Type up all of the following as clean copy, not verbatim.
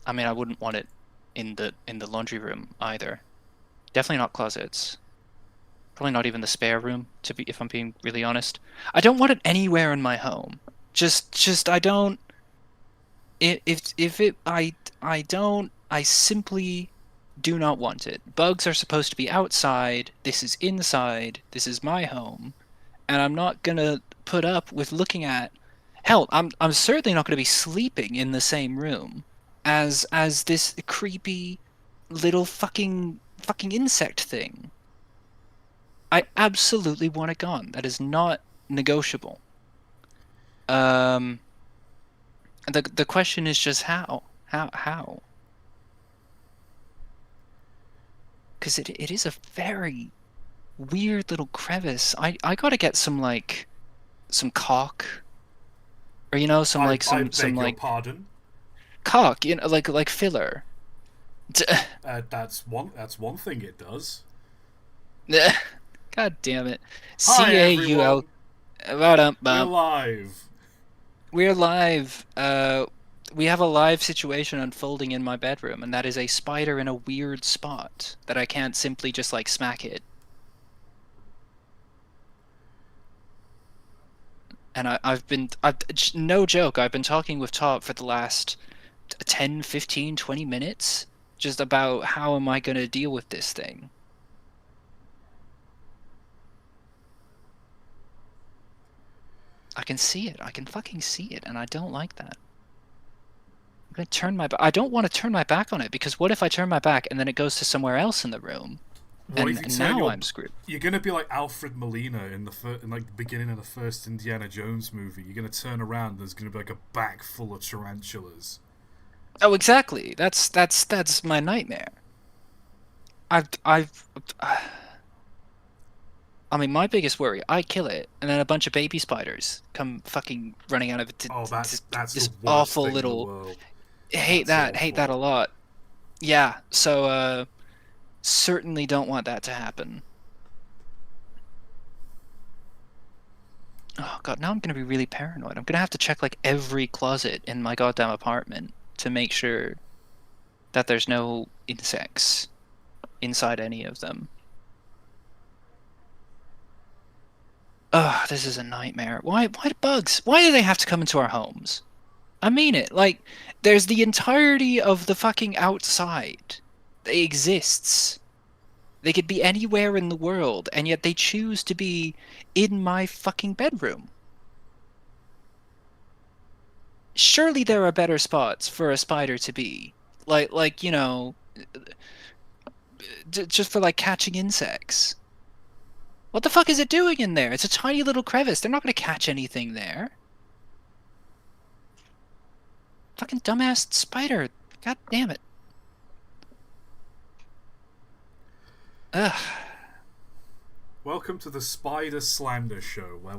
I mean, I wouldn't want it in the laundry room either. Definitely not closets. Probably not even the spare room, to be if I'm being really honest. I don't want it anywhere in my home. Just I don't. If it I don't. I simply do not want it. Bugs are supposed to be outside. This is inside. This is my home, and I'm not gonna put up with looking at. Hell, I'm certainly not gonna be sleeping in the same room as this creepy little fucking insect thing. I absolutely want it gone. That is not negotiable. Um, the question is just how? How? Because it is a very weird little crevice. I gotta get some like some caulk or some I like I some beg your like pardon. caulk, like filler. That's one thing it does. God damn it. Hi CAUL. everyone, we're Bump. live. We're live. We have a live situation unfolding in my bedroom, and that is a spider in a weird spot that I can't simply just like smack it. And no joke, I've been talking with Top for the last 10, 15, 20 minutes just about how am I going to deal with this thing. I can see it. I can fucking see it, and I don't like that. I'm gonna turn my I don't want to turn my back on it because what if I turn my back and then it goes to somewhere else in the room, What if and you turn now your? I'm screwed. You're gonna be like Alfred Molina in in like the beginning of the first Indiana Jones movie. You're gonna turn around. There's gonna be like a bag full of tarantulas. Oh, exactly. That's my nightmare. I've I mean, my biggest worry, I kill it, and then a bunch of baby spiders come fucking running out of it Oh, that's the this worst awful thing in the little. world. Hate That's that. Hate that awful. a lot. Yeah. So, certainly don't want that to happen. Oh God, now I'm gonna be really paranoid. I'm gonna have to check like every closet in my goddamn apartment to make sure that there's no insects inside any of them. Ugh, this is a nightmare. Why bugs? Why do they have to come into our homes? I mean it. Like, there's the entirety of the fucking outside that exists. They could be anywhere in the world, and yet they choose to be in my fucking bedroom. Surely there are better spots for a spider to be. Like, just for like catching insects. What the fuck is it doing in there? It's a tiny little crevice. They're not going to catch anything there. Fucking dumbass spider. God damn it. Ugh. Welcome to the Spider Slander Show, where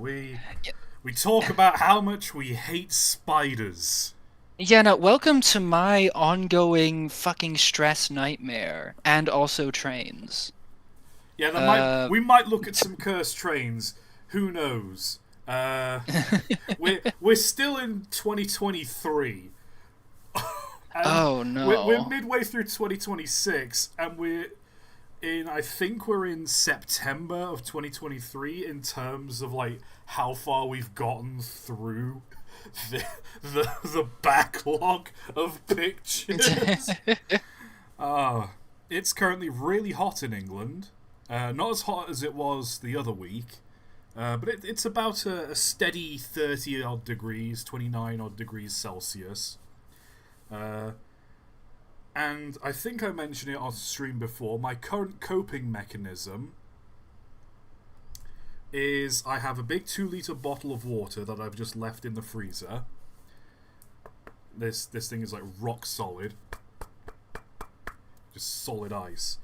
Yeah, we talk about how much we hate spiders. yeah, no, welcome to my ongoing fucking stress nightmare. And also trains. Yeah, that might Uh, we might look at some cursed trains. Who knows? Uh, we're still in 2023, and oh we're no. midway through 2026, and I think we're in September of 2023 in terms of like how far we've gotten through the the backlog of pictures. It's currently really hot in England. Not as hot as it was the other week, but it's about a steady 30 odd degrees, 29 odd degrees Celsius. Uh, and I think I mentioned it on stream before. My current coping mechanism is I have a big 2 litre bottle of water that I've just left in the freezer. This thing is like rock solid, just solid ice.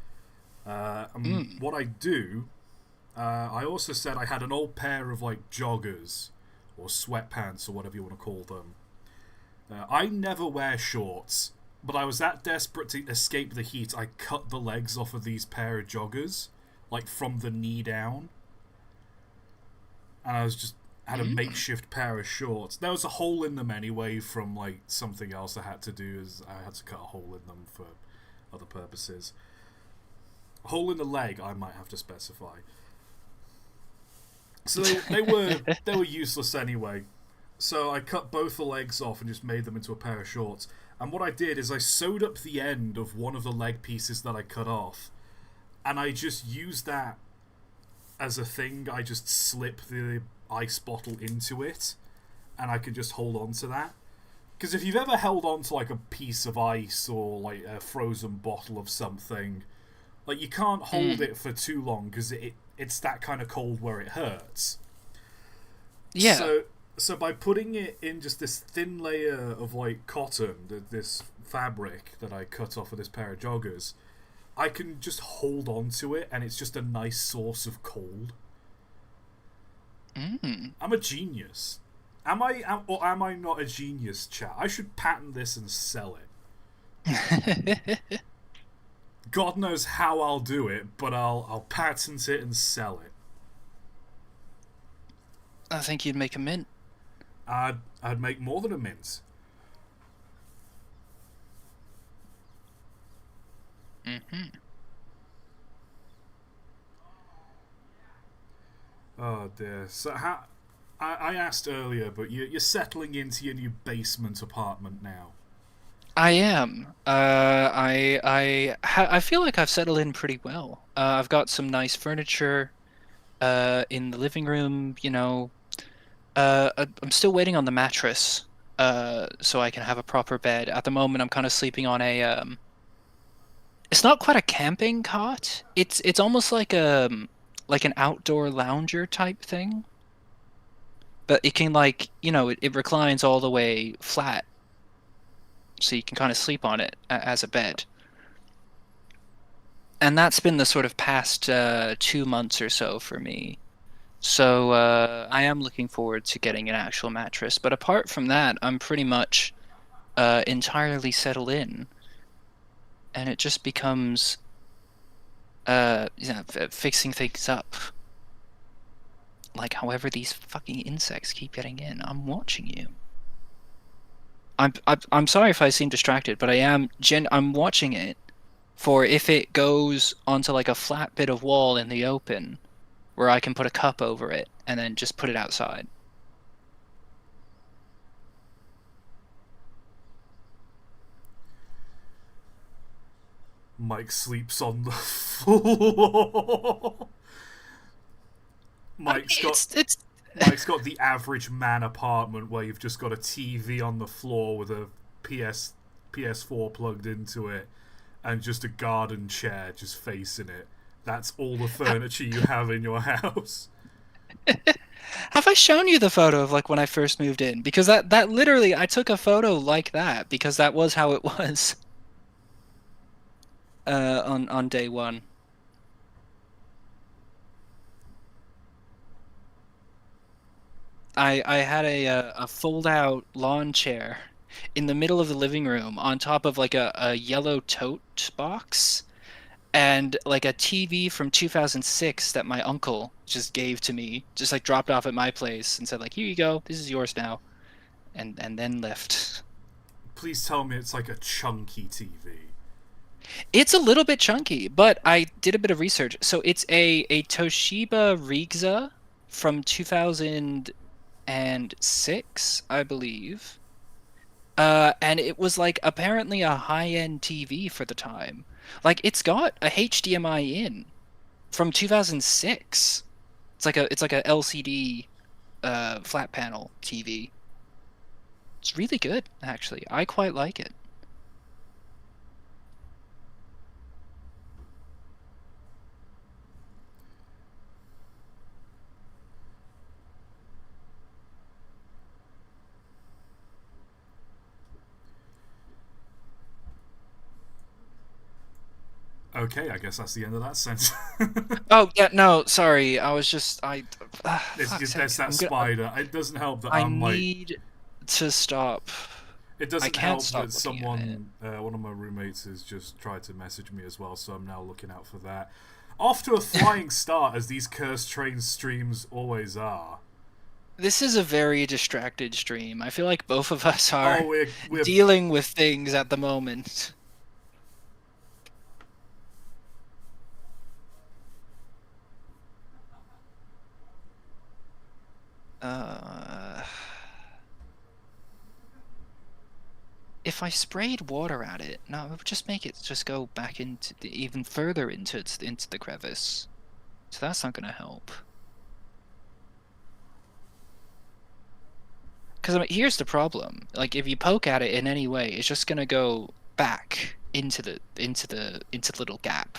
Mm. What I do, I also said I had an old pair of like joggers or sweatpants or whatever you want to call them. I never wear shorts, but I was that desperate to escape the heat, I cut the legs off of these pair of joggers, like from the knee down, and I was just had a Mm. makeshift pair of shorts. There was a hole in them anyway from like something else I had to do. Is I had to cut a hole in them for other purposes. A hole in the leg, I might have to specify. So they were useless anyway. So I cut both the legs off and just made them into a pair of shorts. And what I did is I sewed up the end of one of the leg pieces that I cut off, and I just used that as a thing. I just slip the ice bottle into it, and I can just hold on to that. Because if you've ever held on to like a piece of ice or like a frozen bottle of something, like you can't hold Mm. it for too long because it's that kind of cold where it hurts. Yeah. So so by putting it in just this thin layer of like cotton, this fabric that I cut off of this pair of joggers, I can just hold on to it, and it's just a nice source of cold. Mm. I'm a genius. Or am I not a genius, chat? I should patent this and sell it. God knows how I'll do it, but I'll patent it and sell it. I think you'd make a mint. I'd make more than a mint. Hmm. Oh dear. So how? I asked earlier, but you're settling into your new basement apartment now. I am. I feel like I've settled in pretty well. I've got some nice furniture in the living room, you know. I'm still waiting on the mattress so I can have a proper bed. At the moment, I'm kind of sleeping on a it's not quite a camping cot. It's almost like an outdoor lounger type thing, but it can like, you know, it reclines all the way flat, so you can kind of sleep on it as a bed. And that's been the sort of past 2 months or so for me. So I am looking forward to getting an actual mattress. But apart from that, I'm pretty much entirely settled in, and it just becomes fixing things up. Like, however these fucking insects keep getting in, I'm watching you. I'm sorry if I seem distracted, but I'm watching it for if it goes onto like a flat bit of wall in the open where I can put a cup over it and then just put it outside. Mike sleeps on the floor. I mean, Mike's got it's Mike's got the average man apartment where you've just got a TV on the floor with a PS4 plugged into it and just a garden chair just facing it. That's all the furniture you have in your house. have I shown you the photo of like when I first moved in? Because that literally I took a photo like that because that was how it was on day one. I had a fold out lawn chair in the middle of the living room on top of like a yellow tote box and like a TV from 2006 that my uncle just gave to me, just like dropped off at my place and said like, "Here you go. This is yours now." And then left. Please tell me it's like a chunky TV. It's a little bit chunky, but I did a bit of research. So it's a Toshiba Rigza from 2006, I believe. And it was like apparently a high-end TV for the time. Like it's got a HDMI in from 2006. It's like a LCD flat panel TV. It's really good, actually. I quite like it. Okay, I guess that's the end of that sentence. Oh yeah, no, sorry. I was just fuck's There's sakes. that spider. It doesn't help that I I'm like. need to stop. It I doesn't can't help stop that looking at it. one of my roommates, has just tried to message me as well, so I'm now looking out for that. Off to a flying start, as these cursed train streams always are. This is a very distracted stream. I feel like both of us Oh, are we're dealing with things at the moment. Uh, if I sprayed water at it, no, it would just make it just go back into even further into the crevice. So that's not gonna help. Because I mean, here's the problem: like if you poke at it in any way, it's just gonna go back into the little gap,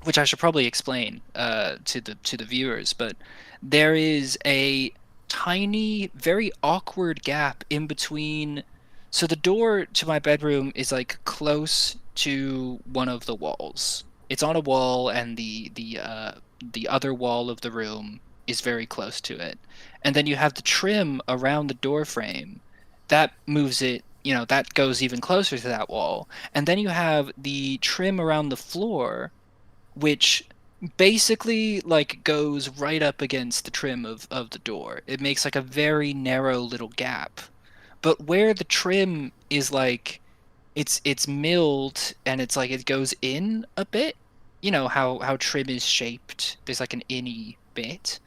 which I should probably explain to the viewers. But there is a tiny, very awkward gap in between. So the door to my bedroom is like close to one of the walls. It's on a wall, and the other wall of the room is very close to it. And then you have the trim around the door frame that moves it, that goes even closer to that wall. And then you have the trim around the floor, which basically like goes right up against the trim of the door. It makes like a very narrow little gap. But where the trim is like it's milled, and it's like it goes in a bit. You know how trim is shaped. There's like an inny bit.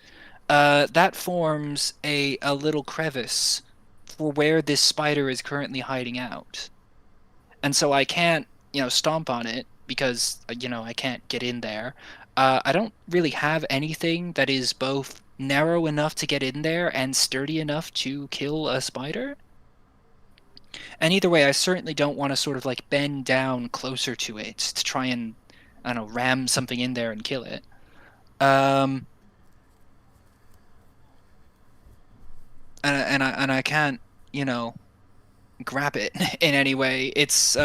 That forms a little crevice for where this spider is currently hiding out. And so I can't, stomp on it because, I can't get in there. I don't really have anything that is both narrow enough to get in there and sturdy enough to kill a spider. And either way, I certainly don't want to sort of like bend down closer to it to try and, I don't know, ram something in there and kill it. Um, and I can't, you know, grab it in any way. It's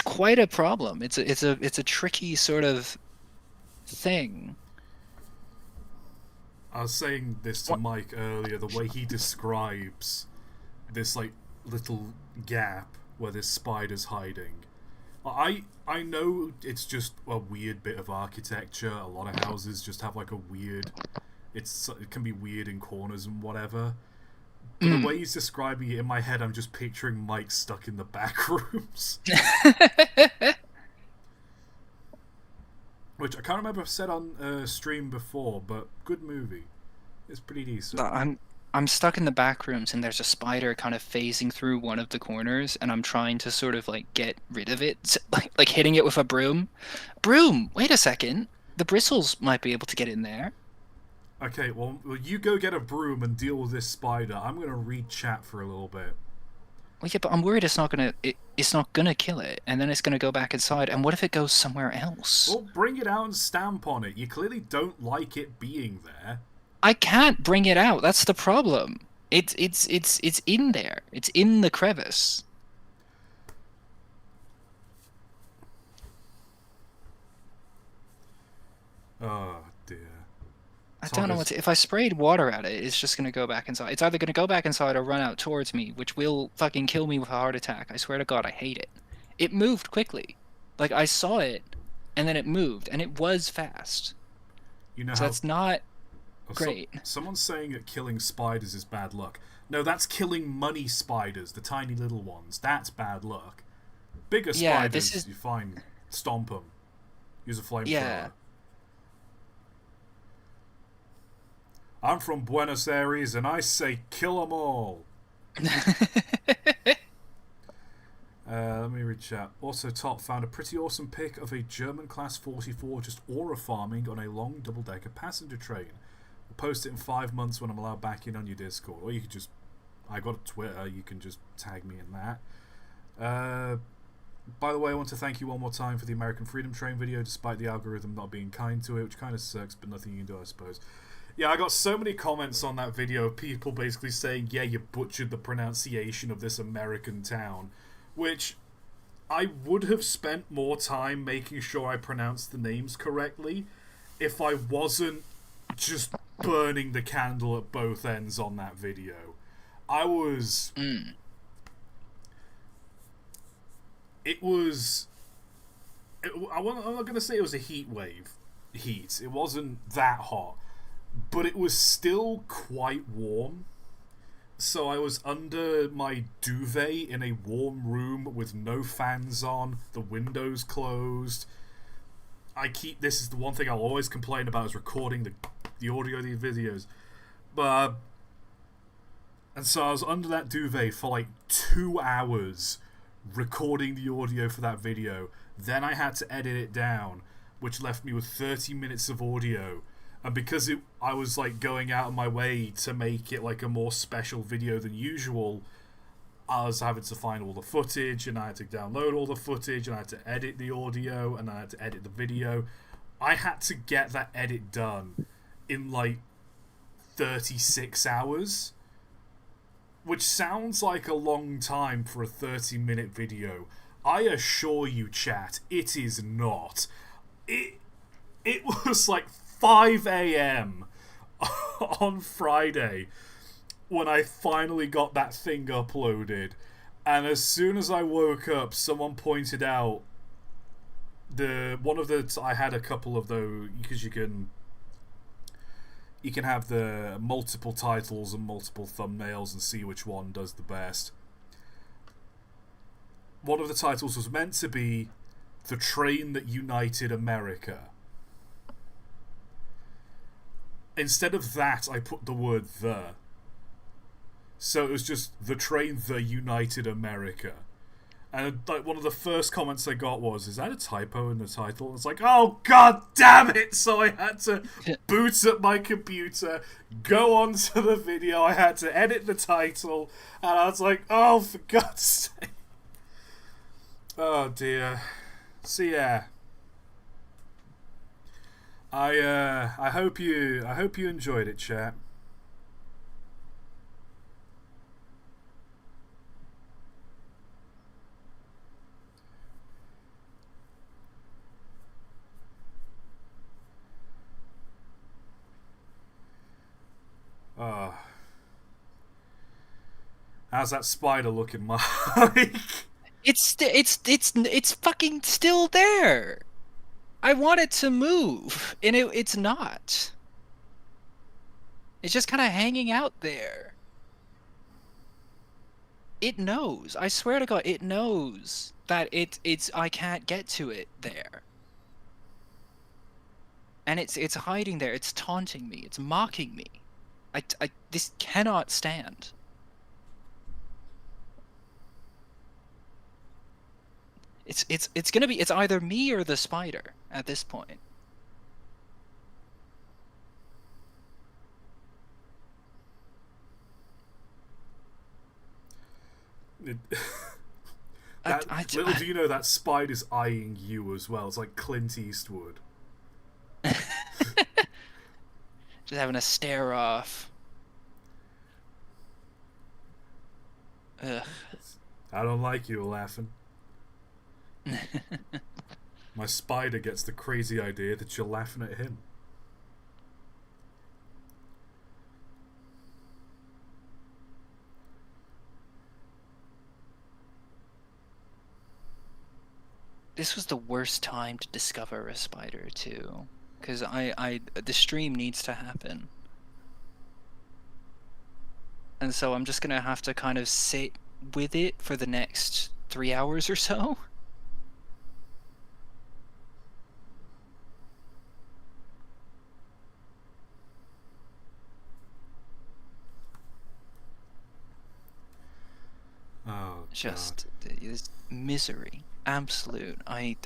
quite a problem. It's a tricky sort of thing. I was saying this to What? Mike earlier. The way he describes this like little gap where this spider's hiding. I know it's just a weird bit of architecture. A lot of houses just have like a weird. It can be weird in corners and whatever. But the way Mm. he's describing it in my head, I'm just picturing Mike stuck in the back rooms, which I can't remember if I've said on stream before. But good movie. It's pretty decent. I'm stuck in the back rooms, and there's a spider kind of phasing through one of the corners, and I'm trying to sort of like get rid of it, like hitting it with a broom. Broom, wait a second. The bristles might be able to get in there. Okay, well, you go get a broom and deal with this spider. I'm gonna read chat for a little bit. Well, yeah, but I'm worried it's not gonna kill it, and then it's gonna go back inside. And what if it goes somewhere else? Well, bring it out and stamp on it. You clearly don't like it being there. I can't bring it out. That's the problem. It's in there. It's in the crevice. Oh dear. I don't Todd know what is. to, if I sprayed water at it, it's just gonna go back inside. It's either gonna go back inside or run out towards me, which will fucking kill me with a heart attack. I swear to God, I hate it. It moved quickly. Like I saw it, and then it moved, and it was fast. You know So how. that's not Some, great. someone's saying that killing spiders is bad luck. No, that's killing money spiders, the tiny little ones. That's bad luck. Bigger Yeah, this spiders, is you find, stomp them. Use a yeah. flamethrower. I'm from Buenos Aires and I say kill 'em all. Let me read chat. Also, Top found a pretty awesome pic of a German Class 44 just aura farming on a long double decker passenger train. We'll post it in 5 months when I'm allowed back in on your Discord. Or you could just. I got a Twitter, you can just tag me in that. By the way, I want to thank you one more time for the American Freedom Train video, despite the algorithm not being kind to it, which kind of sucks, but nothing you can do, I suppose. Yeah, I got so many comments on that video of people basically saying, yeah, you butchered the pronunciation of this American town, which I would have spent more time making sure I pronounced the names correctly if I wasn't just burning the candle at both ends on that video. I was. Mm. It was. I'm not going to say it was a heat wave. Heat. It wasn't that hot. but it was still quite warm. So I was under my duvet in a warm room with no fans on, the windows closed. This is the one thing I'll always complain about is recording the audio of these videos. But and so I was under that duvet for like 2 hours recording the audio for that video. Then I had to edit it down, which left me with 30 minutes of audio. And because I was like going out of my way to make it like a more special video than usual, I was having to find all the footage, and I had to download all the footage, and I had to edit the audio, and I had to edit the video. I had to get that edit done in like 36 hours, which sounds like a long time for a 30-minute video. I assure you, chat, it is not. It was like 5 a.m. on Friday when I finally got that thing uploaded. And as soon as I woke up, someone pointed out I had a couple of those, because you can have the multiple titles and multiple thumbnails and see which one does the best. One of the titles was meant to be "The Train That United America." Instead of that, I put the word "the." So it was just "The Train That United America." And like one of the first comments I got was, "Is that a typo in the title?" It's like, oh god damn it! So I had to boot up my computer, go onto the video, I had to edit the title, and I was like, oh, for God's sake. Oh dear. So yeah. I hope you enjoyed it, chat. How's that spider looking, Mike? It's fucking still there. I want it to move, and it's not. It's just kind of hanging out there. It knows. I swear to God, it knows that it's I can't get to it there. And it's hiding there. It's taunting me. It's mocking me. This cannot stand. It's gonna be, it's either me or the spider at this point. Little do you know that spider's eyeing you as well. It's like Clint Eastwood. Just having a stare off. Ugh. I don't like you laughing. My spider gets the crazy idea that you're laughing at him. This was the worst time to discover a spider too, because the stream needs to happen, and so I'm just gonna have to kind of sit with it for the next 3 hours or so. Oh, just this misery, absolute. They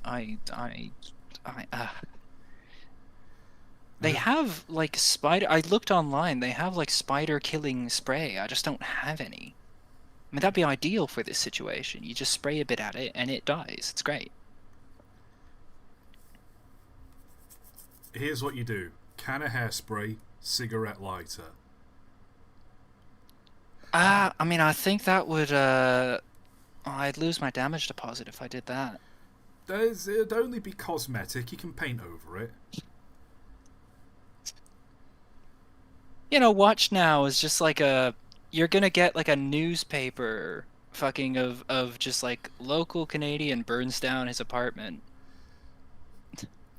have like spider. I looked online. They have like spider killing spray. I just don't have any. I mean, that'd be ideal for this situation. You just spray a bit at it and it dies. It's great. Here's what you do: can of hairspray, cigarette lighter. I mean, I think that would I'd lose my damage deposit if I did that. It'd only be cosmetic. You can paint over it. You know, Watch Now is just like you're gonna get like a newspaper fucking of just like local Canadian burns down his apartment.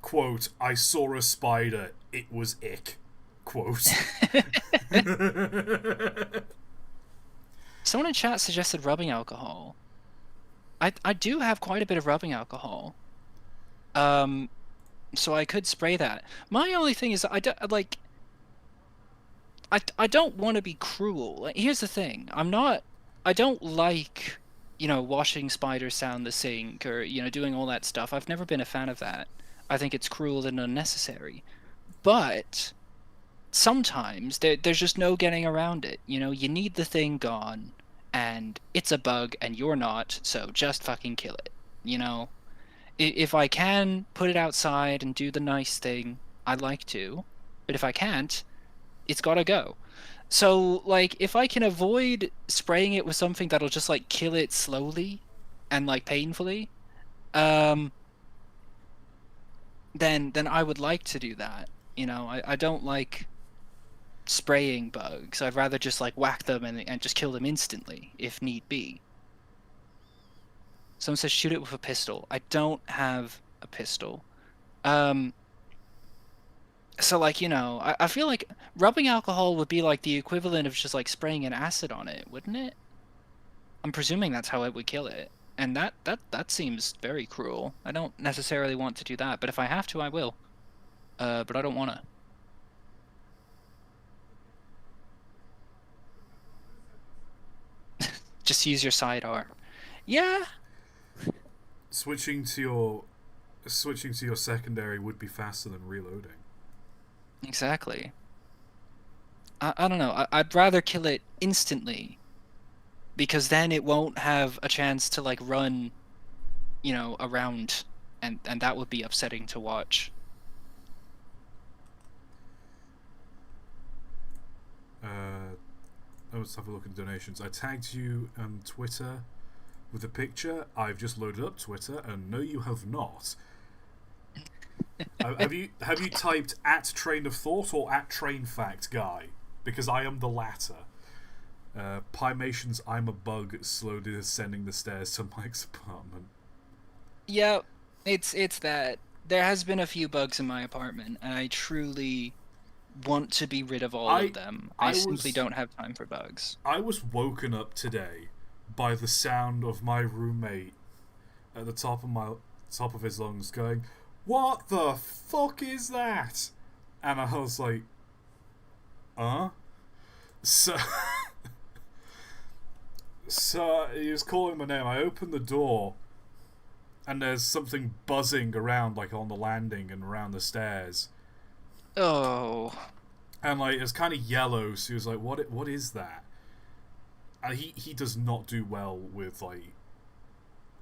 Quote, "I saw a spider. It was ick." quote. Someone in chat suggested rubbing alcohol. I do have quite a bit of rubbing alcohol. Um, so I could spray that. My only thing is I don't like. I don't want to be cruel. Like, here's the thing. I don't like, washing spiders down the sink or, doing all that stuff. I've never been a fan of that. I think it's cruel and unnecessary. But sometimes there's just no getting around it. You need the thing gone, and it's a bug and you're not, so just fucking kill it. If I can put it outside and do the nice thing, I'd like to. But if I can't, it's gotta go. So, like, if I can avoid spraying it with something that'll just, like, kill it slowly and, like, painfully, um, then I would like to do that. I don't like spraying bugs. I'd rather just, like, whack them and just kill them instantly, if need be. Someone says shoot it with a pistol. I don't have a pistol. So, like, I feel like rubbing alcohol would be like the equivalent of just like spraying an acid on it, wouldn't it? I'm presuming that's how it would kill it. And that seems very cruel. I don't necessarily want to do that, but if I have to, I will. But I don't wanna. Just use your sidearm. Yeah, switching to your secondary would be faster than reloading. exactly. I don't know. I'd rather kill it instantly because then it won't have a chance to like run, around, and that would be upsetting to watch. Let's have a look at the donations. I tagged you on Twitter with a picture. I've just loaded up Twitter, and no, you have not. Have you typed at Train of Thought or at Train Fact Guy? Because I am the latter. Pymations, I'm a bug, slowly descending the stairs to Mike's apartment. Yeah, it's that. There has been a few bugs in my apartment, and I truly want to be rid of all of them. I simply don't have time for bugs. I was woken up today by the sound of my roommate at the top of his lungs going, "What the fuck is that?" And I was like, So so he was calling my name. I opened the door and there's something buzzing around, like on the landing and around the stairs. Oh. And like it's kind of yellow, so he was like, "What is that?" And he does not do well with like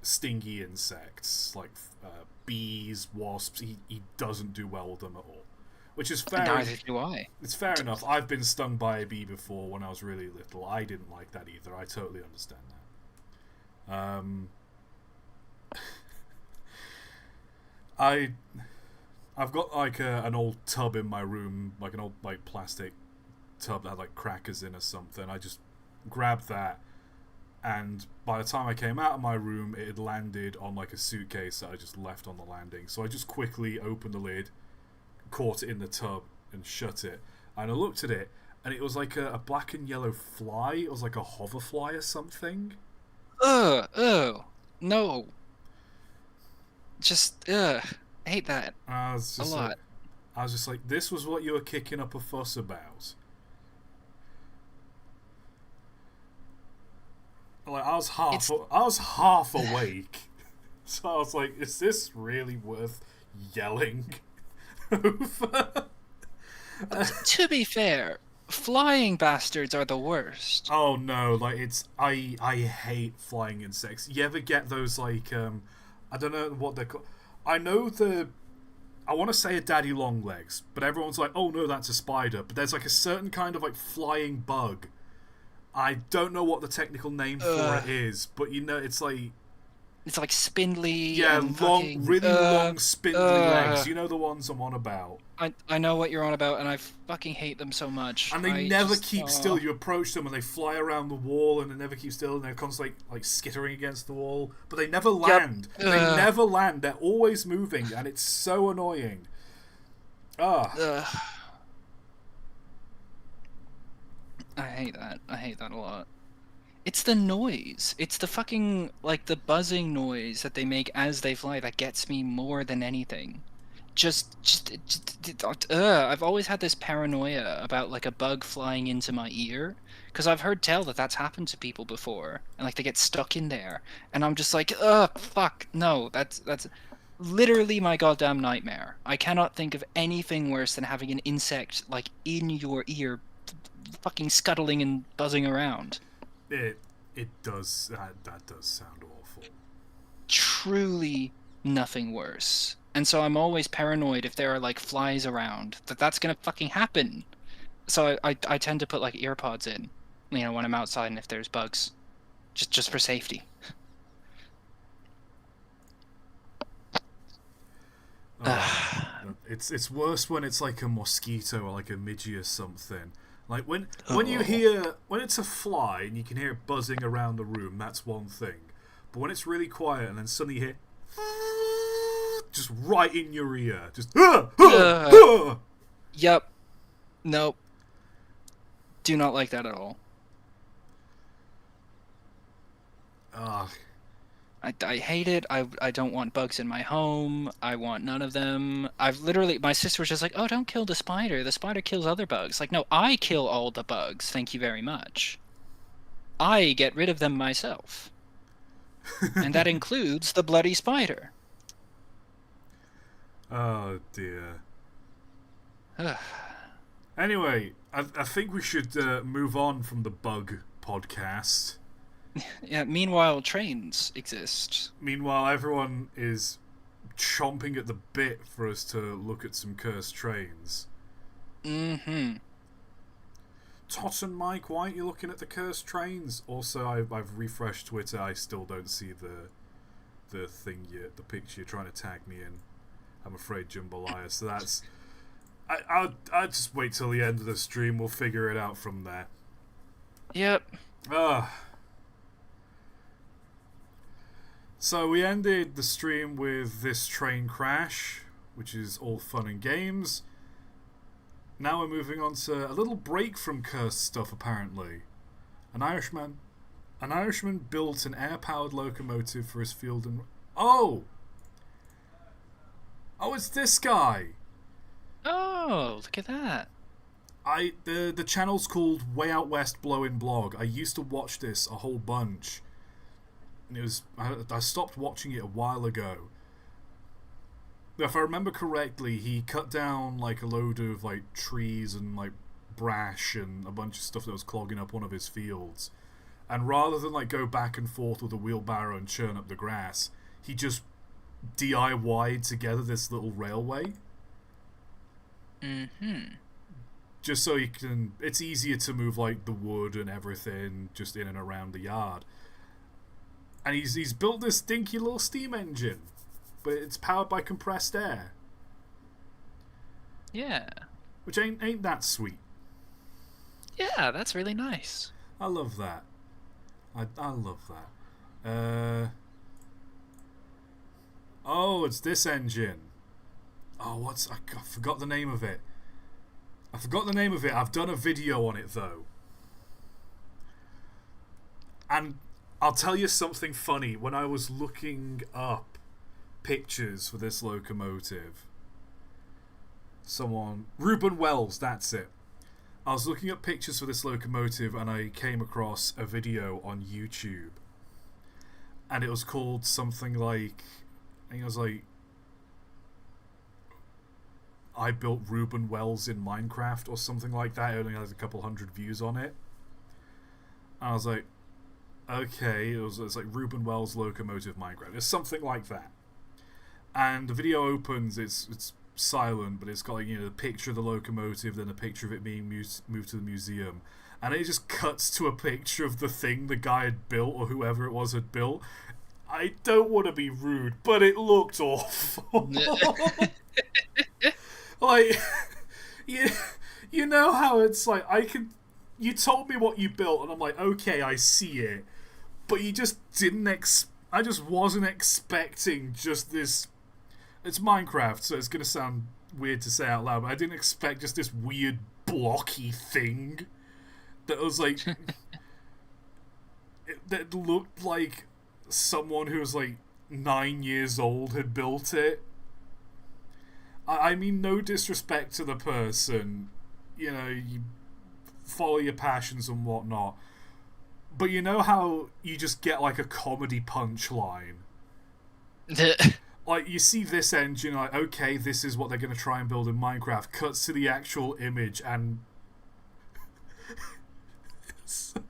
stingy insects, like bees, wasps. He doesn't do well with them at all, which is fair. Neither do I. It's fair enough. I've been stung by a bee before when I was really little. I didn't like that either. I totally understand that. I've got like an old tub in my room, like an old like plastic tub that had like crackers in or something. I just grabbed that, and by the time I came out of my room, it had landed on like a suitcase that I just left on the landing. So I just quickly opened the lid, caught it in the tub, and shut it. And I looked at it, and it was like a black and yellow fly. It was like a hoverfly or something. Ugh, no. Just, I hate that I was just a lot. like, I was just like, this was what you were kicking up a fuss about. Like I was half awake, so I was like, is this really worth yelling over? To be fair, flying bastards are the worst. Oh no, like I hate flying insects. You ever get those like I don't know what they're called. I know I want to say a daddy long legs, but everyone's like, oh no, that's a spider. But there's like a certain kind of like flying bug. I don't know what the technical name for it is, but it's like spindly. Yeah, and long, fucking, really long, spindly legs. You know the ones I'm on about. I know what you're on about, and I fucking hate them so much. And they never keep still. You approach them, and they fly around the wall, and they never keep still, and they're constantly like skittering against the wall. But they never land. Yep. They never land. They're always moving, and it's so annoying. I hate that. I hate that a lot. It's the noise. It's the fucking like the buzzing noise that they make as they fly that gets me more than anything. I've always had this paranoia about like a bug flying into my ear because I've heard tell that that's happened to people before and like they get stuck in there and I'm just like, fuck, no, that's literally my goddamn nightmare. I cannot think of anything worse than having an insect like in your ear, fucking scuttling and buzzing around. It it does that does sound awful. Truly nothing worse. And so I'm always paranoid if there are like flies around that that's gonna fucking happen. So I tend to put like ear pods in, when I'm outside and if there's bugs, just for safety. Oh, it's worse when it's like a mosquito or like a midgie or something. Like when you Oh. hear when it's a fly and you can hear it buzzing around the room, that's one thing. But when it's really quiet and then suddenly you hear just right in your ear, just Yep. Nope. Do not like that at all. ah, I hate it. I don't want bugs in my home. I want none of them. My sister was just like, "Oh, don't kill the spider. The spider kills other bugs." Like, no, I kill all the bugs. Thank you very much. I get rid of them myself. And that includes the bloody spider. oh dear. Ugh. Anyway, I think we should move on from the bug podcast. Yeah, meanwhile, trains exist. Meanwhile, everyone is chomping at the bit for us to look at some cursed trains. Mm-hmm. ToT and Mike, why aren't you looking at the cursed trains? Also, I've refreshed Twitter. I still don't see the thing yet, the picture you're trying to tag me in. I'm afraid jambalaya. So that's I'll just wait till the end of the stream. We'll figure it out from there. Yep. Ah. So we ended the stream with this train crash, which is all fun and games. Now we're moving on to a little break from cursed stuff. Apparently, an Irishman, an Irishman built an air-powered locomotive for his field and oh, it's this guy. Oh, look at that. The channel's called Way Out West Blowin' Blog. I used to watch this a whole bunch. And I stopped watching it a while ago. If I remember correctly, he cut down like a load of like trees and like brash and a bunch of stuff that was clogging up one of his fields. And rather than like go back and forth with a wheelbarrow and churn up the grass, he just DIY'd together this little railway. Mm-hmm. Just so you can, it's easier to move like the wood and everything just in and around the yard. And he's built this dinky little steam engine, but it's powered by compressed air, Yeah. which ain't that sweet. Yeah, that's really nice. I love that. I love that. Oh, it's this engine. Oh, I forgot the name of it. I forgot the name of it. I've done a video on it though. And I'll tell you something funny. When I was looking up pictures for this locomotive, Reuben Wells, that's it. I was looking up pictures for this locomotive and I came across a video on YouTube. And it was called something like, I think it was like, I built Reuben Wells in Minecraft or something like that. It only has a couple hundred views on it. And I was like, okay, it's like Reuben Wells locomotive Minecraft. It's something like that. And the video opens, it's silent, but it's got like, the picture of the locomotive, then a picture of it being moved to the museum. And it just cuts to a picture of the thing the guy had built, or whoever it was had built. I don't want to be rude, but it looked awful. Like, you know how it's like, you told me what you built, and I'm like, okay, I see it. But you just didn't I just wasn't expecting just this. It's Minecraft, so it's gonna sound weird to say out loud, but I didn't expect just this weird blocky thing. that was like that looked like someone who was like 9 years old had built it. I mean, no disrespect to the person, you follow your passions and whatnot, but you know how you just get like a comedy punchline. Like, you see this engine, like, okay, this is what they're going to try and build in Minecraft. Cuts to the actual image, and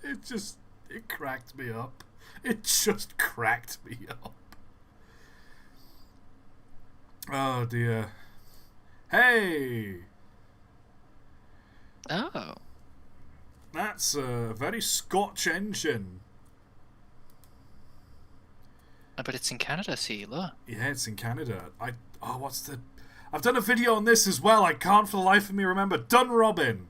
it cracked me up. It just cracked me up. Oh dear. Hey! Oh. That's a very Scotch engine. But it's in Canada, see, look. Yeah, it's in Canada. I've done a video on this as well. I can't for the life of me remember. Dunrobin.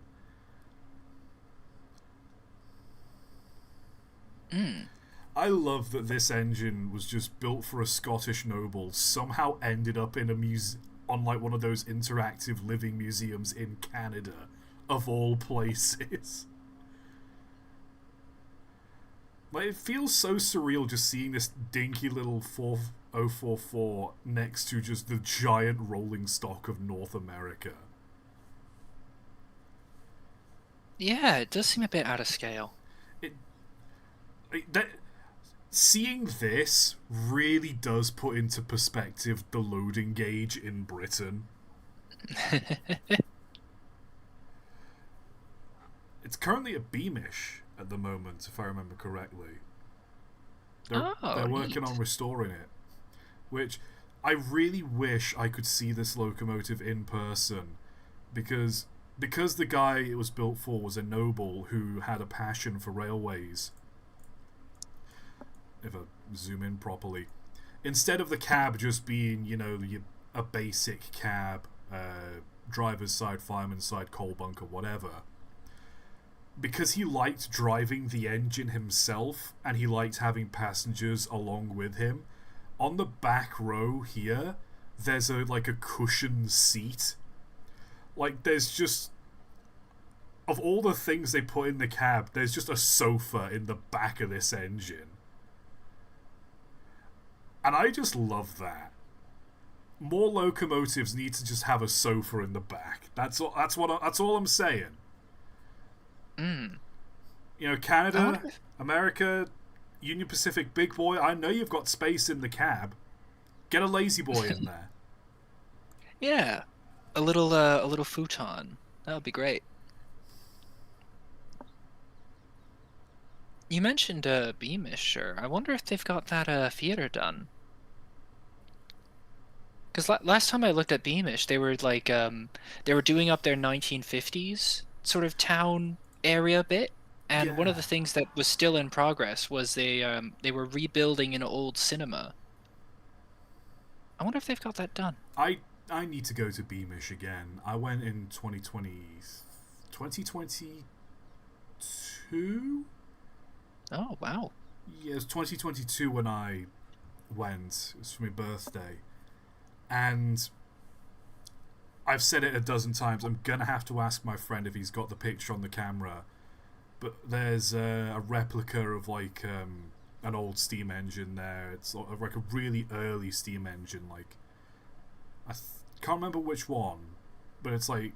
I love that this engine was just built for a Scottish noble, somehow ended up in on like one of those interactive living museums in Canada, of all places. Like, it feels so surreal just seeing this dinky little 4044 next to just the giant rolling stock of North America. Yeah, it does seem a bit out of scale. Seeing this really does put into perspective the loading gauge in Britain. It's currently a Beamish at the moment, if I remember correctly. They're working neat. on restoring it, which I really wish I could see this locomotive in person, because the guy it was built for was a noble who had a passion for railways. If I zoom in properly, instead of the cab just being, a basic cab, driver's side, fireman's side, coal bunker, whatever, because he liked driving the engine himself and he liked having passengers along with him, on the back row here, there's a cushioned seat. Like, there's just, of all the things they put in the cab, there's just a sofa in the back of this engine. And I just love that. More locomotives need to just have a sofa in the back. That's all I'm saying. Canada, America, Union Pacific, big boy. I know you've got space in the cab. Get a lazy boy in there. Yeah, a little futon. That would be great. You mentioned Beamish, sure. I wonder if they've got that theater done. Because last time I looked at Beamish, they were they were doing up their 1950s sort of town area bit, and one of the things that was still in progress was they were rebuilding an old cinema. I wonder if they've got that done. I need to go to Beamish again. I went in 2022. Oh wow! Yeah, it was 2022 when I went. It was for my birthday. And I've said it a dozen times. I'm gonna have to ask my friend if he's got the picture on the camera. But there's a replica of an old steam engine there. It's like a really early steam engine. Like, can't remember which one, but it's like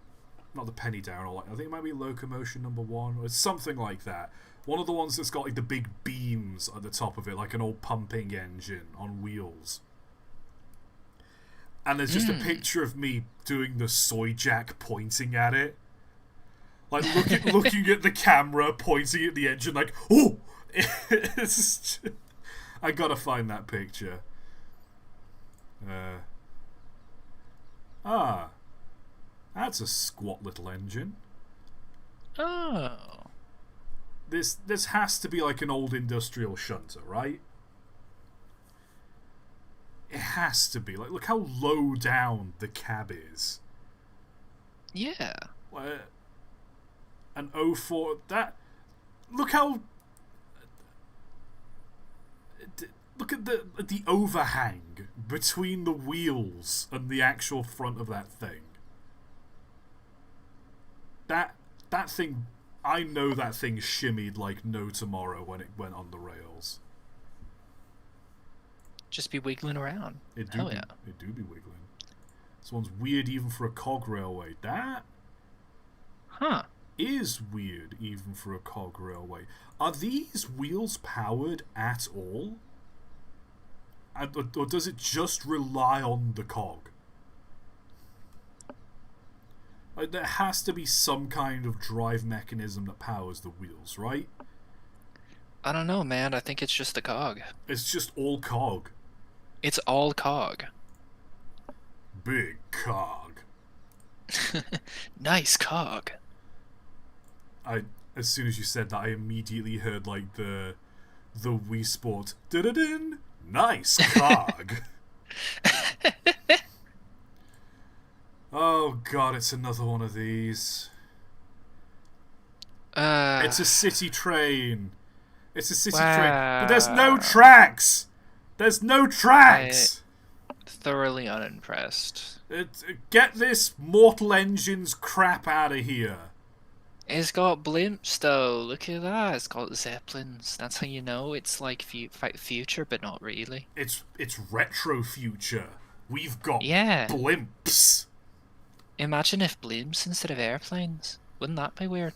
not the penny down, or I think it might be locomotion number 1, or it's something like that. One of the ones that's got like the big beams at the top of it, like an old pumping engine on wheels. And there's just a picture of me doing the soy jack, pointing at it. Like, looking at the camera, pointing at the engine, like, oh! I gotta find that picture. That's a squat little engine. Oh. This has to be like an old industrial shunter, right? It has to be. Like, look how low down the cab is. Yeah. An 04... That... Look how... Look at the overhang between the wheels and the actual front of that thing. That thing I know that thing shimmied like no tomorrow when it went on the rails. Just be wiggling around. Hell yeah. It do be wiggling. This one's weird even for a cog railway. That Huh. is weird even for a cog railway. Are these wheels powered at all? Or does it just rely on the cog? Like, there has to be some kind of drive mechanism that powers the wheels, right? I don't know, man. I think it's just the cog. It's just all cog. It's all cog. Big cog. Nice cog. As soon as you said that, I immediately heard like the Wii Sport da-da-din, nice cog. Oh god, it's another one of these. It's a city train. It's a city train, but there's no tracks. There's no tracks. Thoroughly unimpressed. Get this Mortal Engines crap out of here. It's got blimps though. Look at that. It's got zeppelins. That's how you know it's like future, but not really. It's retro future. We've got Yeah. blimps. Imagine if blimps instead of airplanes. Wouldn't that be weird?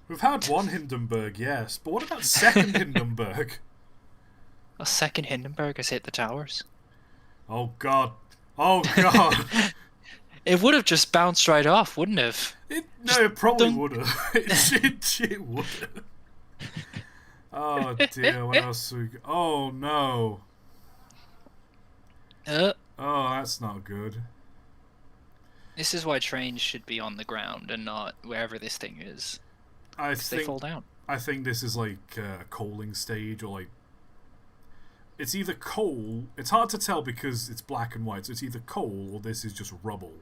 We've had one Hindenburg, yes, but what about second Hindenburg? A second Hindenburg has hit the towers. Oh god. Oh god. It would have just bounced right off, wouldn't it? It probably would have. It would have. Oh dear, what else we got? Oh no. Oh, that's not good. This is why trains should be on the ground and not wherever this thing is. Because they fall down. I think this is like a coaling stage, or like... It's either coal... It's hard to tell because it's black and white, so it's either coal or this is just rubble.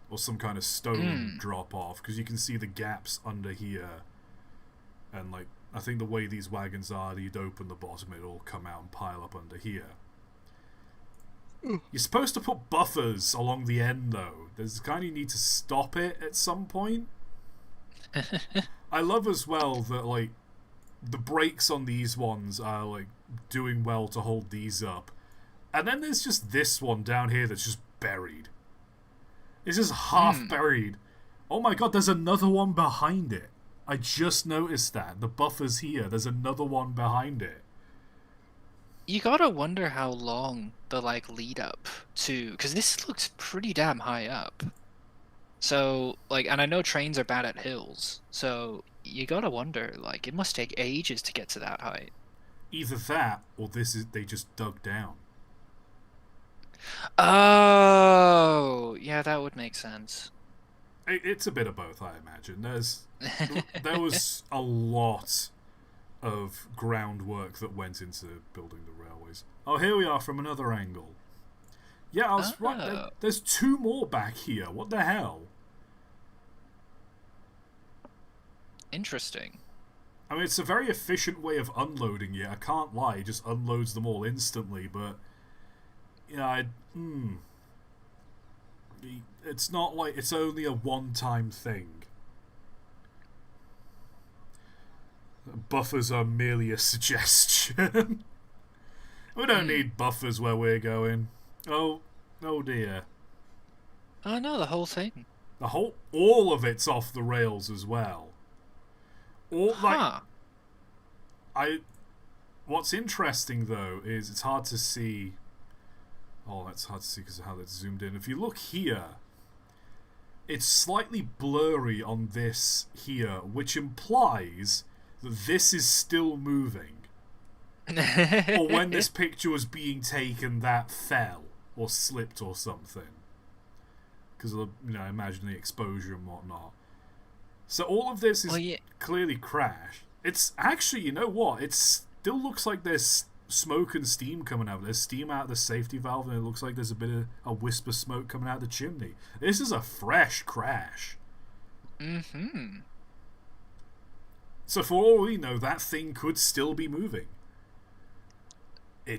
Or some kind of stone drop-off, because you can see the gaps under here. And like, I think the way these wagons are, you'd open the bottom, it'll all come out and pile up under here. You're supposed to put buffers along the end, though. There's kind of need to stop it at some point. I love as well that, like, the brakes on these ones are, like, doing well to hold these up. And then there's just this one down here that's just buried. It's just half buried. Oh my god, there's another one behind it. I just noticed that. The buffer's here. There's another one behind it. You gotta wonder how long the like lead up to, because this looks pretty damn high up. So like, and I know trains are bad at hills, so you gotta wonder, like, it must take ages to get to that height. Either that, or they just dug down. Oh, yeah, that would make sense. It's a bit of both, I imagine. There was a lot of groundwork that went into building the railways. Oh, here we are from another angle. Yeah, I was right. There's two more back here. What the hell? Interesting. I mean, it's a very efficient way of unloading it. I can't lie. It just unloads them all instantly, but... Yeah, it's not like it's only a one-time thing. Buffers are merely a suggestion. We don't need buffers where we're going. Oh dear. Oh no, the whole thing. All of it's off the rails as well. What's interesting though is it's hard to see. Oh, that's hard to see because of how that's zoomed in. If you look here, it's slightly blurry on this here, which implies that this is still moving. Or when this picture was being taken, that fell or slipped or something. Because of, I imagine the exposure and whatnot. So all of this is clearly crashed. It's actually, you know what? It still looks like there's smoke and steam coming out. There's steam out of the safety valve, and it looks like there's a bit of a wisp of smoke coming out of the chimney. This is a fresh crash. So for all we know, that thing could still be moving.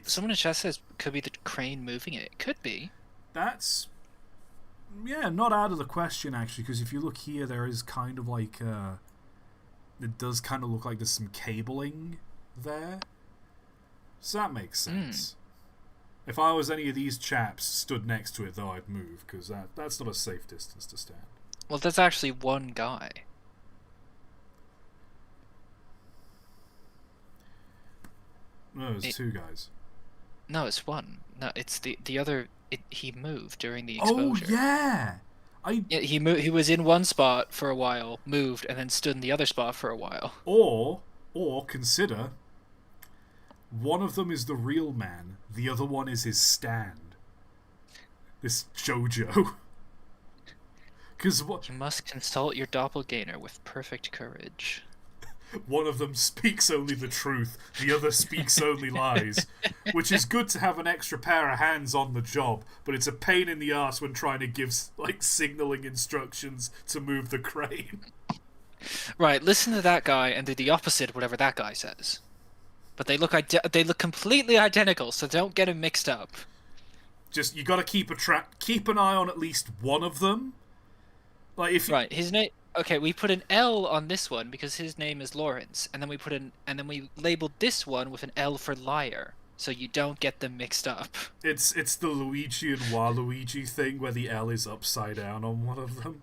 Someone in chat says could be the crane moving it. It could be. That's Yeah, not out of the question actually, because if you look here, there is kind of like it does kind of look like there's some cabling there, so that makes Hmm. sense. If I was any of these chaps stood next to it, though, I'd move because that's not a safe distance to stand. Well, that's actually one guy. No, there's It, two guys. no, it's one. No, it's the other. He moved during the Oh exposure. yeah, I Yeah, he was in one spot for a while, moved, and then stood in the other spot for a while. or or consider one of them is the real man, the other one is his stand. This Jojo. Because what You must consult your doppelganger with perfect courage. one of them speaks only the truth, the other speaks only lies. Which is good to have an extra pair of hands on the job, but it's a pain in the ass when trying to give like signaling instructions to move the crane. Right, listen to that guy and do the opposite of whatever that guy says. But they look completely identical, so don't get them mixed up. Just you got to keep an eye on at least one of them. Like if you, Right, his name. Okay, we put an L on this one because his name is Lawrence, and then we labeled this one with an L for liar, so you don't get them mixed up. it's the Luigi and Waluigi thing where the L is upside down on one of them.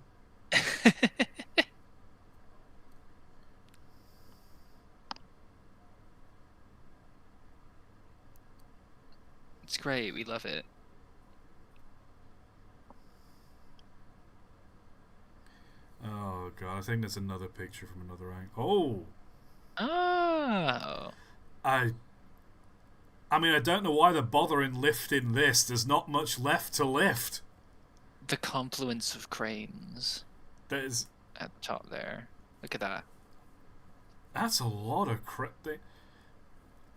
It's great, we love it. Oh god, I think there's another picture from another angle. Oh, Oh, I I mean I don't know why they're bothering lifting this. There's not much left to lift. the confluence of cranes There's at the top there. Look at that. that's a lot of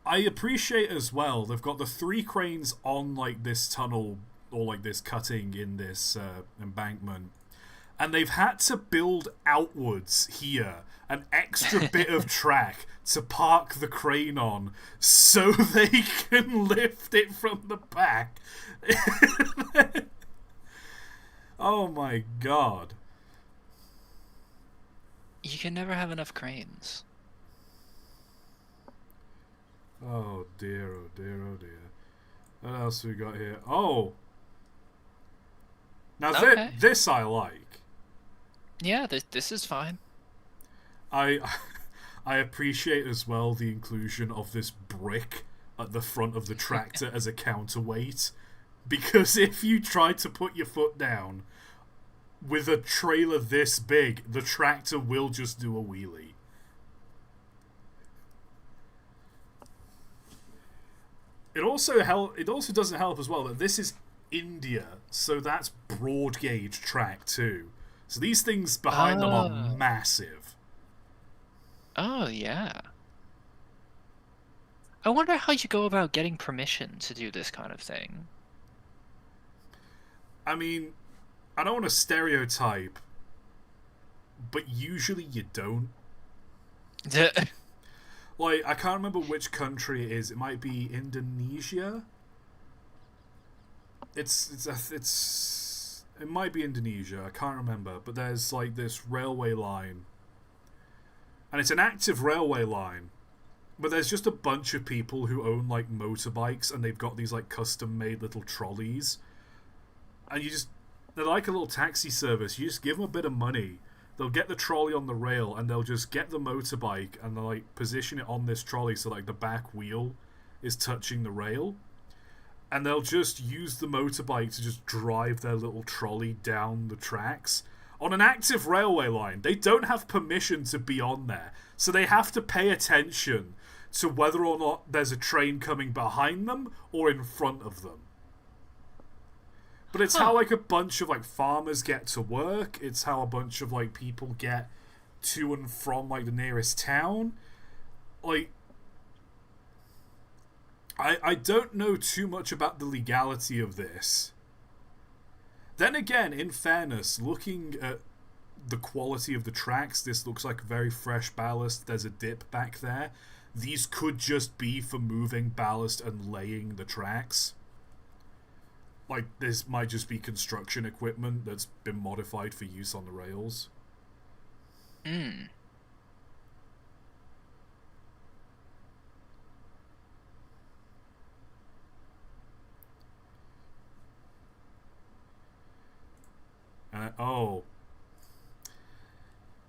I appreciate as well. They've got the three cranes on like this tunnel or like this cutting in this embankment, and they've had to build outwards here an extra bit of track to park the crane on so they can lift it from the back. Oh my god. You can never have enough cranes. Oh dear, oh dear, oh dear. What else we got here? Oh! Now Okay. this I like. Yeah, this is fine. I I appreciate as well the inclusion of this brick at the front of the tractor as a counterweight. Because if you try to put your foot down with a trailer this big, the tractor will just do a wheelie. It also doesn't help as well that this is India, so that's broad gauge track too. So these things behind them are Oh, massive. oh yeah. I wonder how you go about getting permission to do this kind of thing. I mean, I don't want to stereotype, but usually you don't. Like, I can't remember which country it is. It might be Indonesia. It might be Indonesia. I can't remember, but there's like this railway line, and it's an active railway line. But there's just a bunch of people who own like motorbikes, and they've got these like custom made little trolleys, and they're like a little taxi service. You just give them a bit of money, they'll get the trolley on the rail, and they'll just get the motorbike and they'll like position it on this trolley so like the back wheel is touching the rail, and they'll just use the motorbike to just drive their little trolley down the tracks on an active railway line. They don't have permission to be on there, so they have to pay attention to whether or not there's a train coming behind them or in front of them. But it's how Huh. like a bunch of like farmers get to work. It's how a bunch of like people get to and from like the nearest town. Like I don't know too much about the legality of this. Then again, in fairness, looking at the quality of the tracks, this looks like very fresh ballast. There's a dip back there. These could just be for moving ballast and laying the tracks. Like, this might just be construction equipment that's been modified for use on the rails. Mm. Oh,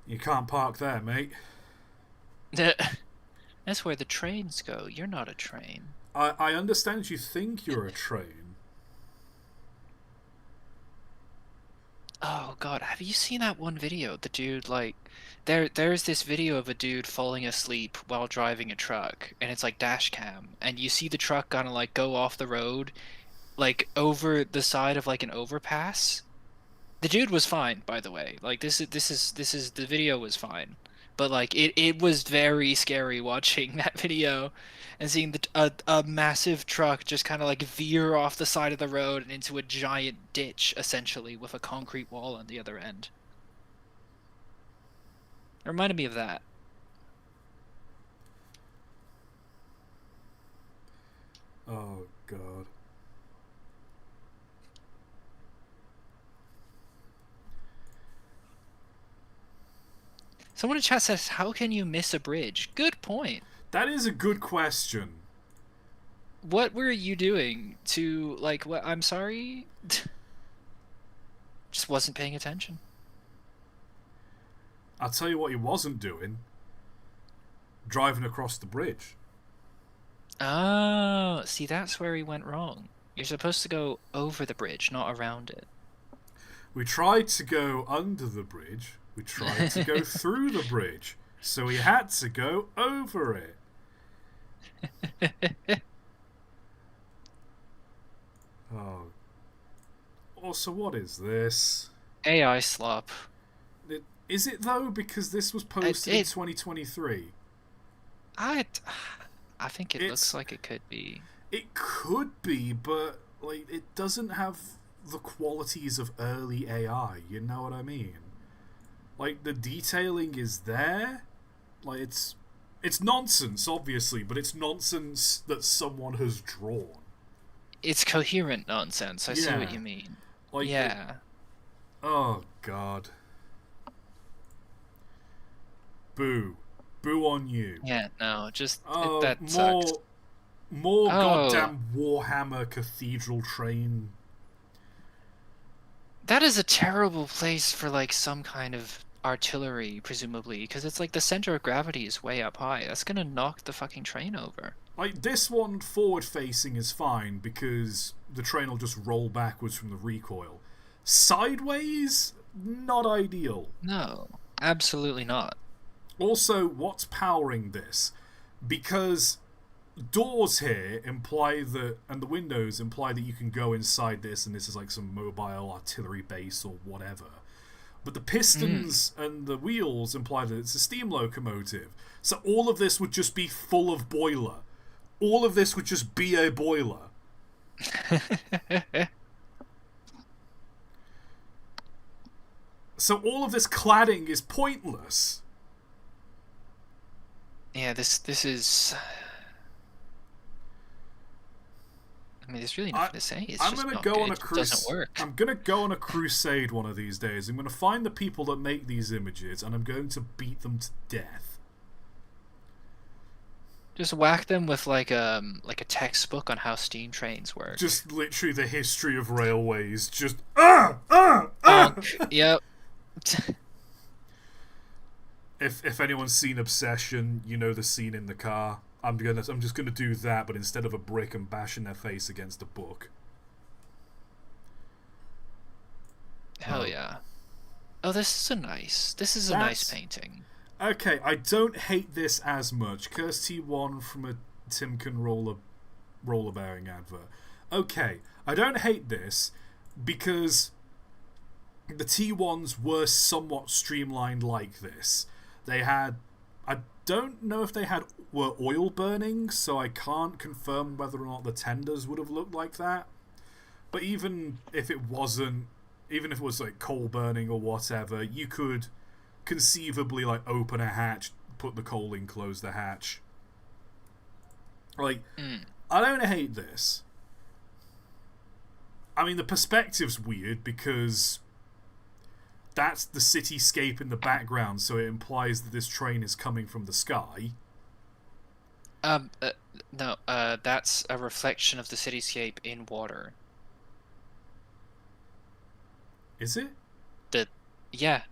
you can't park there, mate. That's where the trains go. You're not a train. I understand you think you're a train. Oh God, have you seen that one video? The dude like there's this video of a dude falling asleep while driving a truck and it's like dash cam and you see the truck kind of like go off the road like over the side of like an overpass. The dude was fine, by the way. Like this is the video was fine. But like it was very scary watching that video and seeing a massive truck just kind of like veer off the side of the road and into a giant ditch essentially with a concrete wall on the other end. It reminded me of that. Oh, God. Someone in chat says, "How can you miss a bridge?" Good point. That is a good question. What were you doing to like what I'm sorry? Just wasn't paying attention. I'll tell you what he wasn't doing. Driving across the bridge. Oh, see, that's where he went wrong. You're supposed to go over the bridge, not around it. We tried to go under the bridge. We tried to go through the bridge. So we had to go over it. Oh. Also, what is this? AI slop. Is it though? Because this was posted in 2023. I, I think it looks It's like it could be. It could be, but like it doesn't have the qualities of early AI. You know what I mean? Like the detailing is there. Like it's nonsense, obviously, but it's nonsense that someone has drawn. It's coherent nonsense. I see what Yeah, you mean. like Yeah. oh god, boo, boo on you. Yeah, no, just Oh, that sucks. more Oh, goddamn Warhammer Cathedral train. that is a terrible place for like some kind of artillery, presumably, because it's like the center of gravity is way up high. That's gonna knock the fucking train over. Like, this one forward facing is fine because the train will just roll backwards from the recoil. Sideways? Not ideal. No, absolutely not. Also, what's powering this? Because doors here imply that, and the windows imply that you can go inside this and this is like some mobile artillery base or whatever. But the Mm. pistons and the wheels imply that it's a steam locomotive. So all of this would just be full of boiler. All of this would just be a boiler. So all of this cladding is pointless. Yeah, this is. I mean, there's really I, nothing to say. It's I'm just gonna not go good. on a It just doesn't cruise. work. I'm gonna go on a crusade one of these days. I'm gonna find the people that make these images, and I'm going to beat them to death. Just whack them with like a textbook on how steam trains work. Just literally the history of railways. Just Bonk. Yep. If anyone's seen Obsession, you know the scene in the car. I'm just gonna do that, but instead of a brick, I'm bashing their face against a book. Hell Oh, yeah. Oh, this is a nice. This is a nice that's painting. okay. I don't hate this as much. Curse T1 from a Timken roller bearing advert. Okay, I don't hate this because the T1s were somewhat streamlined like this. They had, I don't know if they were oil burning, so I can't confirm whether or not the tenders would have looked like that. But even if it wasn't, even if it was like coal burning or whatever, you could conceivably like open a hatch, put the coal in, close the hatch. Like, Mm. I don't hate this. I mean, the perspective's weird because that's the cityscape in the background, so it implies that this train is coming from the sky. Um, uh, no, that's a reflection of the cityscape in water. Is it? The, yeah,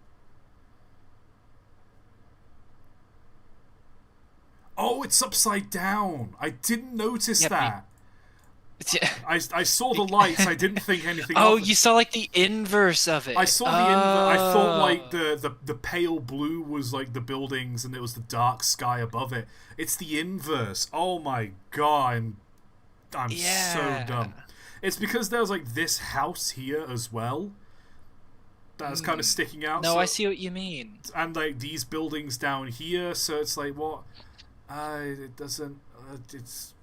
Oh, it's upside down. I didn't notice yeah, that. yeah. I saw the lights. I didn't think anything Oh, of it. you saw like the inverse of I it. saw the I thought like Oh, the pale blue was like the buildings and it was the dark sky above it. It's the inverse. Oh my god, I'm so yeah. dumb. It's because there's like this house here as well that's kind of Mm. sticking out. No, I So see what you mean. and like these buildings down here. So it's like what? It doesn't. It's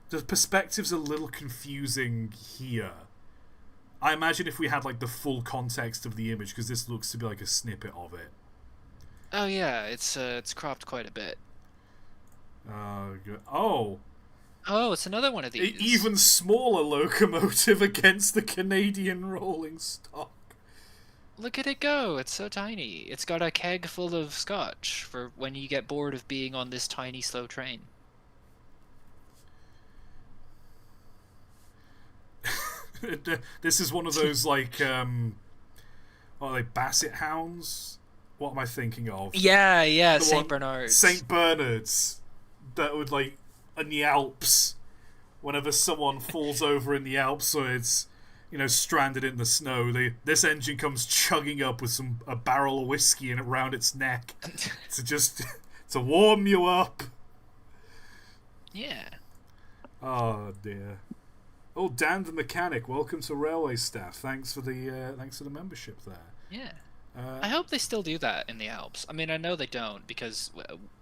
the perspective's a little confusing here. I imagine if we had like the full context of the image, because this looks to be like a snippet of it. Oh yeah, it's cropped quite a bit. Oh, Oh, it's another one of these. even smaller locomotive against the Canadian rolling stock. Look at it go. It's so tiny. It's got a keg full of scotch for when you get bored of being on this tiny, slow train. This is one of those like Basset hounds. What am I thinking of? Yeah, yeah, The Saint one Bernard's. Saint Bernards that would like in the Alps. Whenever someone falls over in the Alps, so it's stranded in the snow, this engine comes chugging up with a barrel of whiskey in it around its neck to just to warm you up. Yeah. Oh dear. Oh, Dan the mechanic, welcome to Railway Staff. Thanks for the membership there. Yeah. Uh, I hope they still do that in the Alps. I mean, I know they don't because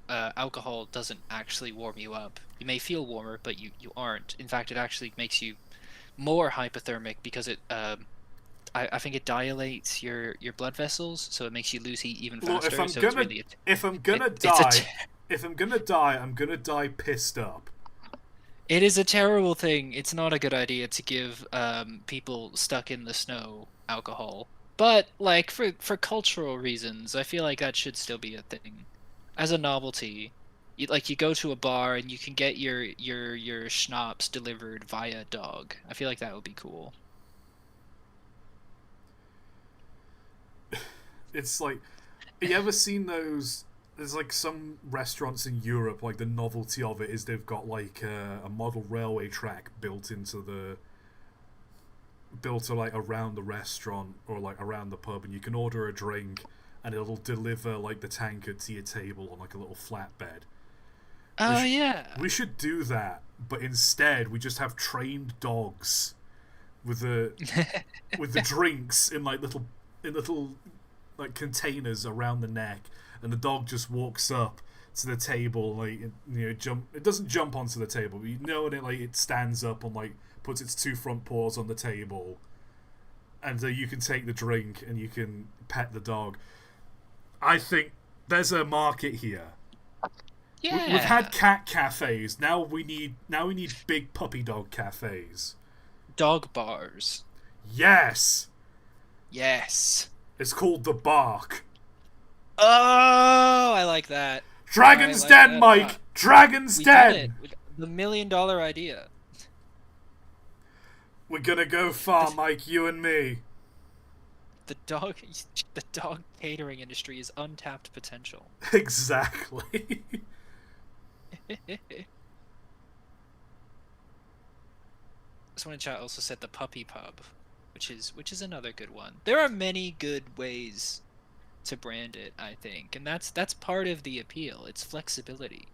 alcohol doesn't actually warm you up. You may feel warmer, but you aren't. In fact, it actually makes you more hypothermic because I think it dilates your blood vessels, so it makes you lose heat even Look, faster. So it's really if I'm gonna it's a die, if I'm gonna die, I'm gonna die pissed up. it is a terrible thing. It's not a good idea to give people stuck in the snow alcohol. But like for cultural reasons, I feel like that should still be a thing. As a novelty, you go to a bar and you can get your schnapps delivered via dog. I feel like that would be cool. It's like, have you ever seen those? There's like some restaurants in Europe, like the novelty of it is they've got like a model railway track built like around the restaurant or like around the pub, and you can order a drink and it'll deliver like the tankard to your table on like a little flatbed. We Oh sh- yeah. we should do that, but instead we just have trained dogs with the drinks in little like containers around the neck, and the dog just walks up to the table like jump. It doesn't jump onto the table, but and it stands up and like puts its two front paws on the table, and you can take the drink and you can pet the dog. I think there's a market here. We've Yeah. had cat cafes. Now we need big puppy dog cafes. Dog bars. Yes, Yes. it's called the Bark. Oh, I like that. I Dragon's like Den, that a lot. Mike. Dragon's We did it. Den. The $1 million idea. We're gonna go far, The, Mike. You and me. the dog the dog catering industry is untapped potential. Exactly. Someone in chat also said the puppy pub, which is another good one. There are many good ways to brand it, I think, and that's part of the appeal. It's flexibility.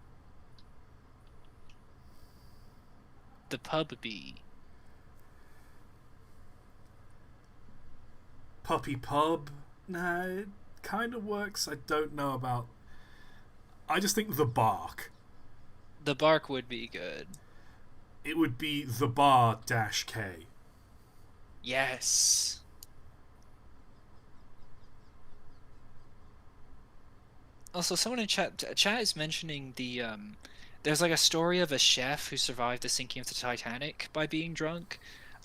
The pub bee. Puppy pub. Nah, it kind of works. I don't know about. I just think the Bark. The bark would be good. It would be the bar dash K. Yes. Also, someone in chat is mentioning there's like a story of a chef who survived the sinking of the Titanic by being drunk.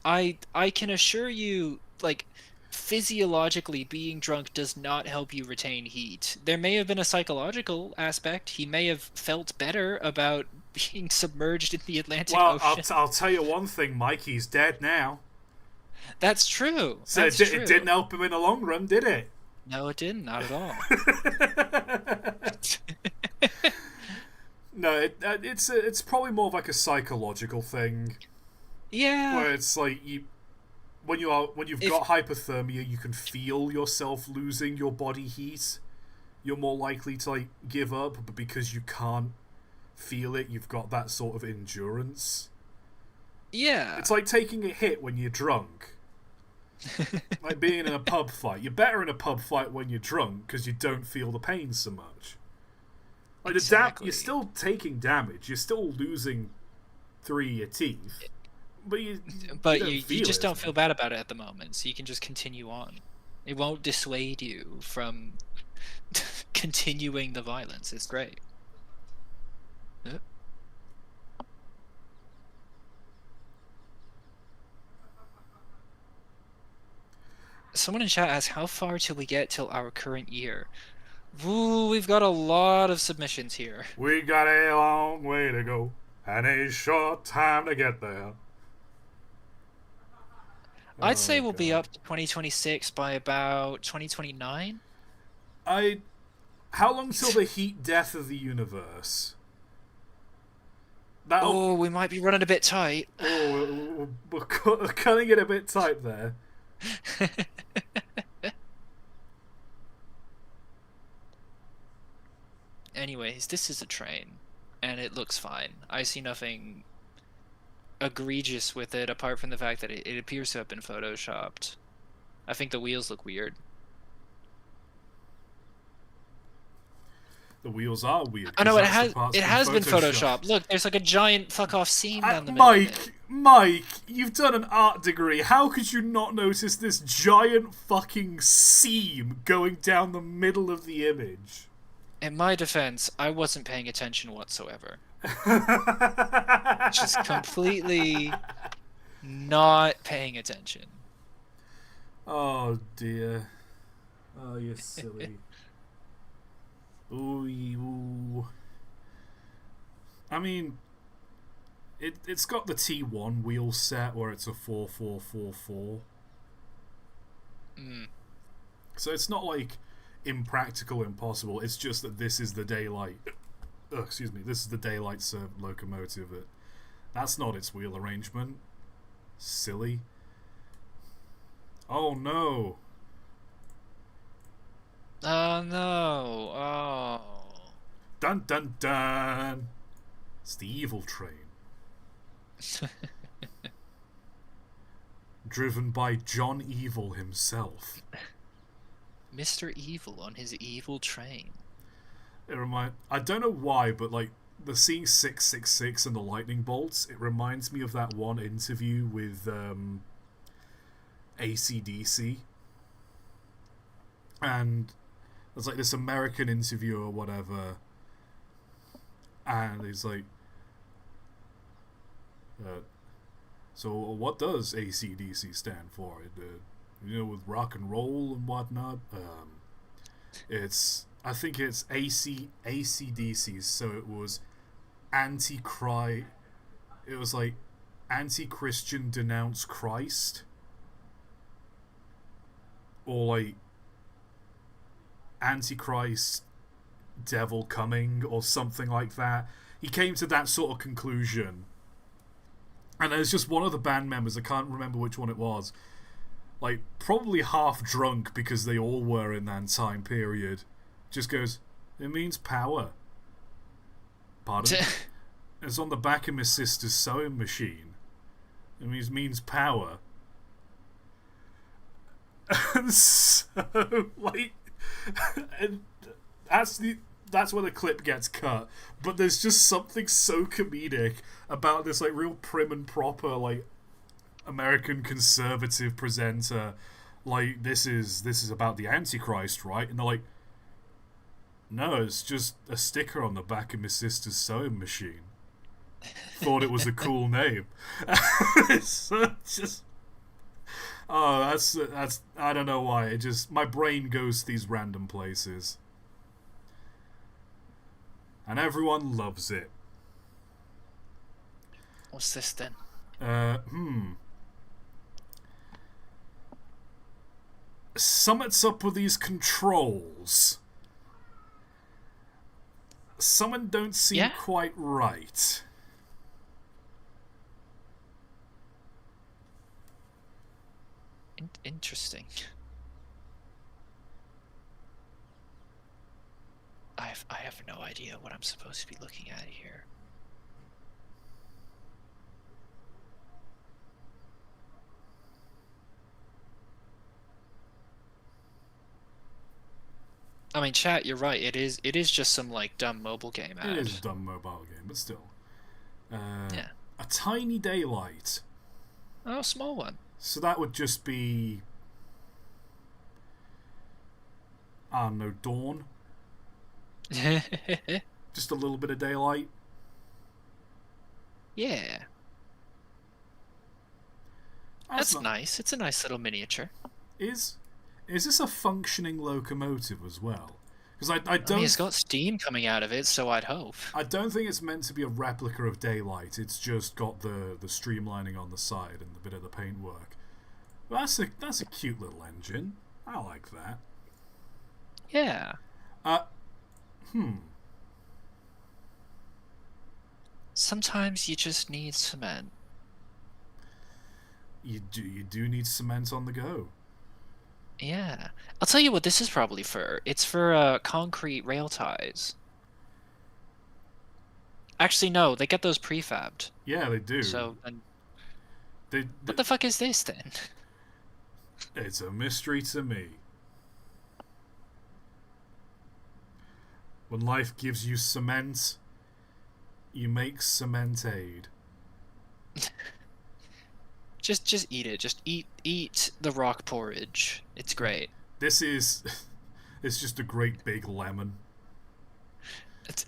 I can assure you, like, physiologically being drunk does not help you retain heat. There may have been a psychological aspect. He may have felt better about being submerged in the Atlantic Well, Ocean. I'll tell you one thing, Mikey's dead now. That's true. So That's it didn't true. help him in the long run, did it? No, it didn't. Not at all. No, it's probably more of like a psychological thing Yeah. where it's like when you've If got hypothermia, you can feel yourself losing your body heat. You're more likely to like give up, but because you can't feel it, you've got that sort of endurance. yeah. It's like taking a hit when you're drunk. Like being in a pub fight. You're better in a pub fight when you're drunk because you don't feel the pain so much. Like you're Exactly. still taking damage. You're still losing three of your teeth, but you But don't you feel it just as don't feel much. bad about it at the moment, so you can just continue on. It won't dissuade you from continuing the violence. It's great. Uh, Someone in chat asked, how far till we get till our current year? Ooh, we've got a lot of submissions here. We got a long way to go and a short time to get there. I'd say Oh we'll be god. up to 2026 by about 2029. I. How long till the heat death of the universe? That'll. Oh, we might be running a bit tight. Oh, we're cutting it a bit tight there. Anyways, this is a train, and it looks fine. I see nothing egregious with it, apart from the fact that it appears to have been photoshopped. I think the wheels look weird. The wheels are weird Oh because no, that's the part's it been has been photoshopped. photoshopped. Look, there's like a giant fuck off seam down the middle of it. Mike, you've done an art degree. How could you not notice this giant fucking seam going down the middle of the image? In my defense, I wasn't paying attention whatsoever. Just completely not paying attention. Oh dear. Oh, you're silly. Ooh, ooh. I mean, it's got the T1 wheel set where it's a 4444. Mm. So it's not like impractical, impossible. It's just that this is the daylight. Excuse me. This is the daylight served locomotive. That's not its wheel arrangement. Silly. Oh no. Oh no. Oh. Dun dun dun. It's the evil train. Driven by John Evil himself. Mr. Evil on his evil train. I don't know why, but like the seeing 666 and the lightning bolts, it reminds me of that one interview with ACDC. And there's like this American interviewer or whatever, and he's like, so what does ACDC stand for? With rock and roll and whatnot. I think it's ACDC. So it was anti-Christ. It was like anti-Christian denounce Christ, or like Antichrist devil coming, or something like that. He came to that sort of conclusion. And there's just one of the band members, I can't remember which one it was, like probably half drunk because they all were in that time period, just goes, it means power. Pardon? It's on the back of my sister's sewing machine. It means power. And so, like, and that's where the clip gets cut. But there's just something so comedic about this like real prim and proper like American conservative presenter. Like this is about the Antichrist, right? And they're like, no, it's just a sticker on the back of my sister's sewing machine. Thought it was a cool name. It's just That's I don't know why. It just my brain goes to these random places, and everyone loves it. What's this then? Uh, hmm. Something's up with these controls. Something don't seem Yeah, quite right. interesting. I have no idea what I'm supposed to be looking at here. I mean, chat, you're right. It is just some like dumb mobile game It is ad. a dumb mobile game, but still. Uh, Yeah. a tiny daylight. Oh, small one. So that would just be, I don't know, dawn. Just a little bit of daylight. Yeah. That's That's not. nice. It's a nice little miniature. Is is this a functioning locomotive as well? Because I mean, it's got steam coming out of it, so I'd hope. I don't think it's meant to be a replica of daylight. It's just got the streamlining on the side and the bit of the paintwork. Well, that's a cute little engine. I like that. Yeah. Uh, hmm. Sometimes you just need cement. You do need cement on the go. Yeah. I'll tell you what this is probably for. It's for concrete rail ties. Actually, no, they get those prefabbed. Yeah, they do. So, and They what the fuck is this then? it's a mystery to me. When life gives you cement, you make cement aid. Just eat it. Just eat the rock porridge. It's great. This is it's just a great big lemon.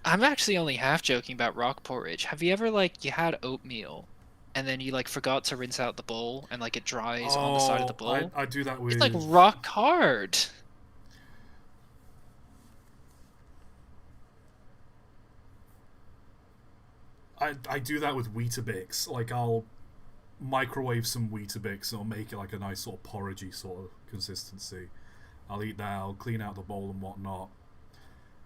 I'm actually only half joking about rock porridge. Have you ever like you had oatmeal and then you like forgot to rinse out the bowl and like it dries on the side of the Oh, I bowl? I do that It's like with rock hard. I do that with Weetabix. Like I'll microwave some Weetabix and I'll make it like a nice sort of porridgey sort of consistency. I'll eat that. I'll clean out the bowl and whatnot.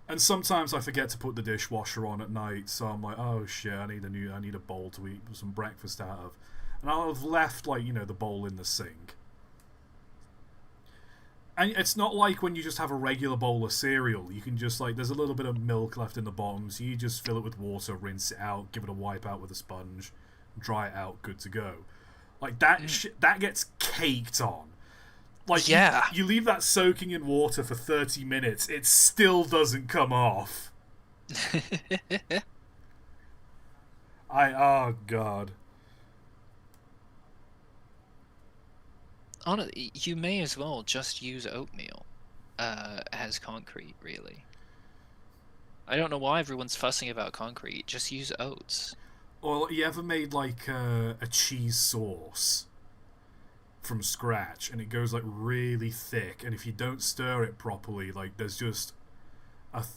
And sometimes I forget to put the dishwasher on at night, so I'm like, oh shit, I need a bowl to eat some breakfast out of, and I'll have left like the bowl in the sink. And it's not like when you just have a regular bowl of cereal. You can just like there's a little bit of milk left in the bottom, so you just fill it with water, rinse it out, give it a wipe out with a sponge, dry it out, good to go. Like that that gets caked on. Like Yeah. you leave that soaking in water for 30 minutes, it still doesn't come off. Oh god. Honestly, you may as well just use oatmeal as concrete, really. I don't know why everyone's fussing about concrete. Just use oats. Or you ever made like a cheese sauce from scratch and it goes like really thick, and if you don't stir it properly, like there's just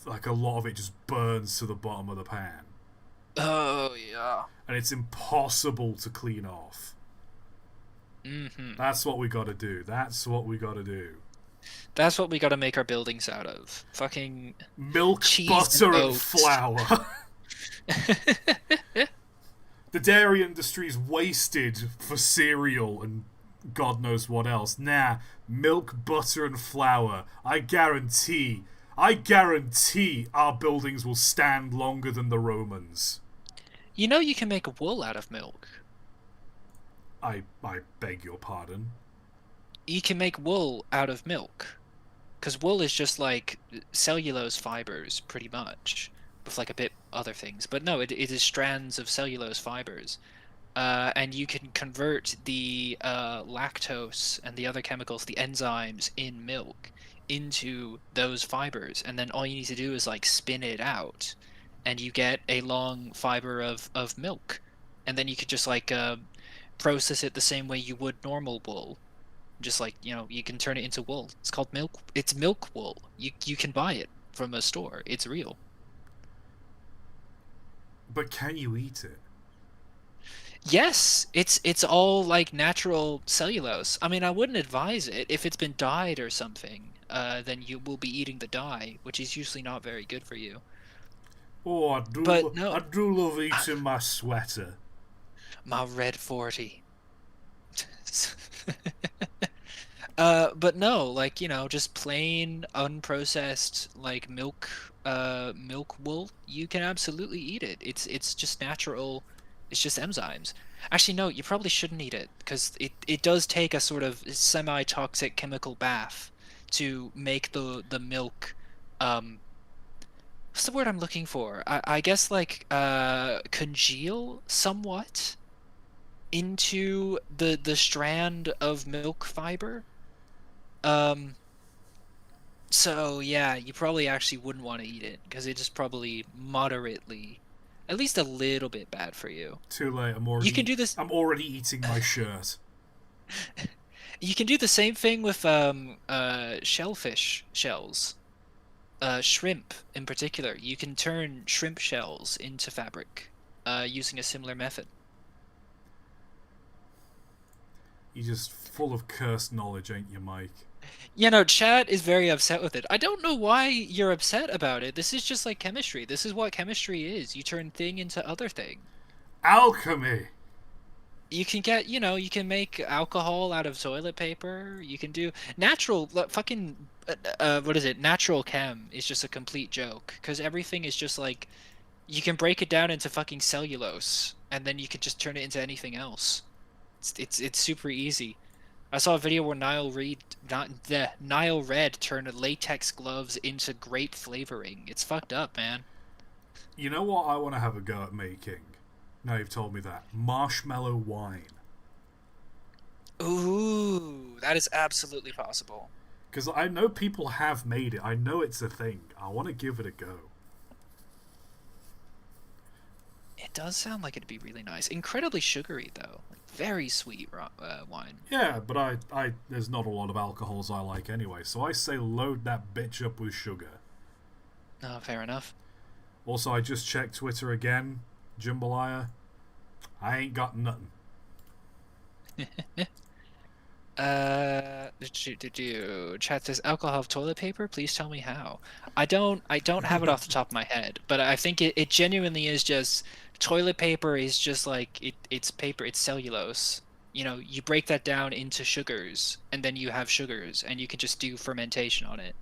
like a lot of it just burns to the bottom of the pan, Oh yeah. and it's impossible to clean off. That's what we got to do. That's what we got to do. That's what we gotta make our buildings out of. Fucking Milk, cheese butter, and and oats. flour. The dairy industry's wasted for cereal and God knows what else. Nah, milk, butter, and flour. I guarantee our buildings will stand longer than the Romans. You know you can make wool out of milk. I beg your pardon. You can make wool out of milk. Because wool is just like cellulose fibers, pretty much. With like a bit other things. But no, it is strands of cellulose fibers. And you can convert the lactose and the other chemicals, the enzymes in milk, into those fibers. And then all you need to do is like spin it out. And you get a long fiber of milk. And then you could just like process it the same way you would normal wool. Just like, you can turn it into wool. It's called milk. It's milk wool. You can buy it from a store. It's real. But can you eat it? Yes, it's all like natural cellulose. I mean, I wouldn't advise it if it's been dyed or something. Then you will be eating the dye, which is usually not very good for you. Oh, But I no, do love eating my sweater. my red 40. But no, like, just plain unprocessed like milk wool, you can absolutely eat it. It's just natural. It's just enzymes. Actually, no, you probably shouldn't eat it because it does take a sort of semi-toxic chemical bath to make the milk what's the word I'm looking for? I guess like congeal somewhat into the strand of milk fiber. Um, so yeah, you probably actually wouldn't want to eat it because it is probably moderately, at least a little bit bad for you. Too late. You can do this. I'm already eating my shirt. You can do the same thing with shellfish shells. Shrimp in particular. You can turn shrimp shells into fabric using a similar method. You're just full of cursed knowledge, ain't you, Mike? Chat is very upset with it. I don't know why you're upset about it. This is just like chemistry. This is what chemistry is. You turn thing into other thing. Alchemy. You can get, you can make alcohol out of toilet paper. You can do natural, fucking, what is it? Natural chem is just a complete joke because everything is just like, you can break it down into fucking cellulose and then you can just turn it into anything else. It's super easy. I saw a video where Nile Red turned latex gloves into grape flavoring. It's fucked up, man. You know what I want to have a go at making? Now you've told me that. Marshmallow wine. Ooh, that is absolutely possible. Because I know people have made it. I know it's a thing. I want to give it a go. It does sound like it'd be really nice. Incredibly sugary though, like very sweet wine. Yeah, but there's not a lot of alcohols I like anyway, so I say load that bitch up with sugar. Oh, fair enough. Also, I just checked Twitter again. Jambalaya. I ain't got nothing. Chat says alcohol of toilet paper. Please tell me how. I don't have it off the top of my head, but I think it genuinely is just toilet paper is just like it's paper, it's cellulose. You break that down into sugars, and then you have sugars, and you can just do fermentation on it.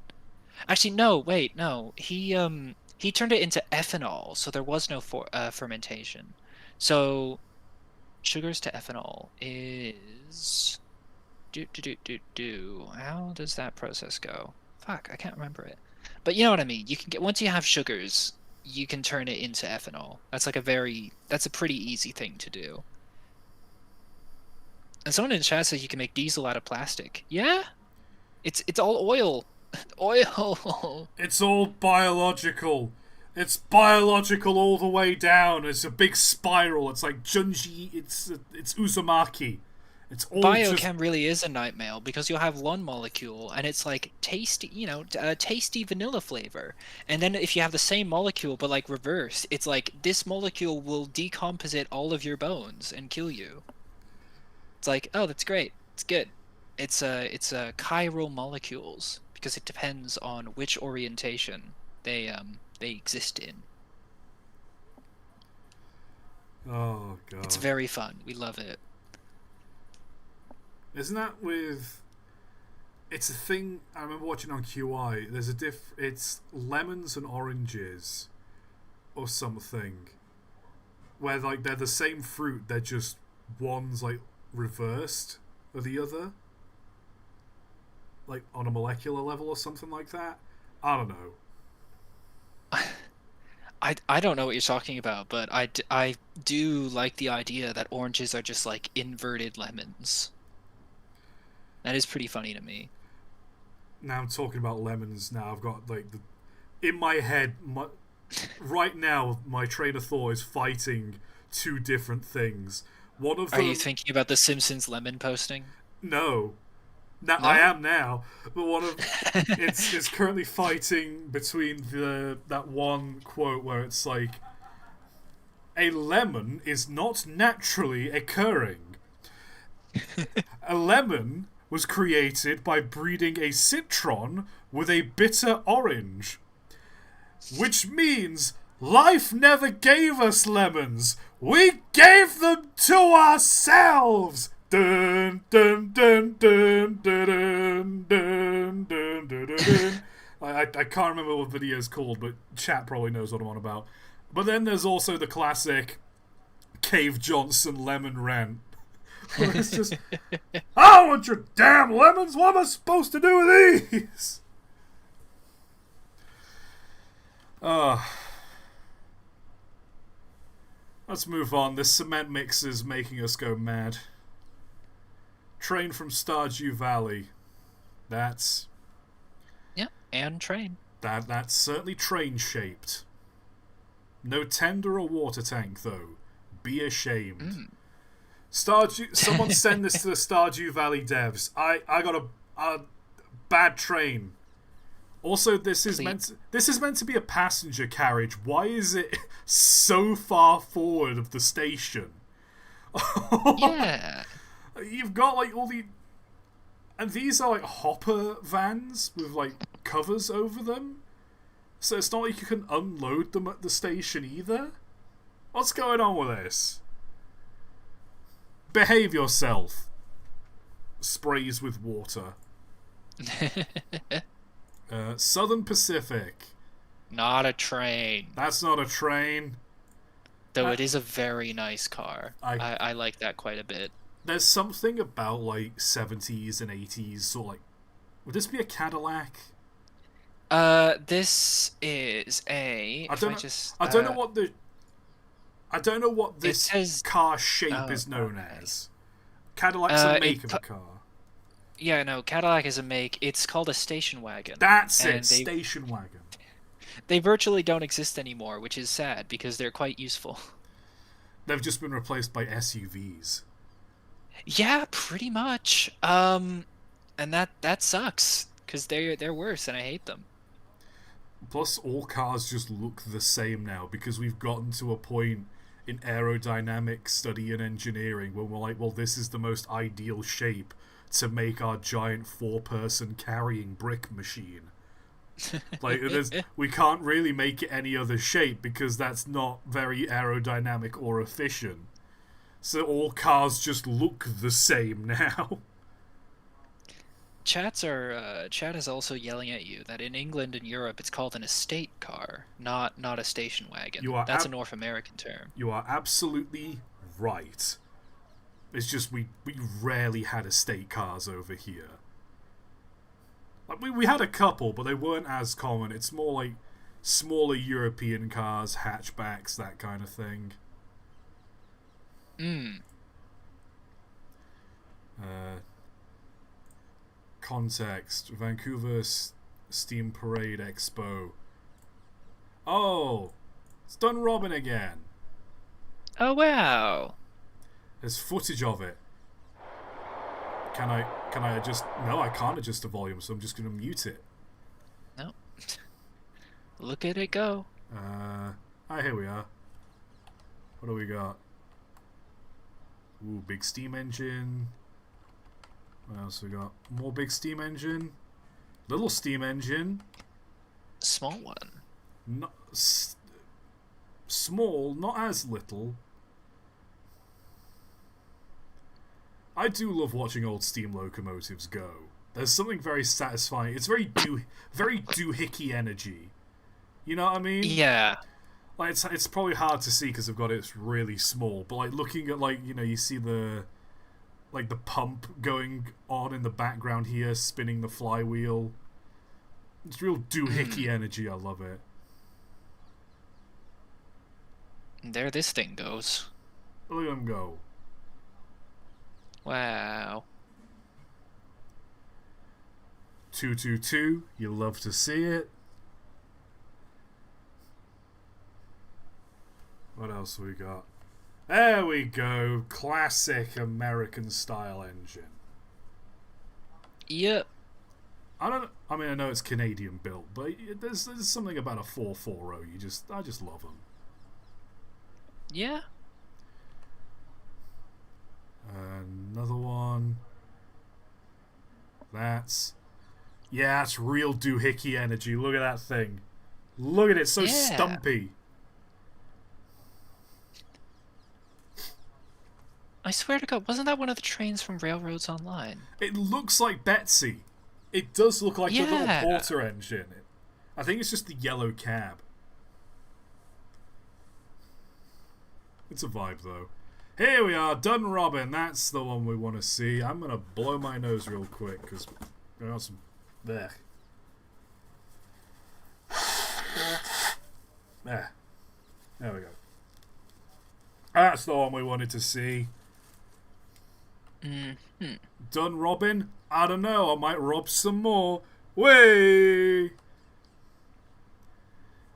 Actually, no, wait, no. He turned it into ethanol, so there was no fermentation. So sugars to ethanol is How does that process go? Fuck, I can't remember it. But you know what I mean. You can get once you have sugars, you can turn it into ethanol. That's a pretty easy thing to do. And someone in the chat says you can make diesel out of plastic. Yeah? It's all oil. Oil. It's all biological. It's biological all the way down. It's a big spiral. It's like Junji. It's Uzumaki. It's all just Biochem really is a nightmare because you'll have one molecule and it's like tasty, tasty vanilla flavor. And then if you have the same molecule but like reverse, it's like this molecule will decomposite all of your bones and kill you. It's like, oh, that's great. It's good. It's chiral molecules because it depends on which orientation they exist in. oh It's god. very fun. We love it. Isn't that with? It's a thing I remember watching on QI. There's a It's lemons and oranges, or something, where like they're the same fruit. They're just one's like reversed of the other, like on a molecular level or something like that. I don't know. I don't know what you're talking about, but I do like the idea that oranges are just like inverted lemons. That is pretty funny to me. Now I'm talking about lemons. Now I've got in my head. Right now, my train of thought is fighting two different things. One of Are you them, thinking about the Simpsons lemon posting? no, Now I No? am now, but one of it's currently fighting between the that one quote where it's like a lemon is not naturally occurring. A lemon was created by breeding a citron with a bitter orange, which means life never gave us lemons. We gave them to ourselves. Dun dun dun dun dun dun dun dun dun dun. I can't remember what the video is called, but chat probably knows what I'm on about. But then there's also the classic Cave Johnson lemon rant, where it's just, I want your damn lemons. What am I supposed to do with these? Uh, let's move on. This cement mix is making us go mad. Train from Stardew Valley. That's Yeah, and train. that's certainly train shaped. No tender or water tank though. Be ashamed. Stardew. Someone send this to the Stardew Valley devs. I got a bad train. Also, Please. this is meant to be a passenger carriage. Why is it so far forward of the station? Yeah. You've got like all the, and these are like hopper vans with like covers over them. So it's not like you can unload them at the station either. What's going on with this? Behave yourself. Sprays with water. Southern Pacific. Not a train. That's not a train. Though it is a very nice car. I I like that quite a bit. There's something about like 70s and 80s sort of like, would this be a Cadillac? This is a. I If don't I know. just. I don't know what the. I don't know what It this says. car shape Oh, is known okay. as. Cadillac's a It. make of a car. Yeah, no. Cadillac is a make. It's called a station wagon, That's it. and Station wagon. they virtually don't exist anymore, which is sad because they're quite useful. They've just been replaced by SUVs. Yeah, pretty much. And that sucks because they're worse, and I hate them. Plus, all cars just look the same now because we've gotten to a point in aerodynamic study and engineering where we're like, well, this is the most ideal shape to make our giant four-person carrying brick machine. Like, we can't really make it any other shape because that's not very aerodynamic or efficient. So all cars just look the same now. Chat is also yelling at you that in England and Europe it's called an estate car, not a station wagon. You are That's a North American term. you are absolutely right. It's just we rarely had estate cars over here. Like we had a couple, but they weren't as common. It's more like smaller European cars, hatchbacks, that kind of thing. Mm. Uh, Context: Vancouver Steam Parade Expo. Oh, it's done Robin again. Oh wow. There's footage of it. Can I adjust? No, I can't adjust the volume, so I'm just gonna mute it. No. Look at it go. Here we are. What do we got? Ooh, big steam engine. What else we got? More big steam engine. Little steam engine. Small one. Not small, not as little. I do love watching old steam locomotives go. There's something very satisfying. It's very doohickey energy. You know what I mean? Yeah. Like it's probably hard to see because I've got it really small. But like looking at like you see the like the pump going on in the background here, spinning the flywheel. It's real doohickey energy. I love it. There this thing goes. Look at them go. Wow. 222. You love to see it. What else we got? There we go. Classic American style engine. Yep. I don't. I mean, I know it's Canadian built, but there's something about a 440. I just love them. Yeah. Another one. That's that's real doohickey energy. Look at that thing. Look at it, so Yeah. stumpy. I swear to God, wasn't that one of the trains from Railroads Online? It looks like Betsy. It does look like the little Yeah. Porter engine. I think it's just the yellow cab. It's a vibe though. Here we are, Dun Robin. That's the one we want to see. I'm gonna blow my nose real quick because there are some. There. There. There we go. That's the one we wanted to see. Hmm. Dun Robin? I don't know. I might rob some more. Way.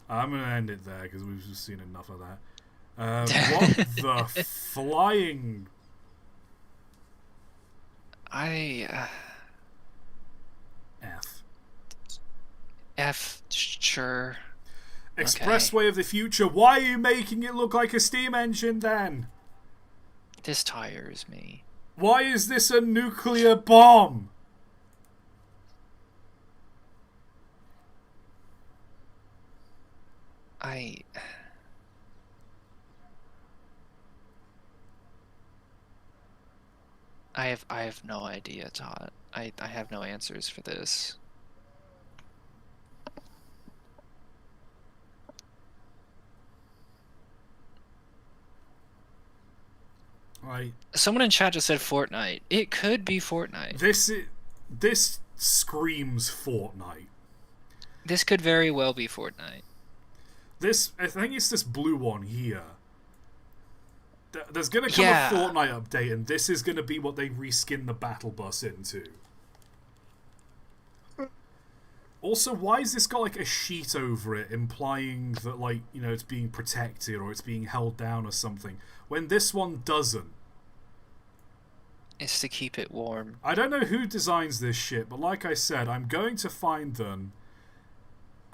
I'm gonna end it there because we've just seen enough of that. What the flying? I F. sure. Okay. Expressway of the future. Why are you making it look like a steam engine then? This tires me. Why is this a nuclear bomb? I I have no idea, Todd. I have no answers for this. Right. Someone in chat just said Fortnite. It could be Fortnite. This screams Fortnite. This could very well be Fortnite. This I think it's this blue one here. There's gonna come a Yeah. Fortnite update, and this is gonna be what they reskin the battle bus into. Also, why has this got like a sheet over it, implying that like it's being protected or it's being held down or something, when this one doesn't? It's to keep it warm. I don't know who designs this shit, but like I said, I'm going to find them,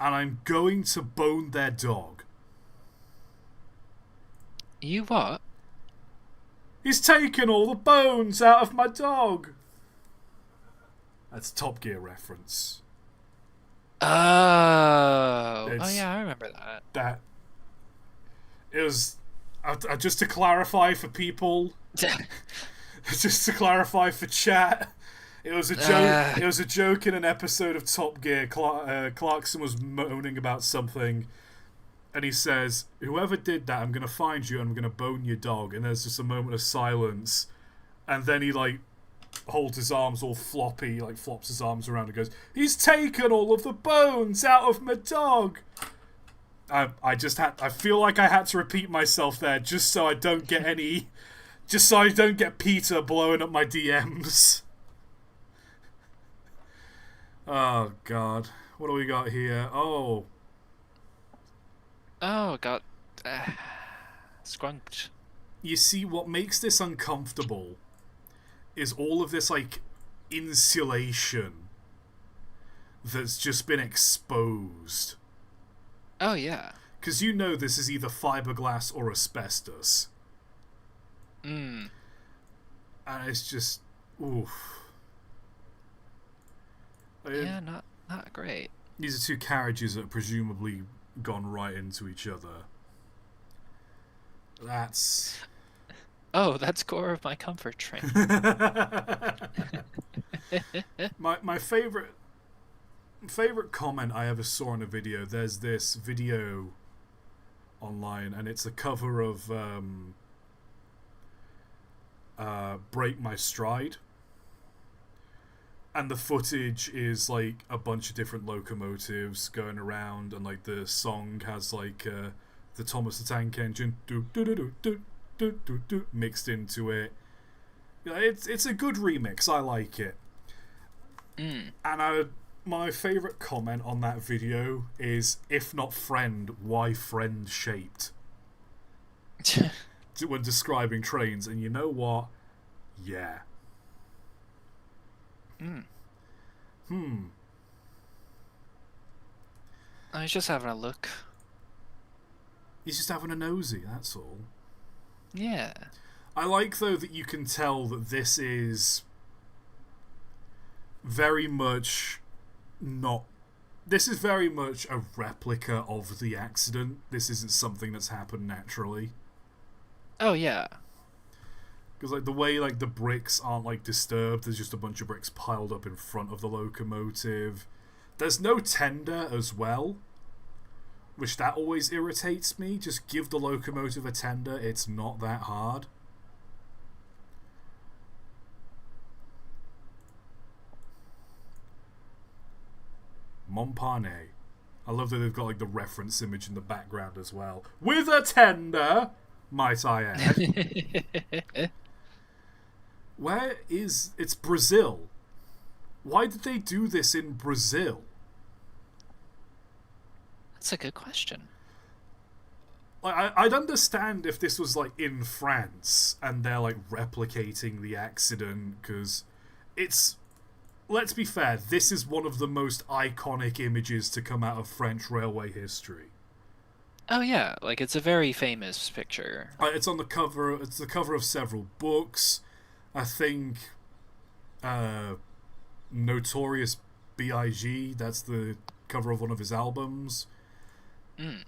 and I'm going to bone their dog. You what? He's taken all the bones out of my dog. That's a Top Gear reference. Oh. Oh It's yeah, I remember that. that. It was just to clarify for people, just to clarify for chat. It was a joke. It was a joke in an episode of Top Gear. Clarkson was moaning about something, and he says, "Whoever did that, I'm gonna find you and I'm gonna bone your dog." And there's just a moment of silence, and then he like holds his arms all floppy, like flops his arms around and goes, "He's taken all of the bones out of my dog." I feel like I had to repeat myself there just so I don't get any, just so I don't get Peter blowing up my DMs. Oh God, what do we got here? Oh, Oh god. Scrunked. you see, what makes this uncomfortable is all of this like insulation that's just been exposed. Oh yeah. Because this is either fiberglass or asbestos. Mm. And it's just, oof. Yeah, not great. These are two carriages that have presumably gone right into each other. That's... Oh, that's core of my comfort train. my favorite comment I ever saw in a video. There's this video online, and it's a cover of Break My Stride, and the footage is like a bunch of different locomotives going around, and like the song has like the Thomas the Tank Engine mixed into it. It's a good remix. I like it. Mm. And my favourite comment on that video is, "If not friend, why friend shaped?" When describing trains, and you know what? Yeah. Mm. Hmm. I was just having a look. He's just having a nosy, that's all. Yeah. I like, though, that you can tell that this is very much not. This is very much a replica of the accident. This isn't something that's happened naturally. Oh yeah. Because like the way like the bricks aren't like disturbed, there's just a bunch of bricks piled up in front of the locomotive. There's no tender as well, which that always irritates me. Just give the locomotive a tender. It's not that hard. Montparnasse. I love that they've got like the reference image in the background as well. With a tender, might I add. Where is... It's Brazil. Why did they do this in Brazil? That's a good question. Like, I'd understand if this was like in France and they're like replicating the accident, because it's... Let's be fair, this is one of the most iconic images to come out of French railway history. Oh yeah, like it's a very famous picture. It's on the cover. It's the cover of several books. I think Notorious B.I.G. That's the cover of one of his albums. Mm.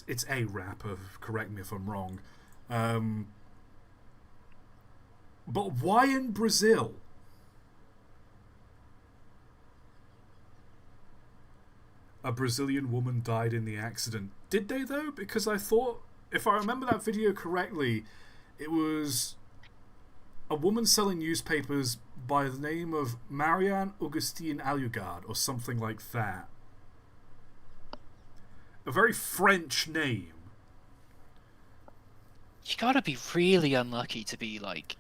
It's a rapper. Correct me if I'm wrong. But why in Brazil? A Brazilian woman died in the accident. Did they though? Because I thought, if I remember that video correctly, it was a woman selling newspapers by the name of Marianne Augustine Alugard or something like that. A very French name. You gotta be really unlucky to be like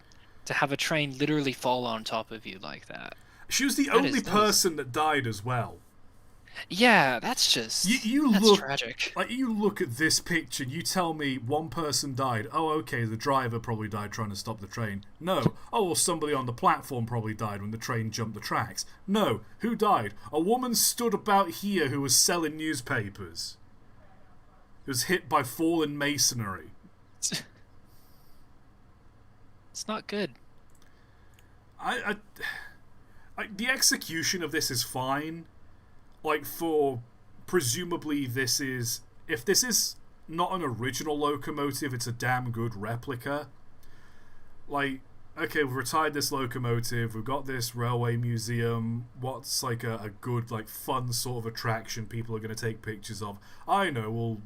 to have a train literally fall on top of you like that. She was the only person that died as well. Yeah, that's just that's tragic. Like you look at this picture and you tell me one person died. Oh, okay, the driver probably died trying to stop the train. No. Oh, well, somebody on the platform probably died when the train jumped the tracks. No. Who died? A woman stood about here who was selling newspapers. Who was hit by fallen masonry. It's not good. The execution of this is fine. Like, for presumably this is... If this is not an original locomotive, it's a damn good replica. Like, okay, we've retired this locomotive, we've got this railway museum, what's like a good, like, fun sort of attraction people are going to take pictures of? I know, we'll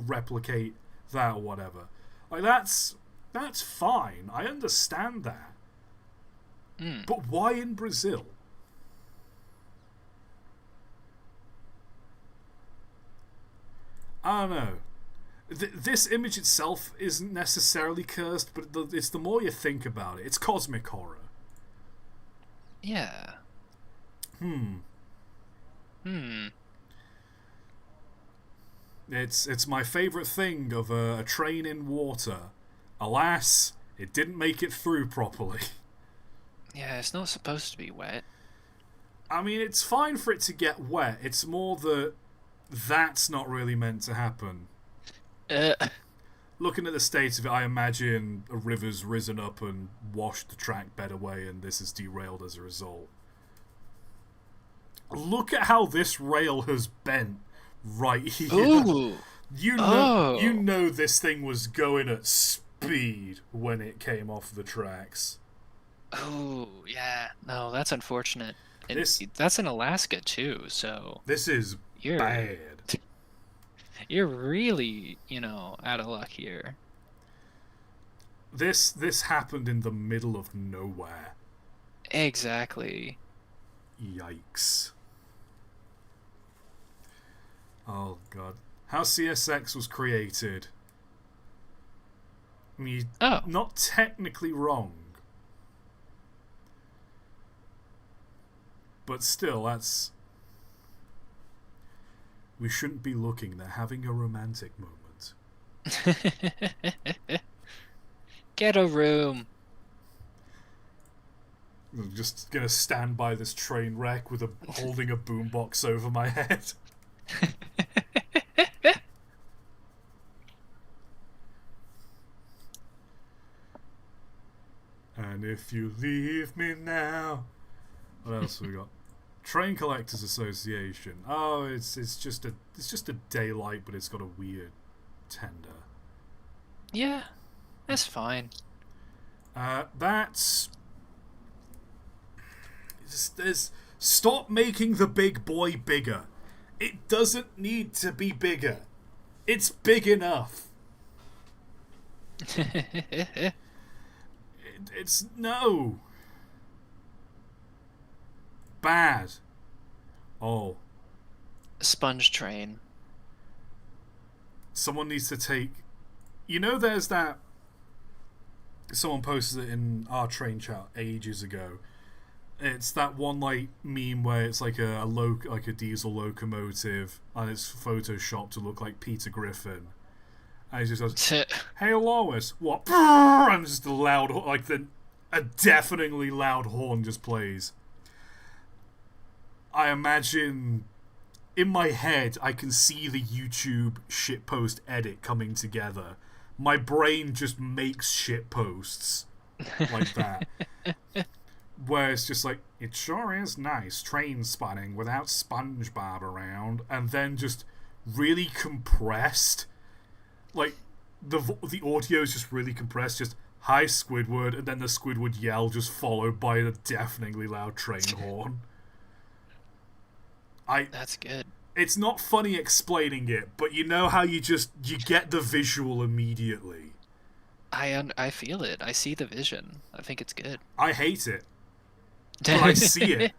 replicate that or whatever. Like, that's fine. I understand that. Mm. But why in Brazil? I don't know. This image itself isn't necessarily cursed, but it's the more you think about it. It's cosmic horror. Yeah. It's my favourite thing of a train in water. Alas, it didn't make it through properly. Yeah, it's not supposed to be wet. I mean, it's fine for it to get wet. It's more that that's not really meant to happen. Looking at the state of it, I imagine a river's risen up and washed the track bed away, and this is derailed as a result. Look at how this rail has bent right here. Ooh. You know this thing was going at speed when it came off the tracks. Oh, yeah. No, that's unfortunate. That's in Alaska too, so this is bad. You're really, out of luck here. This happened in the middle of nowhere. Exactly. Yikes. Oh god. How CSX was created. I mean, not technically wrong. But still, that's... We shouldn't be looking. They're having a romantic moment. Get a room. I'm just gonna stand by this train wreck with holding a boombox over my head. And if you leave me now, what else have we got? Train Collectors Association. Oh, it's just a daylight, but it's got a weird tender. Yeah, that's fine. That's there's stop making the big boy bigger. It doesn't need to be bigger. It's big enough. It's no bad. Oh, Sponge train. someone needs to take. There's that. Someone posted it in our train chat ages ago. It's that one like meme where it's like like a diesel locomotive and it's photoshopped to look like Peter Griffin. And he just goes, "Hey Lois, what?" And just a loud, like a deafeningly loud horn just plays. I imagine in my head I can see the YouTube shitpost edit coming together. My brain just makes shitposts like that. Where it's just like, it sure is nice train spotting without SpongeBob around, and then just really compressed. Like, the audio is just really compressed, just, hi Squidward, and then the Squidward yell just followed by a deafeningly loud train horn. That's good. It's not funny explaining it, but you know how you get the visual immediately. I feel it. I see the vision. I think it's good. I hate it, but I see it.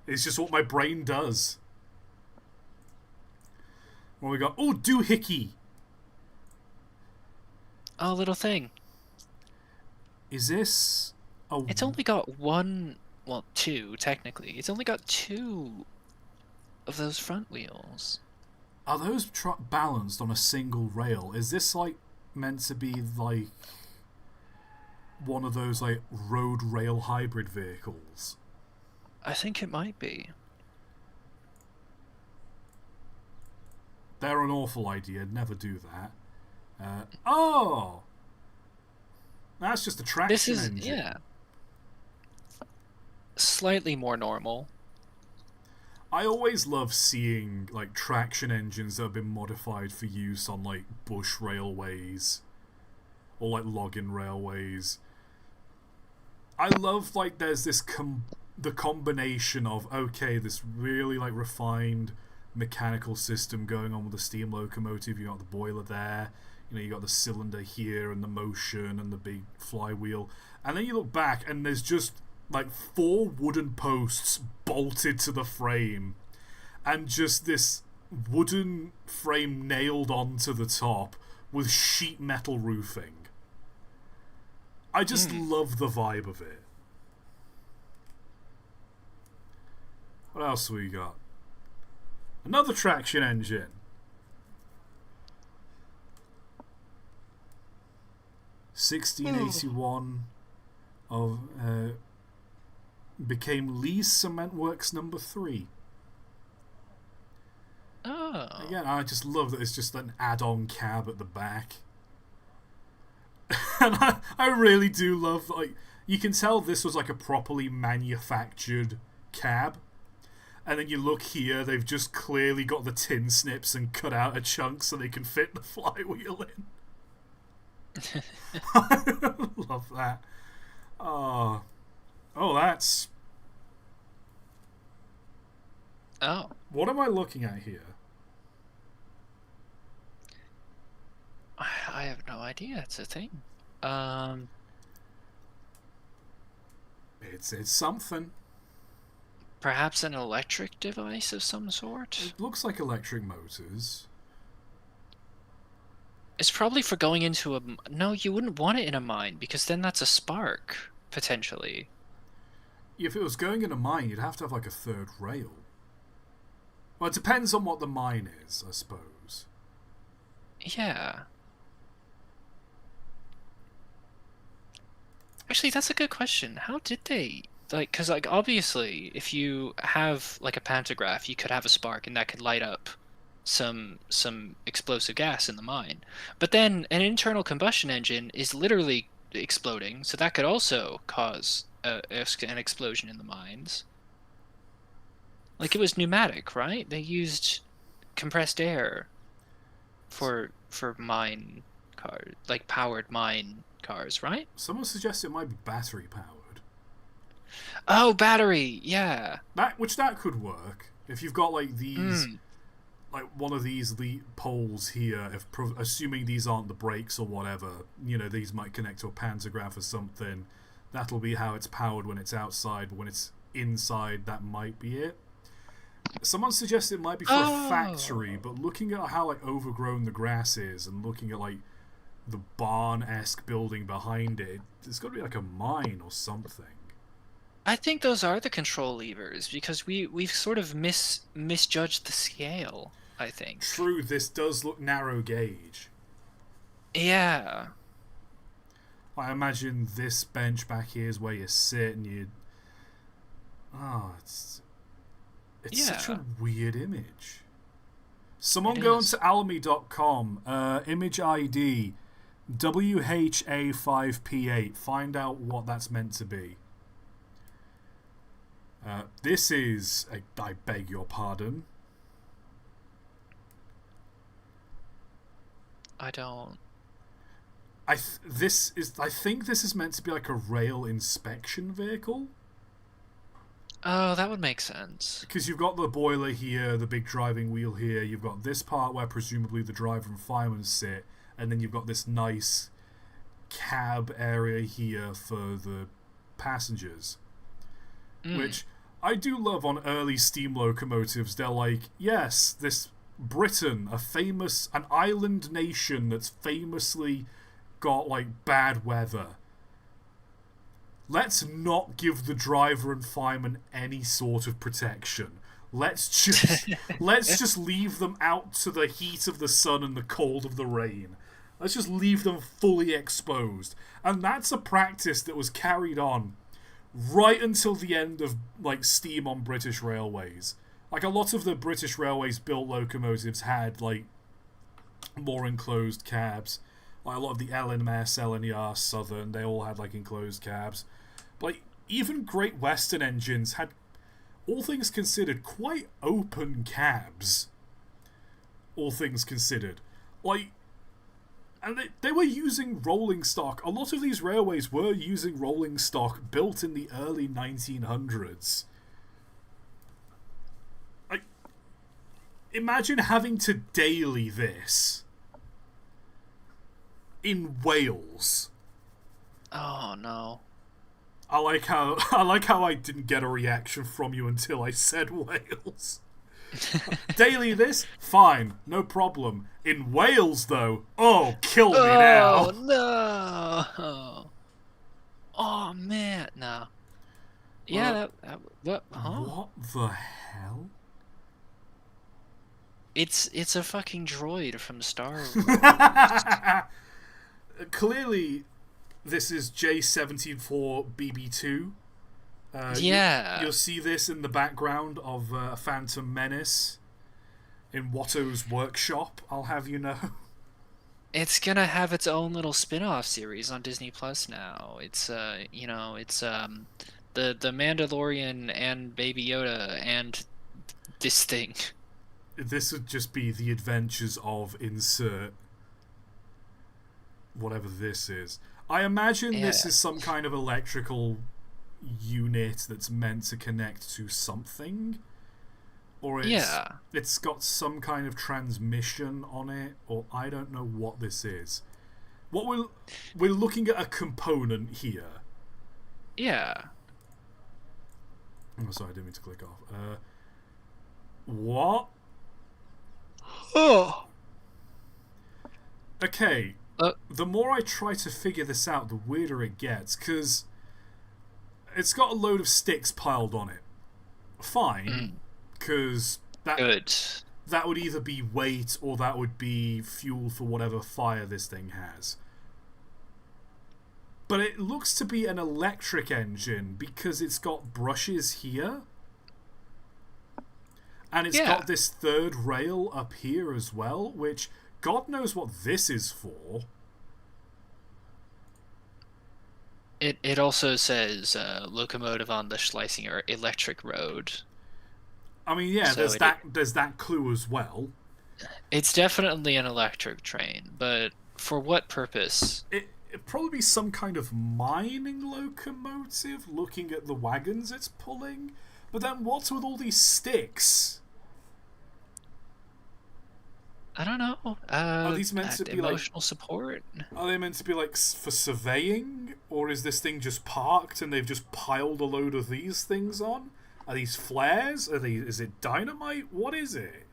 It's just what my brain does. What we got? Oh, doohickey. Oh, little thing. Is this a? It's only got one, well, two technically. It's only got two of those front wheels. Are those balanced on a single rail? Is this like meant to be like one of those like road rail hybrid vehicles? I think it might be. They're an awful idea. Never do that. Oh, that's just a traction engine. Yeah, slightly more normal. I always love seeing like traction engines that have been modified for use on like bush railways or like logging railways. I love like there's the combination of this really like refined mechanical system going on with the steam locomotive. You got the boiler there, you got the cylinder here and the motion and the big flywheel, and then you look back and there's just like 4 wooden posts bolted to the frame and just this wooden frame nailed onto the top with sheet metal roofing. I just love the vibe of it. What else we got? Another traction engine. 1681 of became Lee's Cement Works number 3. Oh. Again, I just love that it's just an add-on cab at the back. And I really do love, like, you can tell this was like a properly manufactured cab. And then you look here, they've just clearly got the tin snips and cut out a chunk so they can fit the flywheel in. I love that. Oh, that's... Oh. What am I looking at here? I have no idea. It's a thing. It's something. Perhaps an electric device of some sort? It looks like electric motors. It's probably for going into a... No, you wouldn't want it in a mine, because then that's a spark, potentially. If it was going in a mine, you'd have to have like a third rail. Well, it depends on what the mine is, I suppose. Yeah. Actually, that's a good question. How did they like, because like obviously, if you have like a pantograph, you could have a spark, and that could light up some explosive gas in the mine. But then an internal combustion engine is literally exploding, so that could also cause an explosion in the mines. Like it was pneumatic, right? They used compressed air for mine cars, like powered mine cars, right? Someone suggests it might be battery powered. Oh, battery, yeah. That could work if you've got like these, Mm. like one of these poles here. If assuming these aren't the brakes or whatever, these might connect to a pantograph or something. That'll be how it's powered when it's outside. But when it's inside, that might be it. Someone suggests it might be for a factory, Oh, but looking at how like overgrown the grass is, and looking at like the barn-esque building behind it, it's got to be like a mine or something. I think those are the control levers because we've sort of misjudged the scale, I think. True, this does look narrow gauge. Yeah. I imagine this bench back here is where you sit and you. Oh, it's such Yeah, a weird image. it Someone go is. onto alamy.com, image ID WHA5P8. Find out what that's meant to be. This is, I beg your pardon. I don't. I think this is meant to be like a rail inspection vehicle. Oh, that would make sense. Because you've got the boiler here, the big driving wheel here, you've got this part where presumably the driver and fireman sit, and then you've got this nice cab area here for the passengers. Mm. Which I do love on early steam locomotives. They're like, yes, this Britain, an island nation that's famously got like bad weather. Let's not give the driver and fireman any sort of protection. Let's just leave them out to the heat of the sun and the cold of the rain. Let's just leave them fully exposed. And that's a practice that was carried on right until the end of like steam on British railways. Like a lot of the British Railways built locomotives had like more enclosed cabs. Like a lot of the LNMS, LNER, Southern, they all had like enclosed cabs. But like, even Great Western engines had, all things considered, quite open cabs. All things considered, like, and they were using rolling stock. A lot of these railways were using rolling stock built in the early 1900s. Like, imagine having to daily this in Wales. Oh no. I like how I didn't get a reaction from you until I said Wales. Daily this, fine, no problem. In Wales though, oh, kill me Oh now. no. Oh man, no. Yeah, Uh, that what? Huh? what the hell? It's a fucking droid from Star Wars. Clearly, this is J174BB2. You'll Yeah. see this in the background of Phantom Menace in Watto's workshop, I'll have you know. It's gonna have its own little spin-off series on Disney Plus now. It's the Mandalorian and Baby Yoda and this thing. This would just be the adventures of insert whatever this is. I imagine Yeah. this is some kind of electrical unit that's meant to connect to something, or Yeah. it's got some kind of transmission on it, or I don't know what this is. What we're looking at a component here. Yeah. Oh, sorry, I didn't mean to click off. What? Oh. Okay, Uh, the more I try to figure this out, the weirder it gets, because it's got a load of sticks piled on it. Fine, mm, because good. that would either be weight or that would be fuel for whatever fire this thing has. But it looks to be an electric engine because it's got brushes here. And it's Yeah. got this third rail up here as well, which God knows what this is for. It also says locomotive on the Schlesinger electric road. I mean, yeah, So there's that clue as well. it's definitely an electric train, but for what purpose? It'd probably be some kind of mining locomotive looking at the wagons it's pulling. But then what's with all these sticks? I don't know. Are these meant to be like... Emotional support? Are they meant to be like for surveying? Or is this thing just parked and they've just piled a load of these things on? Are these flares? Is it dynamite? What is it?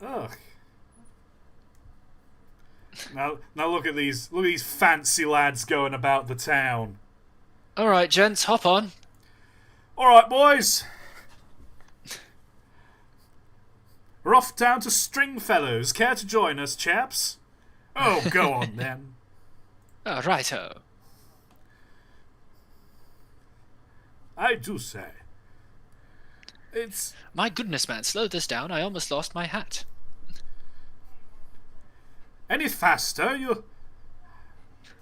Ugh. Now look at these fancy lads going about the town. All right, gents, hop on. All right, boys. We're off down to Stringfellows. Care to join us, chaps? Oh, go on then. Oh, righto. I do say. It's... My goodness, man, slow this down. I almost lost my hat. Any faster,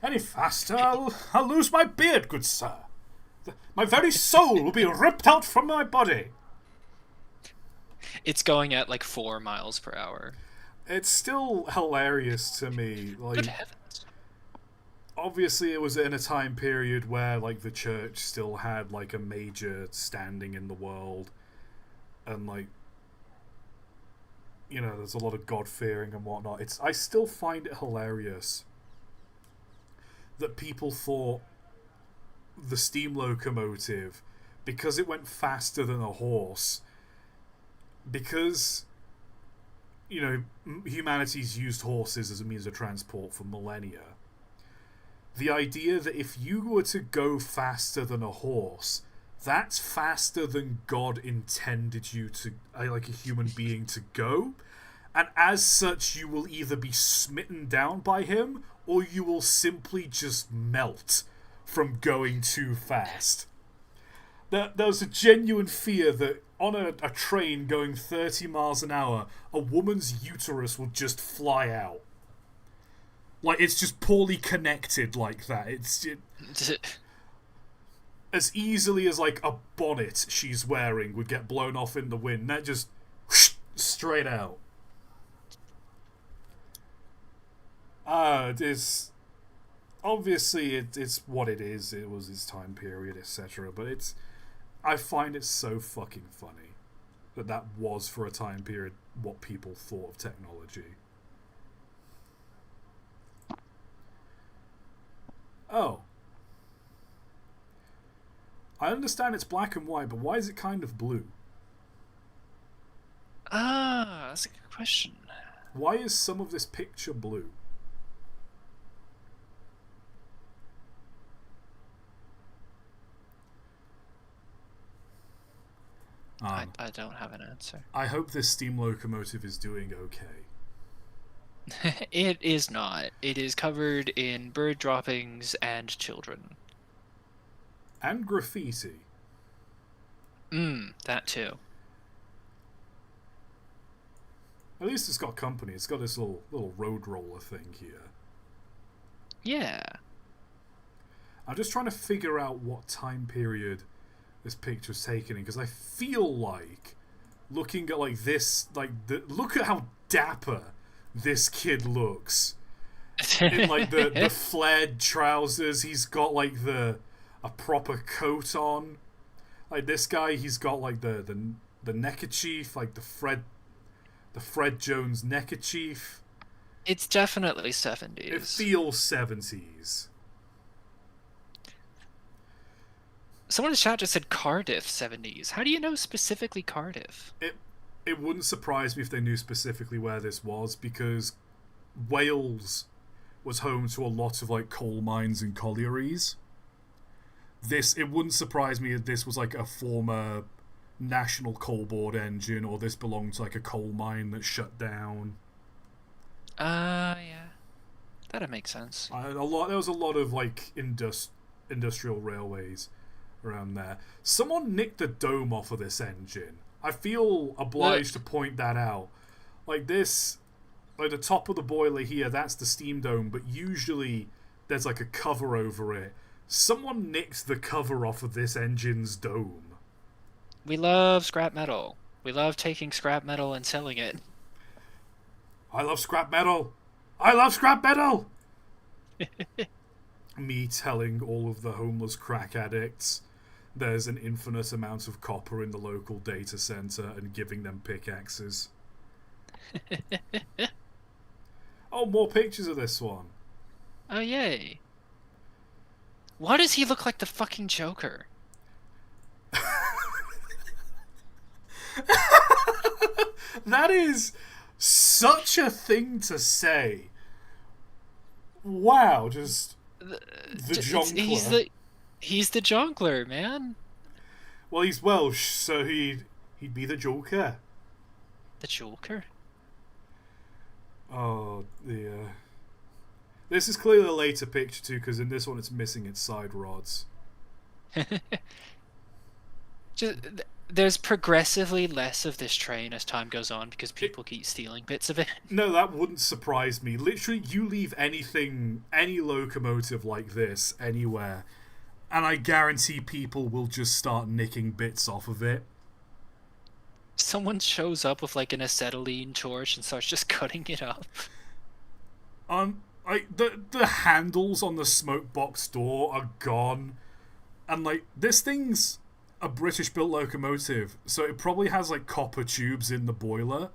I'll lose my beard, good sir. My very soul will be ripped out from my body. It's going at like 4 miles per hour. It's still hilarious to me. Like, Good heavens. obviously it was in a time period where like the church still had like a major standing in the world, and like, you know, there's a lot of God-fearing and whatnot. I still find it hilarious that people thought the steam locomotive, because it went faster than a horse, because, you know, humanity's used horses as a means of transport for millennia. The idea that if you were to go faster than a horse, that's faster than God intended you to, like a human being, to go. And as such, you will either be smitten down by him, or you will simply just melt from going too fast. There was a genuine fear that on a train going 30 miles an hour, a woman's uterus will just fly out. Like, it's just poorly connected like that. As easily as like a bonnet she's wearing would get blown off in the wind. That just straight out. It is obviously it's what it is. It was his time period, etc. But I find it so fucking funny that was for a time period what people thought of technology. Oh. I understand it's black and white, but why is it kind of blue? Ah, that's a good question. Why is some of this picture blue? I don't have an answer. I hope this steam locomotive is doing okay. It is not. It is covered in bird droppings and children. And graffiti. That too. At least it's got company. It's got this little road roller thing here. Yeah. I'm just trying to figure out what time period this picture's taken in, because I feel like looking at like this, like look at how dapper this kid looks in like the flared trousers. He's got like a proper coat on. Like this guy, he's got like the neckerchief, like the Fred Jones neckerchief. It's definitely 70s. It feels 70s. Someone in the chat just said Cardiff 70s. How do you know specifically Cardiff? It wouldn't surprise me if they knew specifically where this was, because Wales was home to a lot of like coal mines and collieries. It wouldn't surprise me if this was like a former National Coal Board engine, or this belonged to like a coal mine that shut down. Yeah, that'd make sense. There was a lot of like industrial railways around there. Someone nicked the dome off of this engine. I feel Ugh. obliged to point that out. Like this, like the top of the boiler here, that's the steam dome, but usually there's like a cover over it. Someone nicked the cover off of this engine's dome. We love scrap metal. We love taking scrap metal and selling it. I love scrap metal. I love scrap metal. Me telling all of the homeless crack addicts there's an infinite amount of copper in the local data center and giving them pickaxes. Oh, more pictures of this one. Oh, yay. Why does he look like the fucking Joker? That is such a thing to say. Wow, just the jongleur. He's the jongleur, man. Well, he's Welsh, so he'd be the Joker. The Joker? Oh dear. This is clearly a later picture too, because in this one it's missing its side rods. Just there's progressively less of this train as time goes on because people keep stealing bits of it. No, that wouldn't surprise me. Literally, you leave any locomotive like this anywhere, and I guarantee people will just start nicking bits off of it. Someone shows up with like an acetylene torch and starts just cutting it up. Like the handles on the smoke box door are gone, and like this thing's a British built locomotive, so it probably has like copper tubes in the boiler.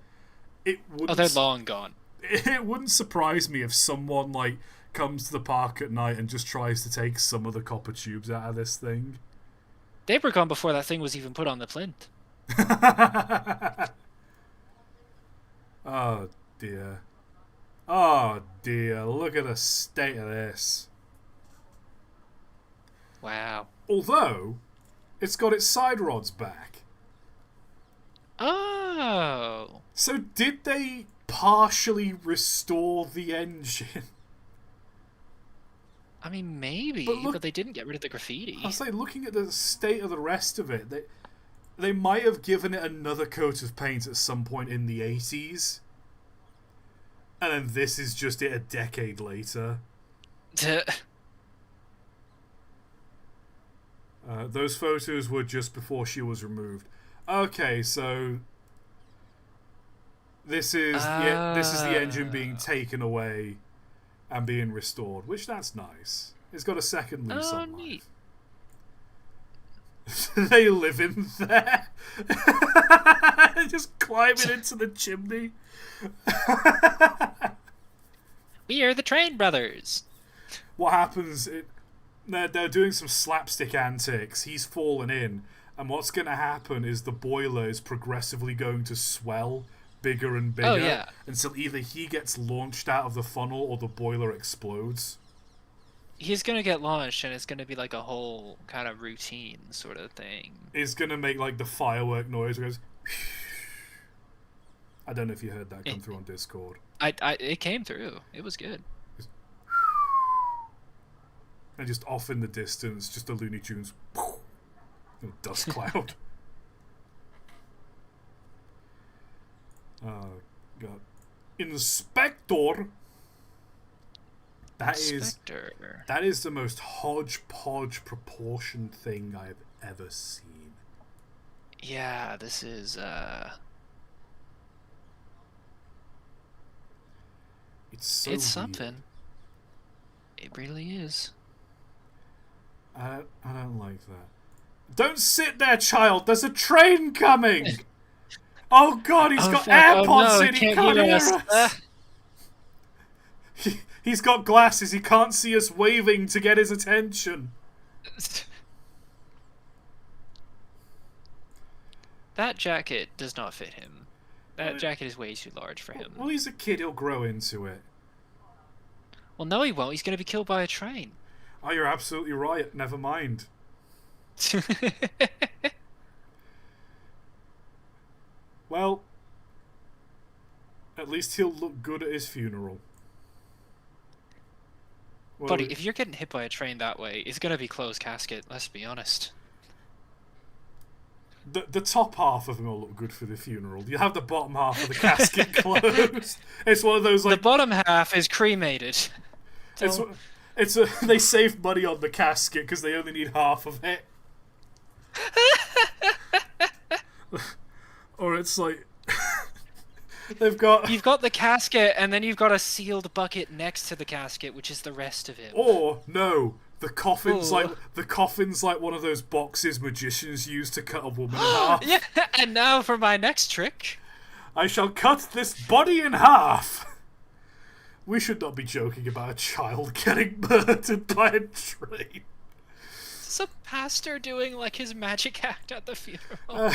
It wouldn't. Oh, they're long gone. It wouldn't surprise me if someone like comes to the park at night and just tries to take some of the copper tubes out of this thing. They were gone before that thing was even put on the plinth. Oh dear. Oh dear, look at the state of this. Wow. Although, it's got its side rods back. Oh. So did they partially restore the engine? I mean, maybe, but they didn't get rid of the graffiti. I was like, looking at the state of the rest of it, they might have given it another coat of paint at some point in the 80s. And then this is just it a decade later. Those photos were just before she was removed. Okay, so this is the engine being taken away and being restored, which that's nice. It's got a second lease on neat. life. They live in there, just climbing into the chimney. We are the Train Brothers. What happens? They're doing some slapstick antics. He's fallen in, and what's going to happen is the boiler is progressively going to swell bigger and bigger. Oh, yeah. Until either he gets launched out of the funnel or the boiler explodes. He's gonna get launched, and it's gonna be like a whole kind of routine sort of thing. It's gonna make like the firework noise. Where it goes. I don't know if you heard that come through on Discord. It came through. It was good. And just off in the distance, just the Looney Tunes dust cloud. Oh god, Inspector. That is the most hodgepodge proportion thing I've ever seen. Yeah, this is It's weird. Something. It really is. I don't like that. Don't sit there, child. There's a train coming. Oh god, he's got AirPods in. He can't hear us. He's got glasses. He can't see us waving to get his attention. That jacket does not fit him. That jacket is way too large for him. Well, he's a kid. He'll grow into it. Well, no, he won't. He's going to be killed by a train. Oh, you're absolutely right. Never mind. Well, At least he'll look good at his funeral. What Buddy, if you're getting hit by a train that way, it's gonna be closed casket, let's be honest. the top half of him will look good for the funeral. You have the bottom half of the casket closed. It's one of those The like bottom half is cremated. it's Don't- it's a they save money on the casket because they only need half of it. Or it's like they've got. You've got the casket, and then you've got a sealed bucket next to the casket, which is the rest of him. Or no, Ooh. the coffin's like one of those boxes magicians use to cut a woman in half. Yeah, and now for my next trick. I shall cut this body in half. We should not be joking about a child getting murdered by a train. Is a pastor doing like his magic act at the funeral?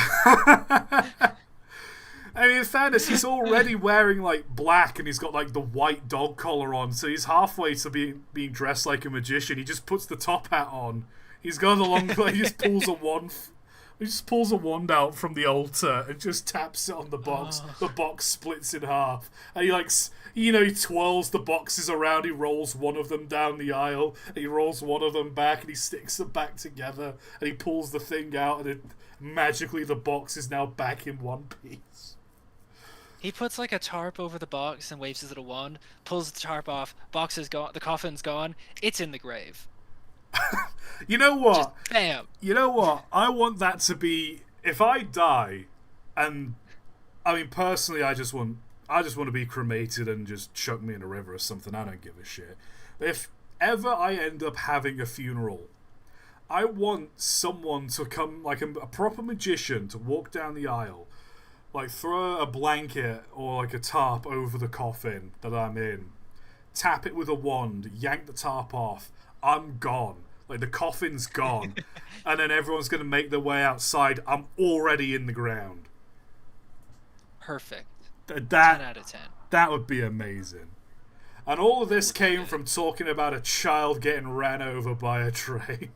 I mean, in fairness, he's already wearing like black, and he's got like the white dog collar on, so he's halfway to being dressed like a magician. He just puts the top hat on. He's got a long. He just pulls a wand. He just pulls a wand out from the altar and just taps it on the box. Oh. The box splits in half, and he he twirls the boxes around. He rolls one of them down the aisle. And he rolls one of them back, and he sticks them back together. And he pulls the thing out, and it, magically the box is now back in one piece. He puts like a tarp over the box and waves his little wand, pulls the tarp off, box is gone, the coffin's gone, it's in the grave. You know what? Just bam! You know what? I want that to be if I die, and I mean personally, I just want to be cremated and just chuck me in a river or something. I don't give a shit. If ever I end up having a funeral, I want someone to come, like a proper magician, to walk down the aisle, like throw a blanket or like a tarp over the coffin that I'm in, tap it with a wand, yank the tarp off, I'm gone. Like the coffin's gone, and then everyone's gonna make their way outside. I'm already in the ground. Perfect. 10 That out of 10. that would be amazing. And all of this came from talking about a child getting ran over by a train.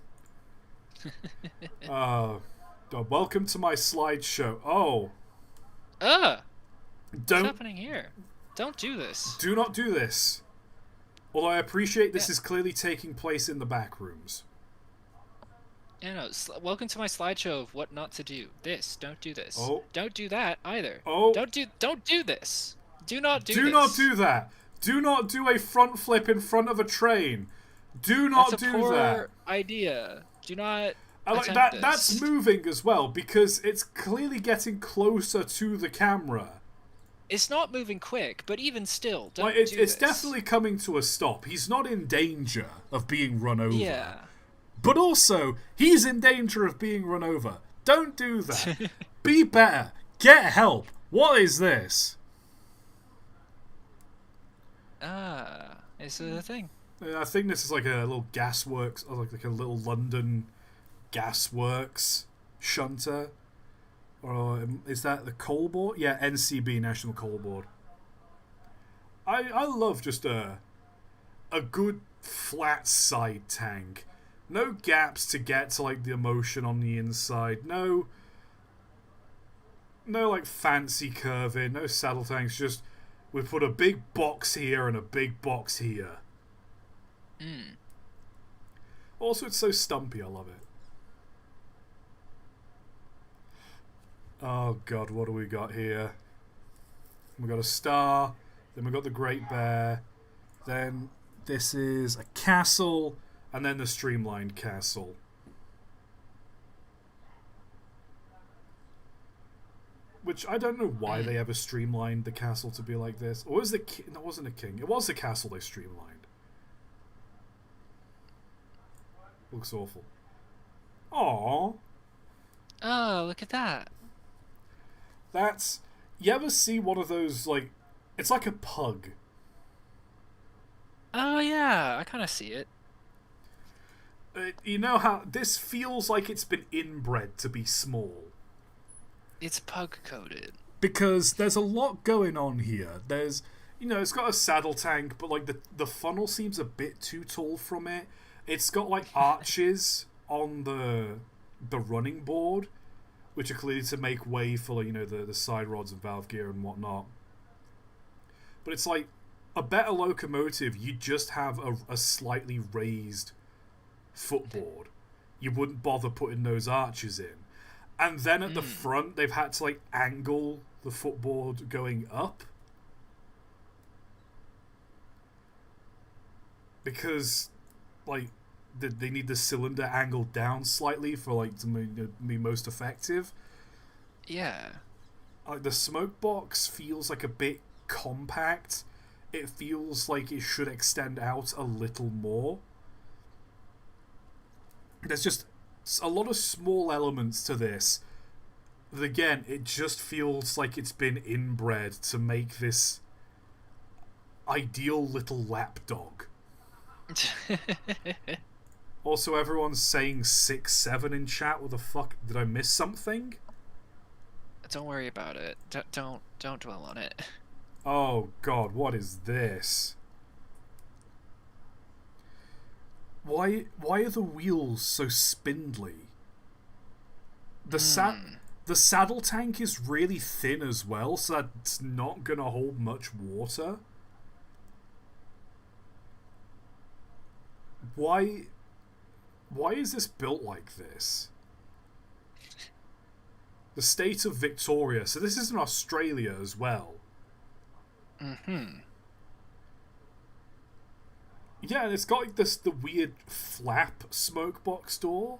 Welcome to my slideshow. Oh, What's don't happening here? Don't do this. do not do this. Although I appreciate this Yeah. is clearly taking place in the back rooms. Yeah, no, welcome to my slideshow of what not to do. This, don't do this. Oh. Don't do that either. Oh. Don't do this. Do not do Do this. not do that. Do not do a front flip in front of a train. Do not That's a do poor that. idea. Do not I like attempt that. this. That's moving as well because it's clearly getting closer to the camera. It's not moving quick, but even still, don't Like do it's this. definitely coming to a stop. He's not in danger of being run over. Yeah. But also, he's in danger of being run over. Don't do that. Be better. Get help. What is this? It's a thing. I think this is like a little gasworks, or like a little London gasworks shunter. Or is that the coal board? Yeah, NCB, National Coal Board. I love just a good flat side tank. No gaps to get to like the emotion on the inside. No like fancy curving. No saddle tanks. Just we put a big box here and a big box here. Also, it's so stumpy. I love it. Oh god, what do we got here? We got a star. Then we got the Great Bear. Then this is a castle, and then the streamlined castle. Which I don't know why they ever streamlined the castle to be like this. Or was the king? That wasn't a king. It was the castle they streamlined. Looks awful. Aww. Oh, look at that. That's... You ever see one of those, like... It's like a pug. Oh yeah, I kind of see it. You know how... This feels like it's been inbred to be small. It's pug coated. Because there's a lot going on here. There's... it's got a saddle tank, but, like, the funnel seems a bit too tall from it. It's got, like, arches on the running board, which are clearly to make way for, the side rods and valve gear and whatnot. But it's like a better locomotive, you'd just have a slightly raised footboard. You wouldn't bother putting those arches in. And then at the Mm. front, they've had to like angle the footboard going up because like they need the cylinder angled down slightly for like to be most effective. Yeah. Like the smoke box feels like a bit compact. It feels like it should extend out a little more. There's just a lot of small elements to this that, again, it just feels like it's been inbred to make this ideal little lapdog. Also, everyone's saying 6-7 in chat. What the fuck? Did I miss something? Don't worry about it. Don't dwell on it. Oh god, what is this? Why are the wheels so spindly? The saddle tank is really thin as well, so that's not gonna hold much water. Why is this built like this? The state of Victoria. So this is in Australia as well. Mm-hmm. Yeah, and it's got like the weird flap smoke box door.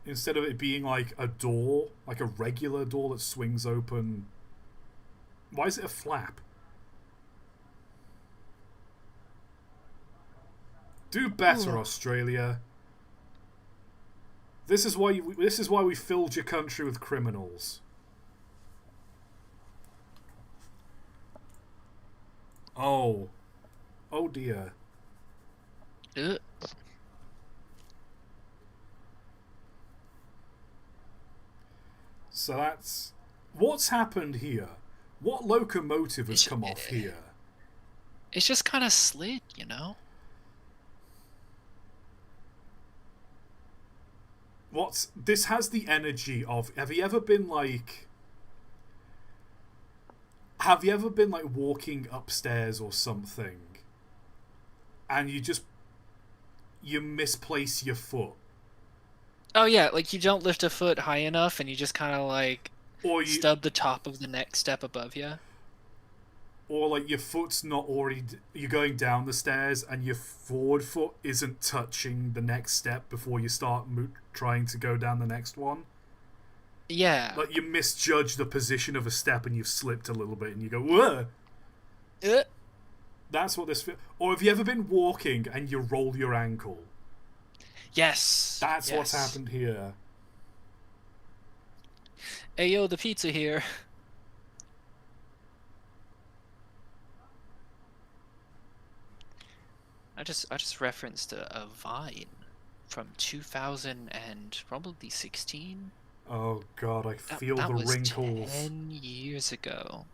Instead of it being like a door, like a regular door that swings open. Why is it a flap? Do better, Ooh. Australia. This is why we filled your country with criminals. Oh. Oh dear. Ugh. So that's what's happened here. What locomotive has It's, come off here? it's just kind of slid, you know? What's this has the energy of have you ever been like walking upstairs or something and you misplace your foot Oh yeah, like you don't lift a foot high enough and you just kind of like or stub the top of the next step above you. like your foot's not already you're going down the stairs and your forward foot isn't touching the next step before you start trying to go down the next one. Yeah. Like you misjudge the position of a step and you've slipped a little bit and you go whoa. Ugh. That's what this feels. Or have you ever been walking and you roll your ankle? Yes. That's yes. what's happened here. Hey yo, the pizza here. I just referenced a Vine from 2000 and probably 16. Oh god, I feel That the was wrinkles. 10 years ago.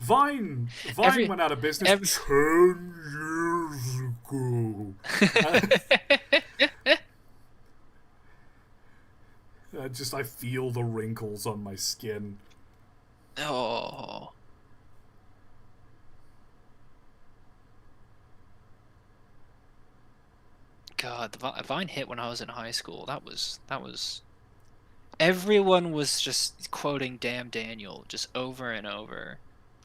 Vine Every went out of business every 10 years ago. I feel the wrinkles on my skin. Oh. God, the Vine hit when I was in high school. That was everyone was just quoting Damn Daniel just over and over.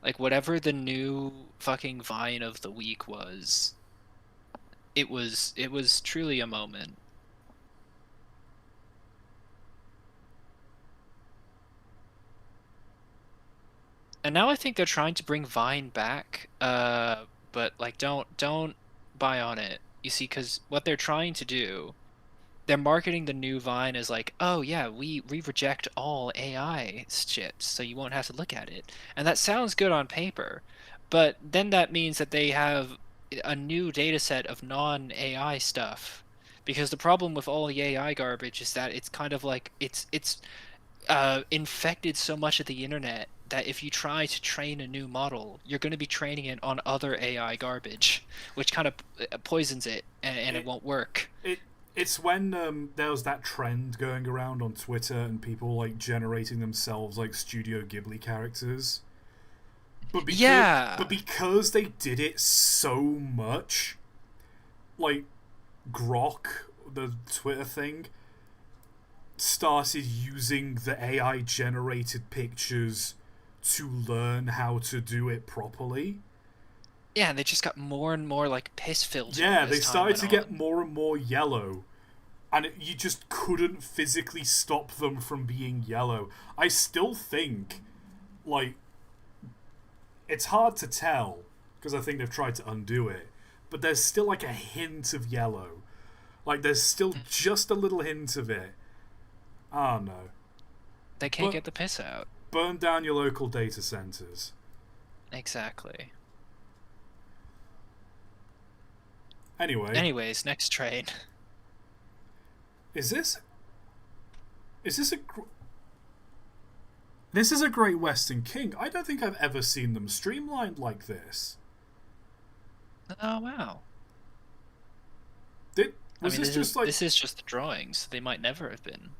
Like whatever the new fucking Vine of the week was, it was truly a moment. And now I think they're trying to bring Vine back, but like don't buy on it. You see, because what they're trying to do, they're marketing the new Vine as like, oh yeah, we reject all AI shit, so you won't have to look at it. And that sounds good on paper, but then that means that they have a new data set of non-AI stuff. Because the problem with all the AI garbage is that it's kind of like it's infected so much of the internet that if you try to train a new model, you're going to be training it on other AI garbage, which kind of poisons it, and it It won't work. it it's when there was that trend going around on Twitter and people like generating themselves like Studio Ghibli characters. but Yeah. because they did it so much, like Grok, the Twitter thing, started using the AI generated pictures to learn how to do it properly. Yeah, and they just got more and more like piss filtered Yeah, as they time started went to get on. more and more yellow, and you just couldn't physically stop them from being yellow. I still think, like, it's hard to tell because I think they've tried to undo it, but there's still like a hint of yellow. Like, there's still just a little hint of it. I don't know. They can't But get the piss out. burn down your local data centers. Exactly. Anyway, Anyways, next train. is this is this a this is a Great Western King? I don't think I've ever seen them streamlined like this. Oh wow. Did I was mean, this just like this is just the drawings. So they might never have been.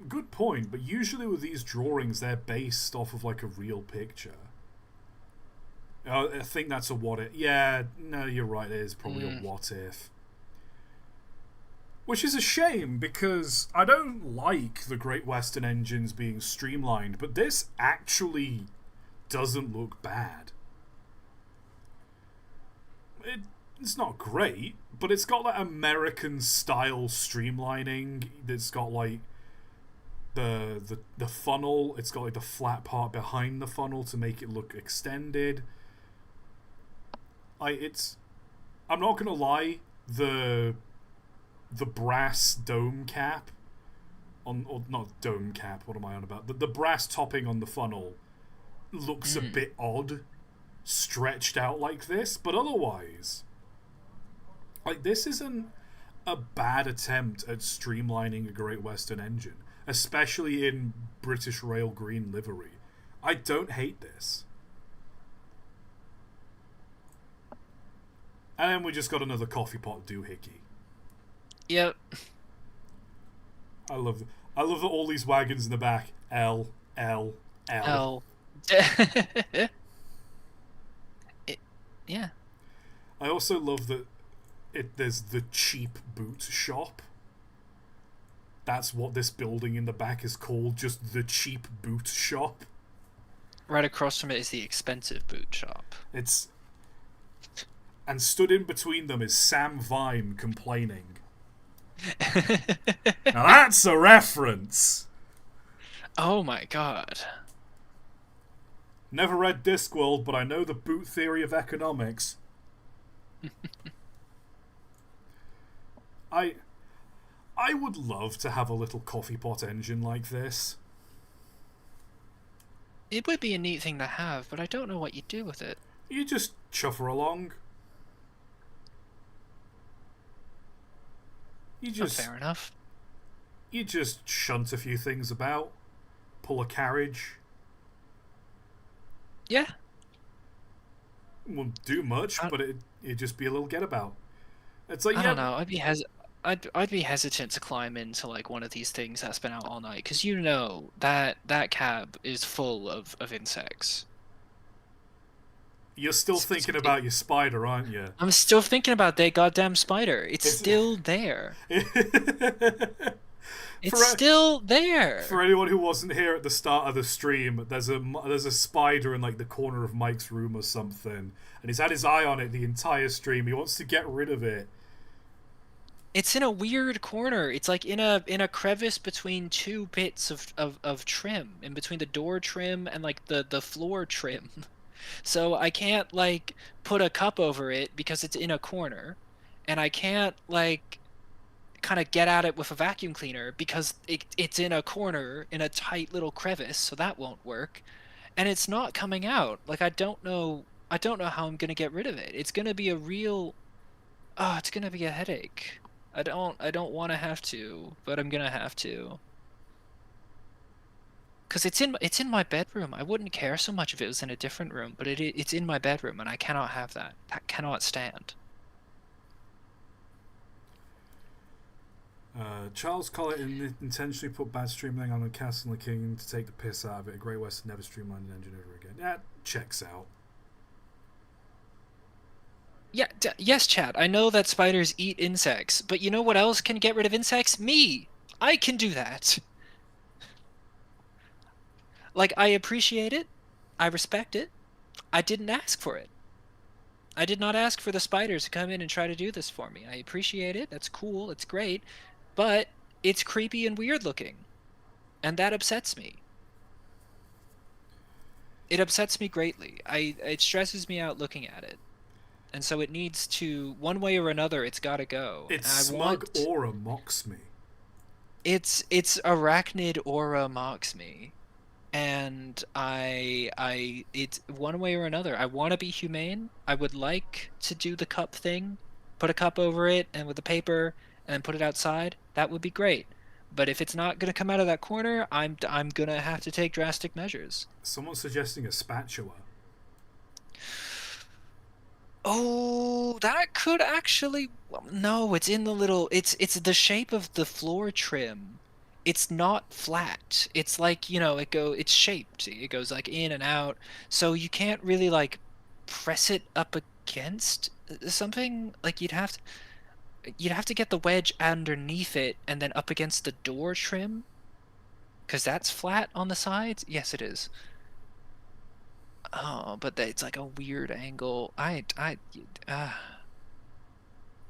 good point? But usually with these drawings, they're based off of like a real picture. I think that's a what if. Yeah, no, you're right. It is probably a what if. Which is a shame because I don't like the Great Western engines being streamlined, but this actually doesn't look bad. It's not great, but it's got that American style streamlining. It's got like the funnel. It's got like the flat part behind the funnel to make it look extended. I'm not gonna lie, the brass dome cap on, or not dome cap, what am I on about? The brass topping on the funnel looks a bit odd stretched out like this, but otherwise, like, this isn't a bad attempt at streamlining a Great Western engine, especially in British Rail green livery. I don't hate this. And then we just got another coffee pot doohickey. Yep. I love I love that all these wagons in the back. L L L. Hell. it, yeah. I also love that there's the cheap boot shop. That's what this building in the back is called, just the cheap boot shop. Right across from it is the expensive boot shop. It's and stood in between them is Sam Vine complaining. Now that's a reference. Oh my god. Never read Discworld, but I know the boot theory of economics. I I would love to have a little coffee pot engine like this. It would be a neat thing to have, but I don't know what you'd do with it. You just chuffer along. You Oh, just fair enough. you just shunt a few things about, pull a carriage. Yeah. Won't do much, I, but it'd just be a little get about. It's like I don't yeah, know. I'd be hesitant to climb into like one of these things that's been out all night because you know that cab is full of insects. you're still thinking about your spider, aren't you? I'm still thinking about that goddamn spider. It's It's still there. It's for still there. for anyone who wasn't here at the start of the stream, there's a spider in like the corner of Mike's room or something, and he's had his eye on it the entire stream. He wants to get rid of it. It's in a weird corner. It's like in a crevice between two bits of trim, in between the door trim and like the floor trim. So I can't like put a cup over it because it's in a corner, and I can't like kind of get at it with a vacuum cleaner because it's in a corner in a tight little crevice, so that won't work. And it's not coming out. Like I don't know how I'm gonna get rid of it. It's gonna be a real it's gonna be a headache. I don't want to have to, but I'm gonna have to. Cause it's in my bedroom. I wouldn't care so much if it was in a different room, but it's in my bedroom, and I cannot have that. That cannot stand. Charles Collett intentionally put bad streamlining on the Castle and the King to take the piss out of it. A Great Western never streamlined an engine ever again. That checks out. Yeah, yes, Chad. I know that spiders eat insects, but you know what else can get rid of insects? Me. I can do that. Like, I appreciate it. I respect it. I didn't ask for it. I did not ask for the spiders to come in and try to do this for me. I appreciate it. That's cool. It's great. But it's creepy and weird looking, and that upsets me. It upsets me greatly. It stresses me out looking at it. And so it needs to, one way or another, it's got to go. Its And I smug want aura mocks me. its arachnid aura mocks me. And it's one way or another. I want to be humane. I would like to do the cup thing, put a cup over it and with the paper and then put it outside. That would be great. But if it's not gonna come out of that corner, I'm gonna have to take drastic measures. Someone's suggesting a spatula. Oh, that could actually, well, no, it's in the little, it's the shape of the floor trim. It's not flat. It's like, it's shaped. It goes like in and out. So you can't really like press it up against something. Like you'd have to get the wedge underneath it and then up against the door trim, because that's flat on the sides. Yes, it is. Oh, but it's like a weird angle. Uh,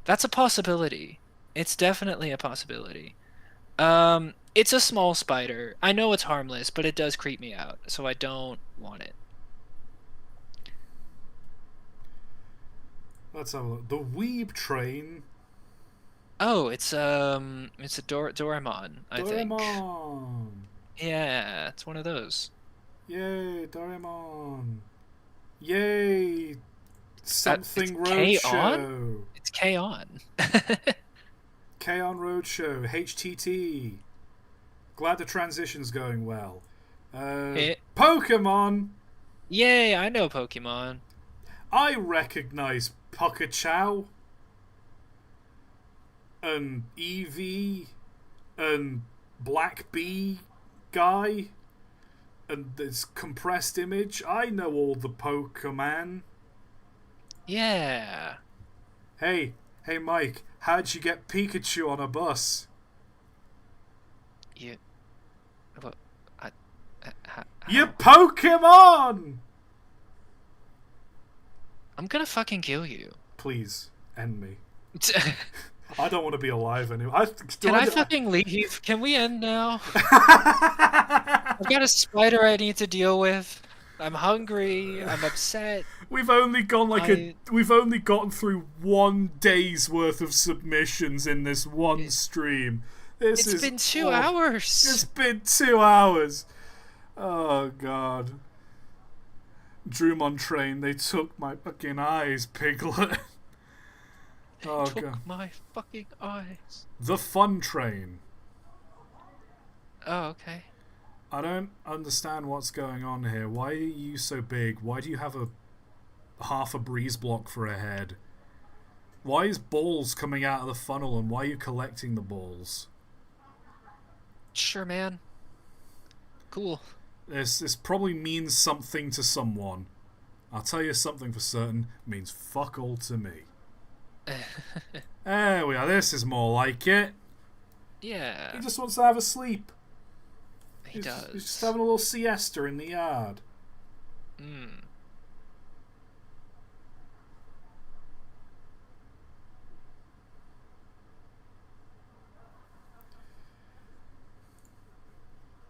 that's a possibility. It's definitely a possibility. It's a small spider. I know it's harmless, but it does creep me out, so I don't want it. Let's have a look. The Weeb Train. Oh, it's a Doraemon, I think. Doraemon. Yeah, it's one of those. Yay, Doraemon. Yay, It's something K on? Roadshow. It's K on. K on Roadshow. HTT. Glad the transition's going well. It, Pokemon. yay, I know Pokemon. I recognize Pikachu and Eevee and Black Bee guy and this compressed image. I know all the Pokemon. Yeah. Hey, Mike. How'd you get Pikachu on a bus? You, what, You how? Pokemon! I'm gonna fucking kill you. Please end me. I don't want to be alive anymore. Can I fucking leave? Can we end now? I've got a spider I need to deal with. I'm hungry. I'm upset. We've only gone I. we've only gotten through 1 day's worth of submissions in this one It, stream. This it's is been two awful. It's hours. been 2 hours. Oh god. Drumon Train, they took my fucking eyes, Piglet. They Oh took god. my fucking eyes. The Fun Train. Oh, okay. I don't understand what's going on here. Why are you so big? Why do you have a half a breeze block for a head? Why is balls coming out of the funnel and why are you collecting the balls? Sure, man. Cool. This probably means something to someone. I'll tell you something for certain. It means fuck all to me. There we are. This is more like it. He Yeah, just wants to have a sleep. he He's just does. having a little siesta in the yard. Hmm.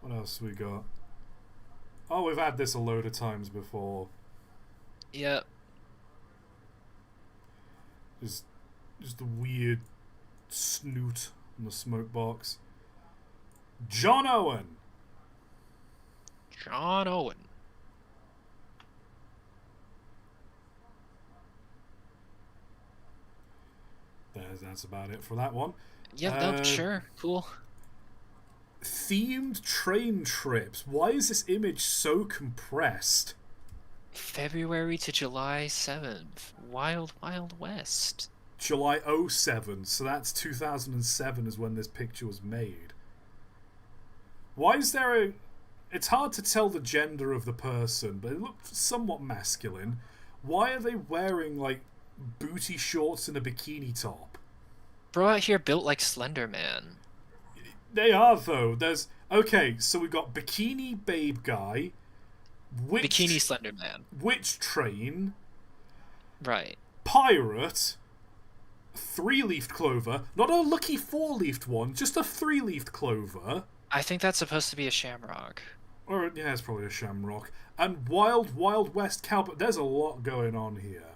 What else we got? Oh, we've had this a load of times before. Yep. Just, just a weird snoot on the smoke box. John Owen. John Owen. That's about it for that one. Yep. Nope. Uh, Sure. Cool. Themed train trips. Why is this image so compressed? February to July 7th. Wild Wild West. July '07, so that's 2007 is when this picture was made. Why is there a... It's hard to tell the gender of the person, but it looked somewhat masculine. Why are they wearing, like, booty shorts and a bikini top. Bro out here built like Slender Man. They are though. There's okay, so we got bikini babe guy, Bikini Slender Man. witch train, Right. pirate, three-leafed clover, not a lucky four-leafed one, just a three-leafed clover. I think that's supposed to be a shamrock. Or yeah, it's probably a shamrock. And Wild Wild West cowboy. There's a lot going on here.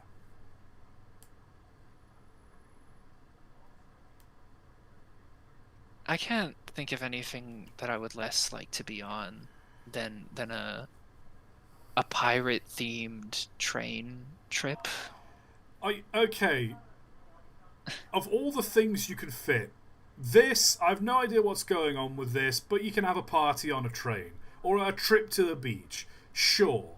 I can't think of anything that I would less like to be on than a pirate themed train trip. Okay. Of all the things you can fit, this I've no idea what's going on with this, but you can have a party on a train or a trip to the beach. Sure.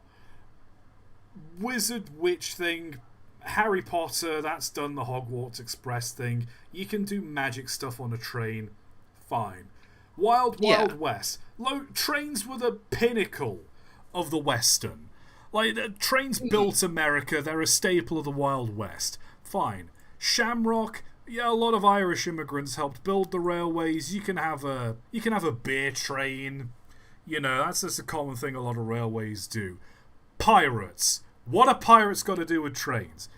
Wizard witch thing, Harry Potter, that's done the Hogwarts Express thing. You can do magic stuff on a train. Fine. Wild Wild West. Trains were the pinnacle of the Western. Like, trains built America, they're a staple of the Wild West. Fine. Shamrock, yeah, a lot of Irish immigrants helped build the railways. You can have a beer train. You know, that's just a common thing a lot of railways do. Pirates. What are pirates got to do with trains?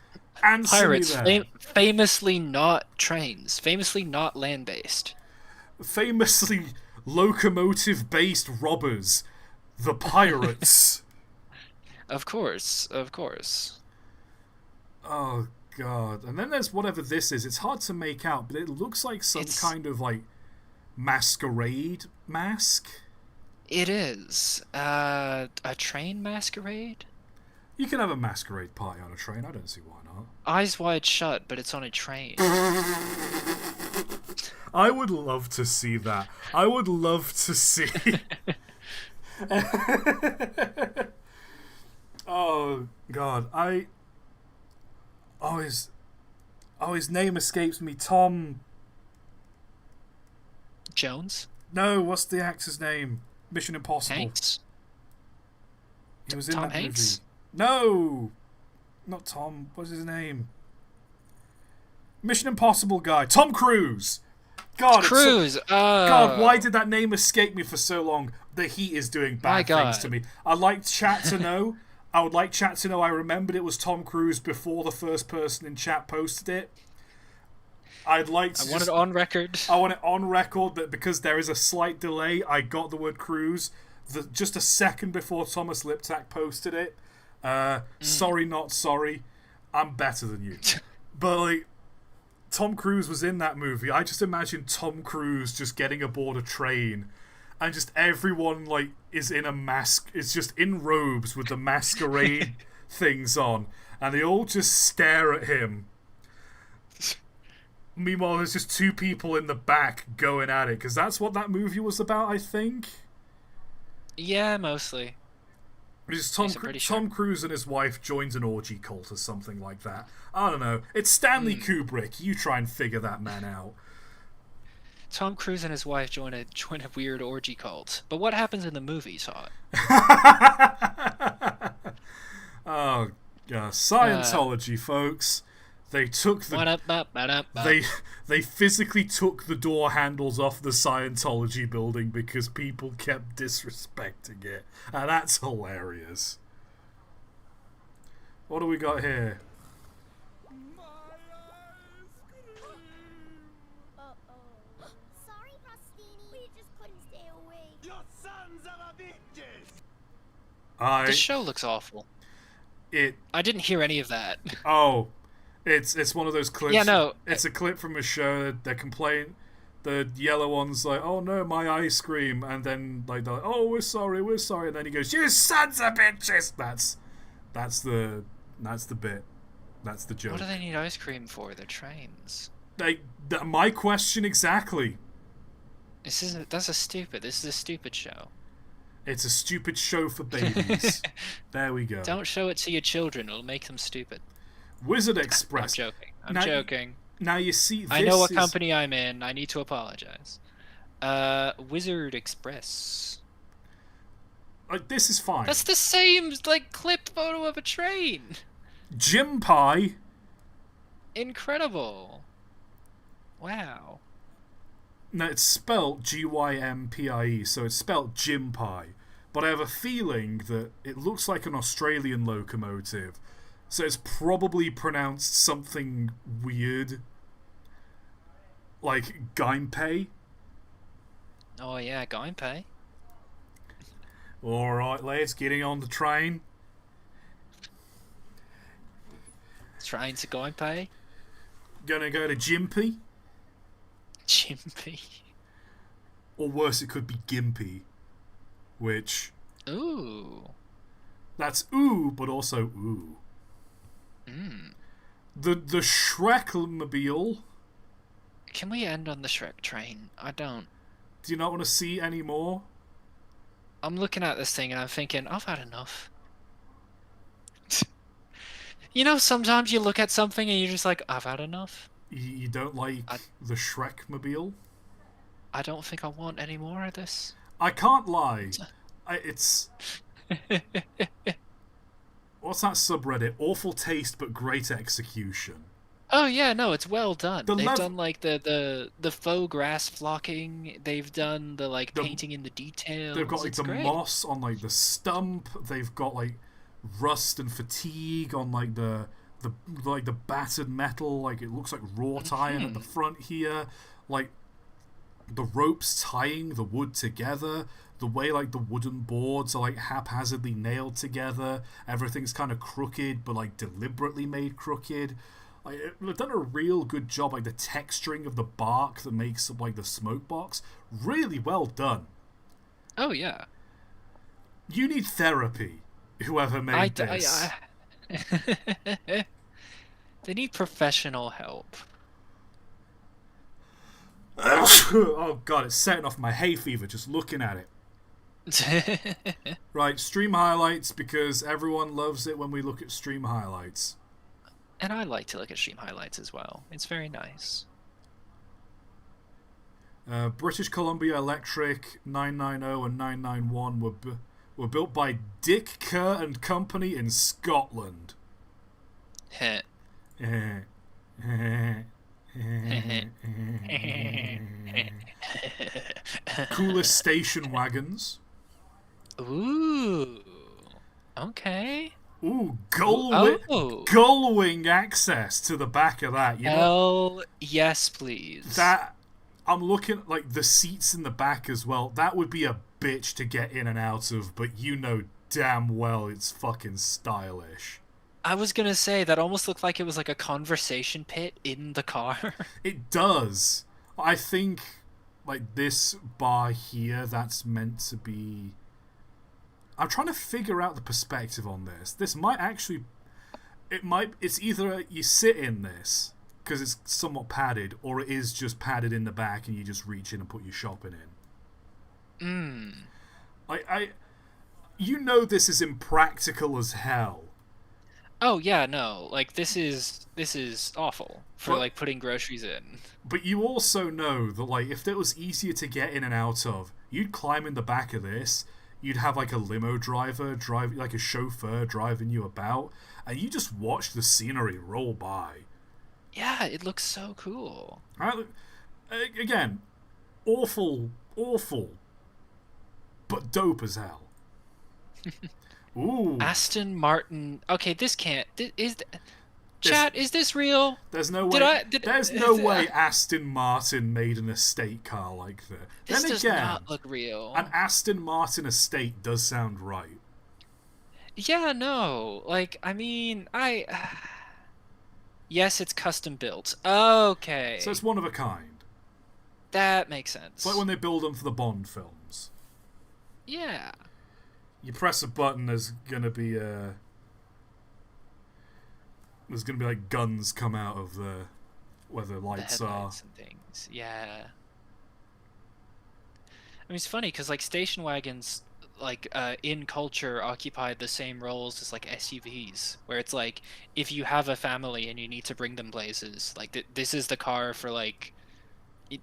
Answer Pirates, me there. famously not trains, famously not land-based. Famously locomotive-based robbers. The pirates. Of course, of course. Oh, God. And then there's whatever this is. It's hard to make out, but it looks like some kind of, like, masquerade mask. It is. A train masquerade? You can have a masquerade party on a train. I don't see why not. Eyes wide shut, but it's on a train. I would love to see that. I would love to see. Oh God, his name escapes me. Tom. Jones? No, what's the actor's name? Mission Impossible. Hanks? He was in Tom that Hanks? movie. No, not Tom. What's his name? Mission Impossible guy. Tom Cruise. God, Cruise. God, why did that name escape me for so long? The heat is doing bad things to me. I'd like chat to know. I would like chat to know I remembered it was Tom Cruise before the first person in chat posted it. I'd like to. I want it on record. I want it on record that because there is a slight delay, I got the word Cruise just a second before Thomas Liptak posted it. Sorry, not sorry. I'm better than you. But, like, Tom Cruise was in that movie. I just imagine Tom Cruise just getting aboard a train and just everyone, like, is in a mask. It's just in robes with the masquerade things on. And they all just stare at him. Meanwhile, there's just two people in the back going at it. Because that's what that movie was about, I think. Yeah, mostly. It's Tom Cruise and his wife joins an orgy cult or something like that. I don't know. It's Stanley Kubrick. You try and figure that man out. Tom Cruise and his wife join a weird orgy cult. But what happens in the movie, ToT? Oh, Scientology, folks. They took they physically took the door handles off the Scientology building because people kept disrespecting it, and that's hilarious. What do we got here? Sorry, Rostini. We just couldn't stay away. You sons of a bitches! This show looks awful. I didn't hear any of that. Oh, it's one of those clips. Yeah, no. It's a clip from a show. They're complaining. The yellow one's like, "Oh no, my ice cream," and then like, they're like, "Oh, we're sorry," and then he goes, "You sons of bitches!" That's the bit. That's the joke. What do they need ice cream for? They're trains. My question exactly. This is a stupid show. It's a stupid show for babies. There we go. Don't show it to your children. It'll make them stupid. Wizard Express. I'm joking. Now you see, I know what company I'm in. I need to apologize. Wizard Express. Like, this is fine. That's the same, like, clipped photo of a train. Jim Pie Incredible. Wow. Now, it's spelt Gympie, so it's spelt Gympie. But I have a feeling that it looks like an Australian locomotive, so it's probably pronounced something weird, like Gympie. Oh yeah, going pay. Alright, lads, getting on the train. Trying to go and pay. Gonna go to Gympie. Chimpy. Or worse, it could be Gimpy, which Ooh. that's ooh, but also ooh. Mm. The Shrekmobile. Can we end on the Shrek train? I don't. Do you not want to see any more? I'm looking at this thing and I'm thinking, I've had enough. You know, sometimes you look at something and you're just like, I've had enough. You don't like I, the Shrekmobile? I don't think I want any more of this. I can't lie. It's what's that subreddit? Awful taste but great execution. Oh yeah, no, it's well done. The They've lev- done like the faux grass flocking. They've done the like The- painting in the details. They've got like It's the great. moss on like the stump. They've got like rust and fatigue on like the battered metal. Like it looks like wrought iron at the front here. Like the ropes tying the wood together. The way like the wooden boards are like haphazardly nailed together. Everything's kind of crooked, but like deliberately made crooked. Like they've done a real good job. Like the texturing of the bark that makes like the smoke box, really well done. Oh yeah. You need therapy, whoever made this. They need professional help. Oh god, it's setting off my hay fever just looking at it. Right, stream highlights, because everyone loves it when we look at stream highlights. And I like to look at stream highlights as well. It's very nice. British Columbia Electric 990 and 991 were built by Dick Kerr and Company in Scotland. Heh. Coolest station wagons. Ooh. Okay. Ooh, Oh. gullwing access to the back of that. You know Hell yes, please. that. I'm looking at like the seats in the back as well. That would be a bitch to get in and out of, but you know damn well it's fucking stylish. I was gonna say that almost looked like it was like a conversation pit in the car. It does. I think like this bar here, that's meant to be. I'm trying to figure out the perspective on this. This might actually. It's either you sit in this because it's somewhat padded, or it is just padded in the back and you just reach in and put your shopping in. You know this is impractical as hell. Oh yeah, no. Like this is awful for But- like putting groceries in. But you also know that like if it was easier to get in and out of, you'd climb in the back of this. You'd have like a limo driver like a chauffeur driving you about, and you just watch the scenery roll by. Yeah, it looks so cool. Again, awful, but dope as hell. Ooh, Aston Martin. Okay, this can't. Chat, is this real? there's no way. Did I- there's no way Aston Martin made an estate car like that. This Then does again, not look real. an Aston Martin estate does sound right. Yeah, no. Like, I mean, Yes, it's custom built. Okay. So it's one of a kind. That makes sense. It's like when they build them for the Bond films. Yeah. You press a button, there's gonna be like guns come out of where the The lights are. headlights and things. Yeah. I mean, it's funny because like station wagons, like in culture, occupy the same roles as like SUVs, where it's like if you have a family and you need to bring them places, like this is the car for like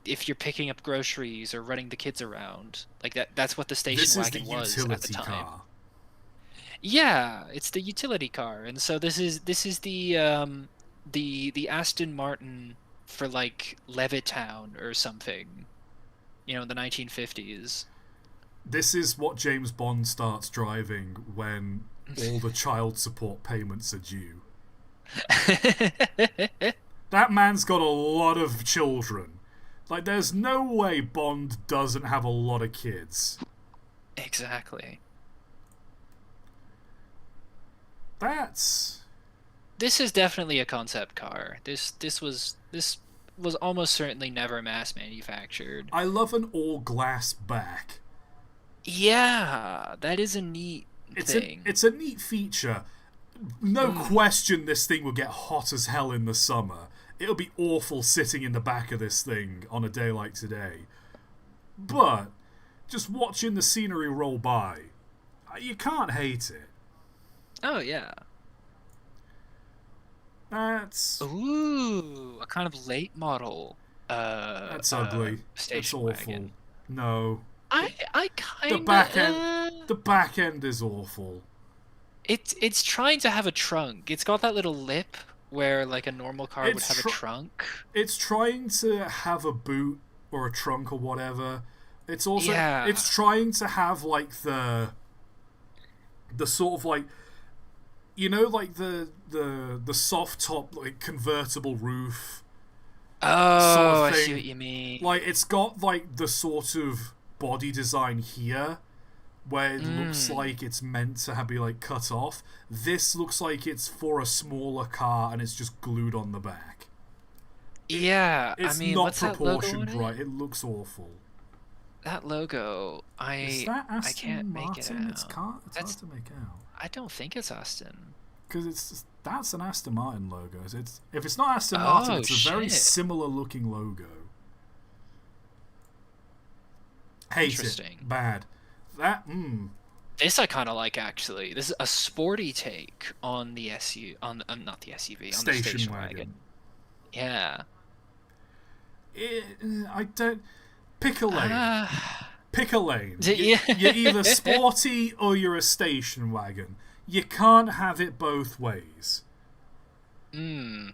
if you're picking up groceries or running the kids around. Like that's what the station This is the wagon was at the utility time. car. Yeah, it's the utility car, and so this is the the Aston Martin for like Levittown or something, in the 1950s. This is what James Bond starts driving when all the child support payments are due. That man's got a lot of children. Like, there's no way Bond doesn't have a lot of kids. Exactly. That's... This is definitely a concept car. This was almost certainly never mass manufactured. I love an all-glass back. Yeah, that is a neat thing. It's a neat feature. No question this thing will get hot as hell in the summer. It'll be awful sitting in the back of this thing on a day like today. But, just watching the scenery roll by, you can't hate it. Oh, yeah. That's... Ooh, a kind of late model. That's ugly. Station That's awful. wagon. No. I kind The of back end. The back end is awful. It's trying to have a trunk. It's got that little lip where like a normal car would have a trunk. It's trying to have a boot or a trunk or whatever. It's also it's trying to have like the sort of like, like the soft top like convertible roof. Oh, sort of I thing. see what you mean. Like, it's got like the sort of body design here where it looks like it's meant to be like cut off. This looks like it's for a smaller car and it's just glued on the back. Yeah, It's I mean, not what's that logo proportioned on right. It looks awful. That logo, Is that Aston I can't Martin? make it out. It's hard to make out. I don't think it's Aston. Because that's an Aston Martin logo. If it's not Aston Martin, it's a very similar looking logo. Hate Interesting. it. Bad. That This I kind of like, actually. This is a sporty take on the not the SUV, on the station wagon. Yeah. I don't... Pick a lane. Pick a lane. Yeah. You're either sporty or you're a station wagon. You can't have it both ways. You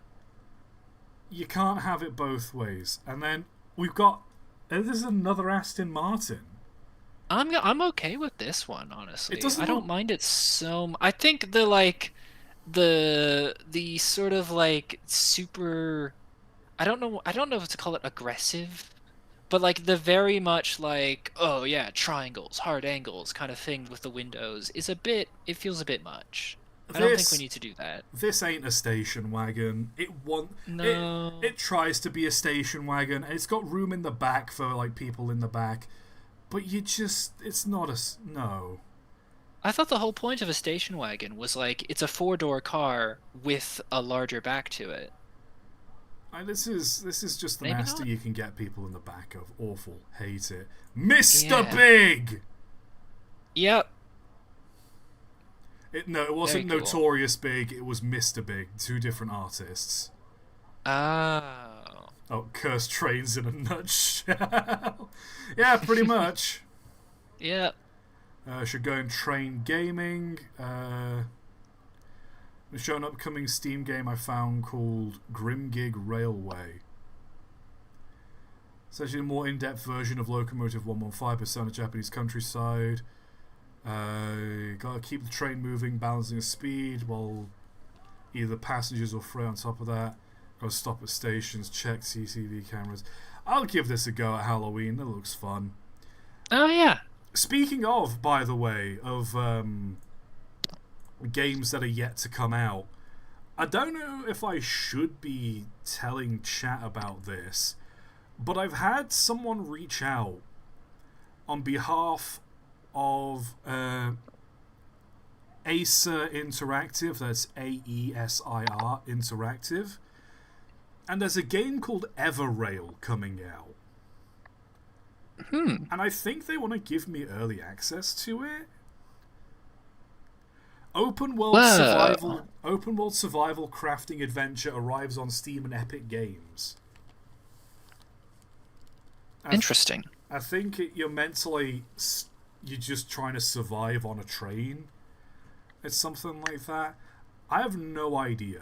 can't have it both ways. And then we've got... This is another Aston Martin. I'm okay with this one, honestly. I don't mind it I think the sort of like super... I don't know if to call it aggressive, but like the very much like, oh yeah, triangles, hard angles kind of thing with the windows is it feels a bit much. I don't think we need to do that. This ain't a station wagon. No. It tries to be a station wagon. It's got room in the back for like people in the back, but it's not no. I thought the whole point of a station wagon was like it's a 4-door car with a larger back to it. This is just the Maybe master not. you can get people in the back of. Awful. Hate it. Mr. Yeah. Big! Yep. It wasn't Very cool. Notorious Big, it was Mr. Big. Two different artists. Oh. Oh, cursed trains in a nutshell. Yeah, pretty much. Yep. Should go and train gaming. Show an upcoming Steam game I found called Grim Gig Railway. It's actually a more in-depth version of Locomotive 115 based on the Japanese countryside. Gotta keep the train moving, balancing the speed while either passengers or freight on top of that. Gotta stop at stations, check CCTV cameras. I'll give this a go at Halloween. It looks fun. Oh yeah. Speaking of, by the way, of games that are yet to come out, I don't know if I should be telling chat about this, but I've had someone reach out on behalf of Acer Interactive, that's AESIR Interactive, and there's a game called Everrail coming out. And I think they want to give me early access to it. Open world survival crafting adventure arrives on Steam and Epic Games. Interesting. I think you're mentally you're just trying to survive on a train. It's something like that. I have no idea.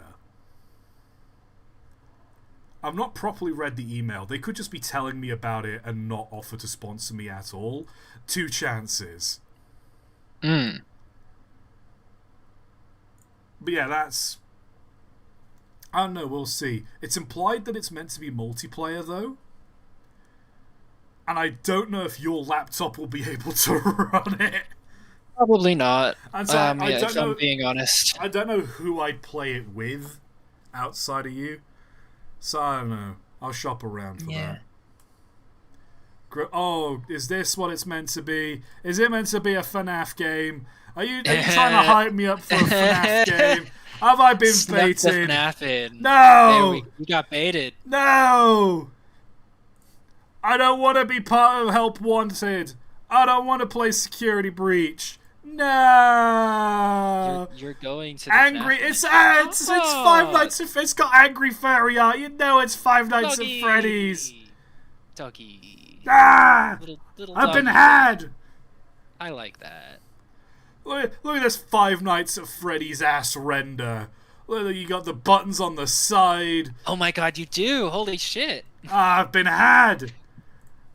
I've not properly read the email. They could just be telling me about it and not offer to sponsor me at all. 2 chances. Mm. But yeah, that's... I don't know, we'll see. It's implied that it's meant to be multiplayer, though. And I don't know if your laptop will be able to run it. Probably not. And so I Yeah, don't if know, I'm being honest. I don't know who I'd play it with outside of you. So I don't know. I'll shop around for that. Oh, is this what it's meant to be? Is it meant to be a FNAF game? Are you trying to hype me up for a FNAF game? Have I been Snuck the baited? FNAF in. No! There we got baited. No! I don't want to be part of Help Wanted. I don't want to play Security Breach. No! You're going to the Angry. FNAF It's Five Nights at It's got Angry Fairy art. You know it's Five Nights at Doggy. Freddy's. Doggy. Ah! Little I've been doggy. had. I like that. Look at this Five Nights at Freddy's ass render. Look, you got the buttons on the side. Oh my god, you do! Holy shit! Ah, I've been had.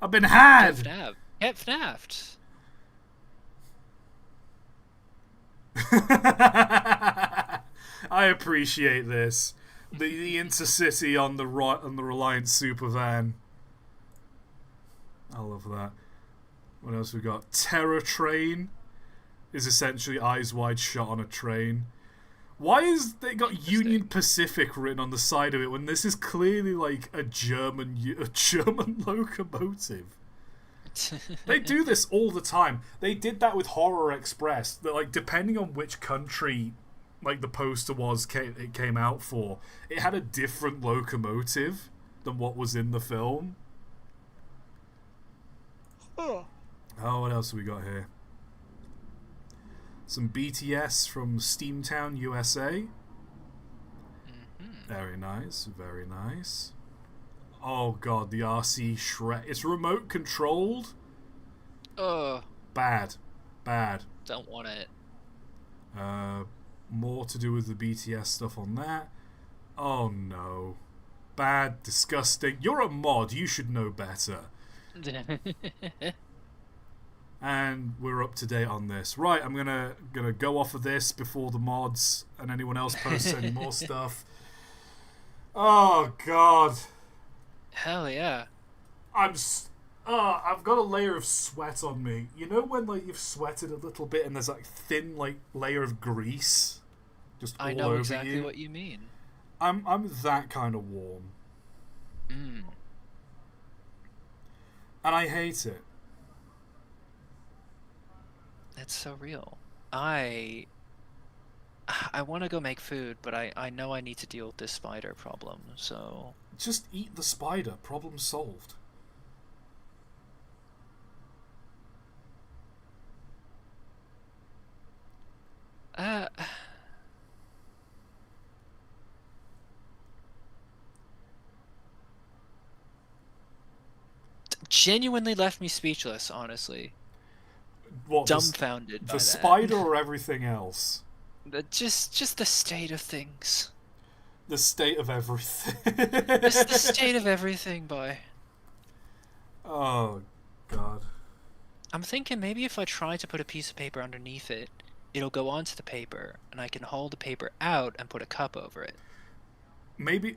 I've been had. Get FNAF. Get FNAF'd. I appreciate this. The Intercity on the Reliant Supervan. I love that. What else we got? Terror Train is essentially Eyes Wide Shut on a train. Why is they got Union Pacific written on the side of it when this is clearly like a German locomotive? They do this all the time. They did that with Horror Express. That like depending on which country like the poster it came out for, it had a different locomotive than what was in the film. Oh, what else have we got here? Some BTS from Steamtown, USA. Very nice, very nice. Oh god, the RC Shrek. It's remote controlled. Bad. Don't want it. More to do with the BTS stuff on that. Oh no. Bad, disgusting. You're a mod, you should know better. And we're up to date on this. Right, I'm gonna go off of this before the mods and anyone else posts any more stuff. Oh god. Hell yeah. I've got a layer of sweat on me. You know when like you've sweated a little bit and there's like thin like layer of grease just all I know over exactly you? what you mean. I'm that kind of warm. Mm. And I hate it. That's so real. I want to go make food, but I know I need to deal with this spider problem, so... Just eat the spider. Problem solved. Genuinely left me speechless, honestly. What, Dumbfounded by the that. spider or everything else? Just the state of things. The state of everything. Just the state of everything, boy. Oh, God. I'm thinking maybe if I try to put a piece of paper underneath it, it'll go onto the paper, and I can haul the paper out and put a cup over it. Maybe...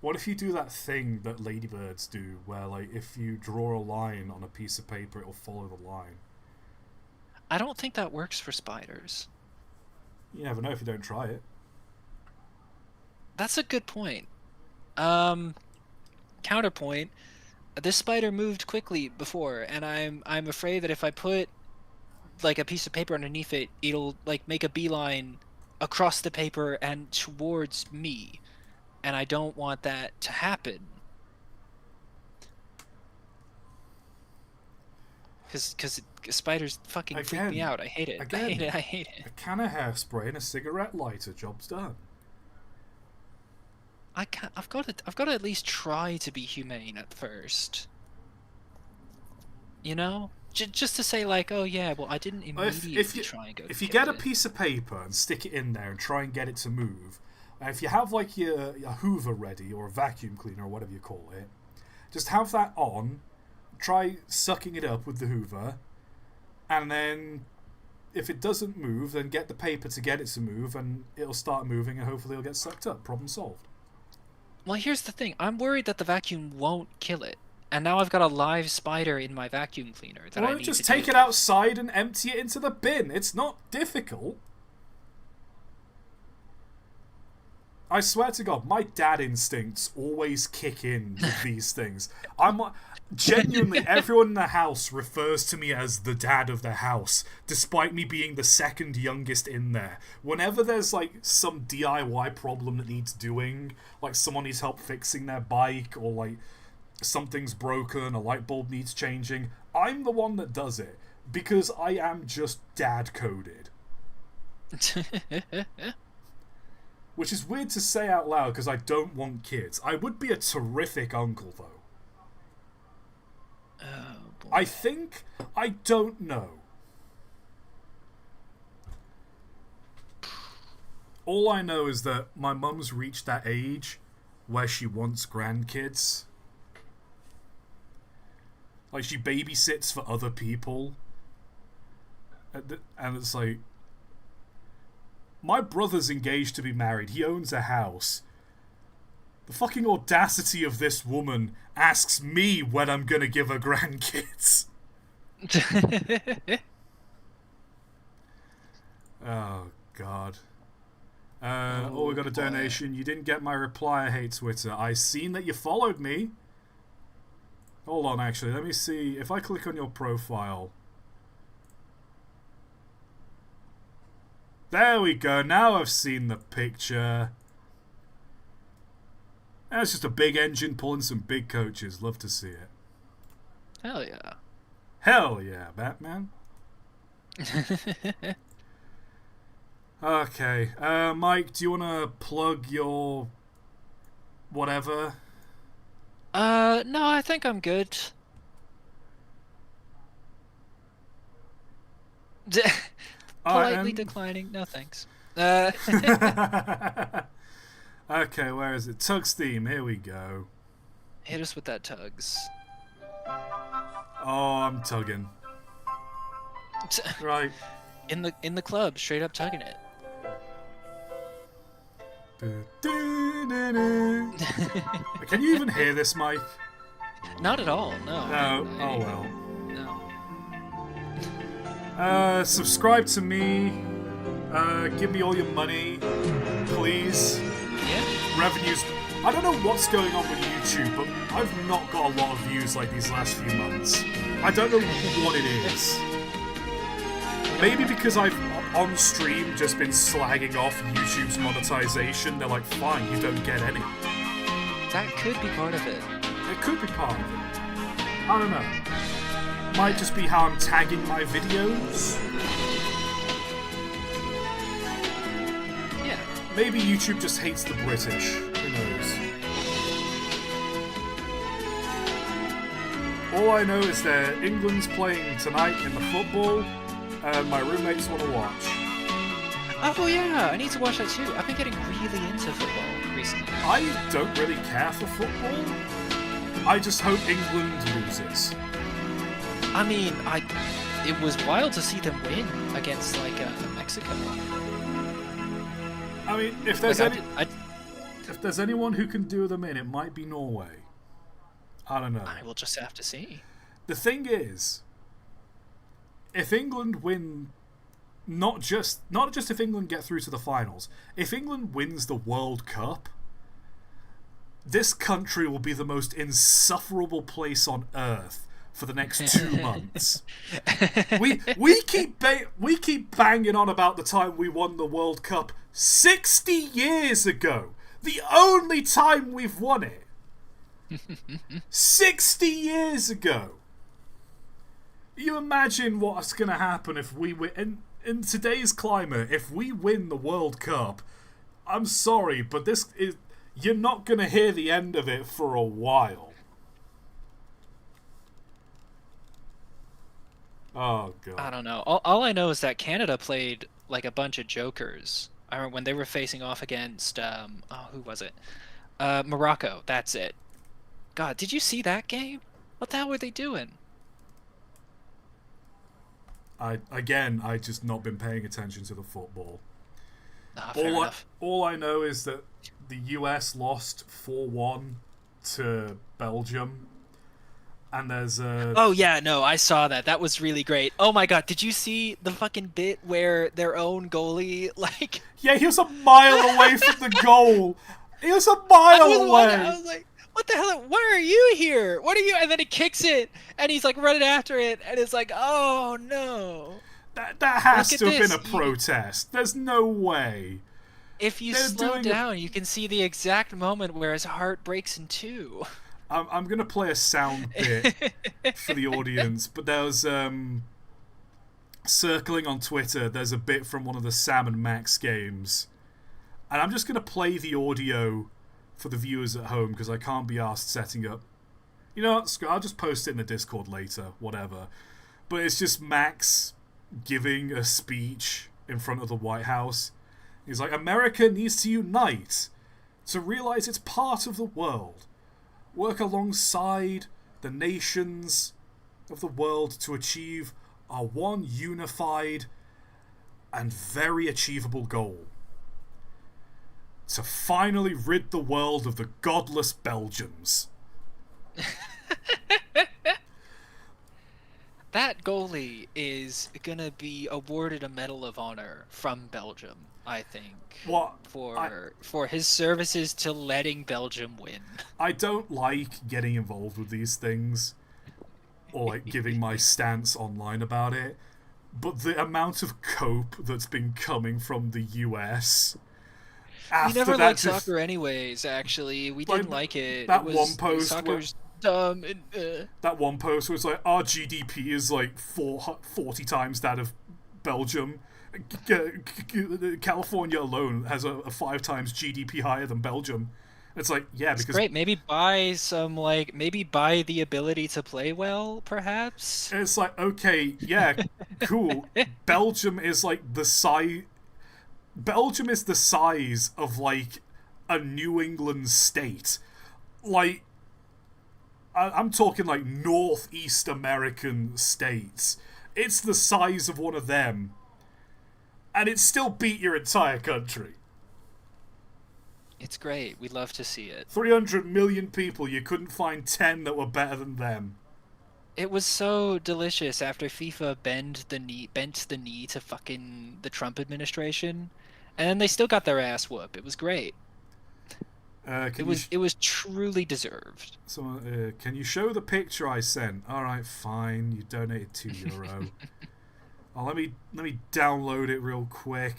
What if you do that thing that ladybirds do, where, like, if you draw a line on a piece of paper, it'll follow the line? I don't think that works for spiders. You never know if you don't try it. That's a good point. Counterpoint, this spider moved quickly before, and I'm afraid that if I put like a piece of paper underneath it, it'll like make a beeline across the paper and towards me, and I don't want that to happen. Because spiders fucking freak me out. I hate it. Again, I hate it. I hate it. a can of hairspray and a cigarette lighter, job's done. I've got to at least try to be humane at first. You know, just to say like, oh yeah, well I didn't immediately try and go. If you get a piece of paper and stick it in there and try and get it to move, And if you have like your Hoover ready or a vacuum cleaner or whatever you call it, just have that on. Try sucking it up with the Hoover, and then if it doesn't move, then get the paper to get it to move, and it'll start moving, and hopefully it'll get sucked up. Problem solved. Well, here's the thing. I'm worried that the vacuum won't kill it. And now I've got a live spider in my vacuum cleaner that I need Just to take deal it outside and empty it into the bin. It's not difficult. I swear to God, my dad instincts always kick in with these things. Genuinely, everyone in the house refers to me as the dad of the house, despite me being the second youngest in there. Whenever there's like some DIY problem that needs doing, like someone needs help fixing their bike, or like something's broken, a light bulb needs changing, I'm the one that does it, because I am just dad coded. Which is weird to say out loud because I don't want kids. I would be a terrific uncle, though. Oh, boy. I don't know. All I know is that my mum's reached that age where she wants grandkids. Like, she babysits for other people. And it's like, my brother's engaged to be married. He owns a house. The fucking audacity of this woman asks me when I'm gonna give her grandkids. Oh, God. We got a donation. You didn't get my reply. I hate Twitter. I seen that you followed me. Hold on, actually. Let me see. If I click on your profile. There we go. Now I've seen the picture. That's just a big engine pulling some big coaches. Love to see it. Hell yeah. Hell yeah, Batman. Okay. Mike, do you want to plug your whatever? No, I think I'm good. Politely declining. No, thanks. Okay, where is it? Tug's theme. Here we go. Hit us with that tugs. Oh, I'm tugging. Right. In the club, straight up tugging it. Can you even hear this, Mike? Not at all. No. No. Oh well. No. Subscribe to me. Give me all your money, please. Yeah. Revenues. I don't know what's going on with YouTube, but I've not got a lot of views like these last few months. I don't know what it is. Maybe because I've on stream just been slagging off YouTube's monetization. They're like, fine, you don't get any. That could be part of it. It could be part of it. I don't know. Might just be how I'm tagging my videos. Yeah. Maybe YouTube just hates the British. Who knows? All I know is that England's playing tonight in the football, and my roommates want to watch. Oh yeah, I need to watch that too. I've been getting really into football recently. I don't really care for football. I just hope England loses. I mean, it was wild to see them win against Mexico. I mean, if there's if there's anyone who can do them in, it might be Norway. I don't know. I will just have to see. The thing is, if England win, not just if England get through to the finals, if England wins the World Cup, this country will be the most insufferable place on earth for the next 2 months. we keep banging on about the time we won the World Cup 60 years ago. The only time we've won it. 60 years ago. You imagine what's going to happen if we win in today's climate. If we win the World Cup, I'm sorry, but you're not going to hear the end of it for a while. Oh god. I don't know. All I know is that Canada played like a bunch of jokers I remember when they were facing off against who was it? Morocco. That's it. God, did you see that game? What the hell were they doing? I just not been paying attention to the football. Ah, fair enough. All I know is that the US lost 4-1 to Belgium, and there's a Oh yeah, no, I saw that. That was really great. Oh my God, did you see the fucking bit where their own goalie like yeah, he was a mile away from the goal. He was a I mile was wondering, I away. was like, what the hell? Why are you here? What are you? And then he kicks it, and he's like running after it, and it's like, oh no! That has Look at to have been this. a protest. There's no way. If you They're slow doing down, you can see the exact moment where his heart breaks in two. I'm gonna play a sound bit for the audience, but there was circling on Twitter. There's a bit from one of the Sam and Max games, and I'm just gonna play the audio for the viewers at home because I can't be asked setting up. You know what? I'll just post it in the Discord later, whatever. But it's just Max giving a speech in front of the White House. He's like, America needs to unite to realize it's part of the world. Work alongside the nations of the world to achieve our one unified and very achievable goal. To finally rid the world of the godless Belgians. That goalie is gonna be awarded a Medal of Honor from Belgium, I think. What? For his services to letting Belgium win. I don't like getting involved with these things or like giving my stance online about it, but the amount of cope that's been coming from the US We after never that liked just, soccer anyways, actually. We didn't like it. that It was, one post soccer's dumb and that one post was like our GDP is like 40 times that of Belgium. California alone has a 5 times GDP higher than Belgium. It's like, yeah, It's because great. Maybe buy some maybe buy the ability to play well, perhaps. it's like, okay, yeah, cool. Belgium is like the size. Belgium is the size of like a New England state. Like, I'm talking like Northeast American states. It's the size of one of them, and it still beat your entire country. It's great. We love to see it. 300 million people, you couldn't find 10 that were better than them. It was so delicious after FIFA bent the knee to fucking the Trump administration, and then they still got their ass whooped. It was great. It was truly deserved. Can you show the picture I sent? All right, fine. You donated €2. Oh, let me download it real quick.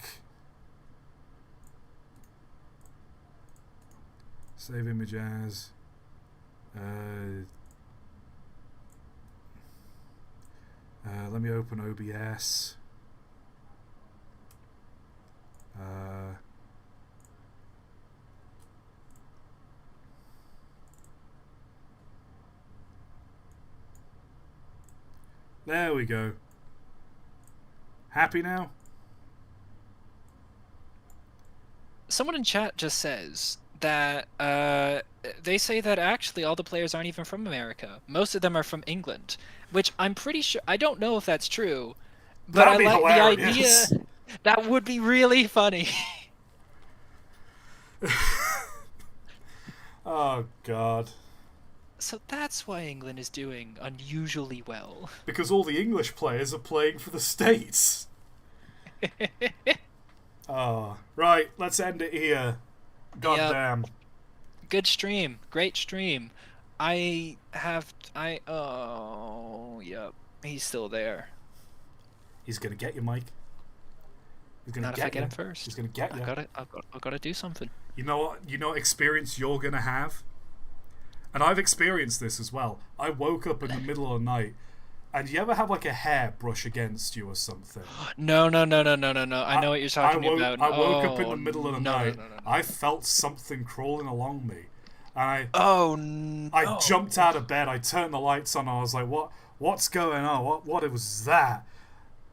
Save image as. Let me open OBS. There we go. Happy now? Someone in chat just says that they say that actually all the players aren't even from America. Most of them are from England, which I'm pretty sure. I don't know if that's true, but That'd be I like the hilarious. idea. That would be really funny. Oh, God. So that's why England is doing unusually well. Because all the English players are playing for the States. Oh, right, let's end it here. God Yep. damn. Good stream. Great stream. Oh, yep. He's still there. He's gonna get you, Mike. He's gonna Not if get I get you. him first. He's gonna get you. I've got to do something. You know what? You know what experience you're gonna have? And I've experienced this as well. I woke up in the middle of the night, and you ever have like a hair brush against you or something? No. I know what you're talking about. I woke up in the Oh, middle of the no, night. no. I felt something crawling along me, and Oh no. I jumped out of bed. I turned the lights on. And I was like, "What's going on? What was that?"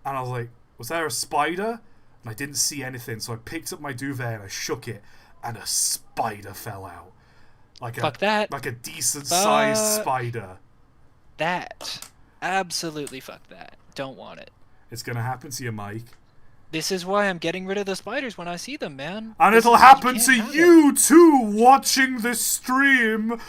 And I was like, "Was there a spider?" And I didn't see anything, so I picked up my duvet and I shook it, and a spider fell out. Fuck that. Like a decent-sized Fuck spider. That. Absolutely fuck that. Don't want it. It's gonna happen to you, Mike. This is why I'm getting rid of the spiders when I see them, man. And This it'll is- happen can't to have it. you too, watching this stream.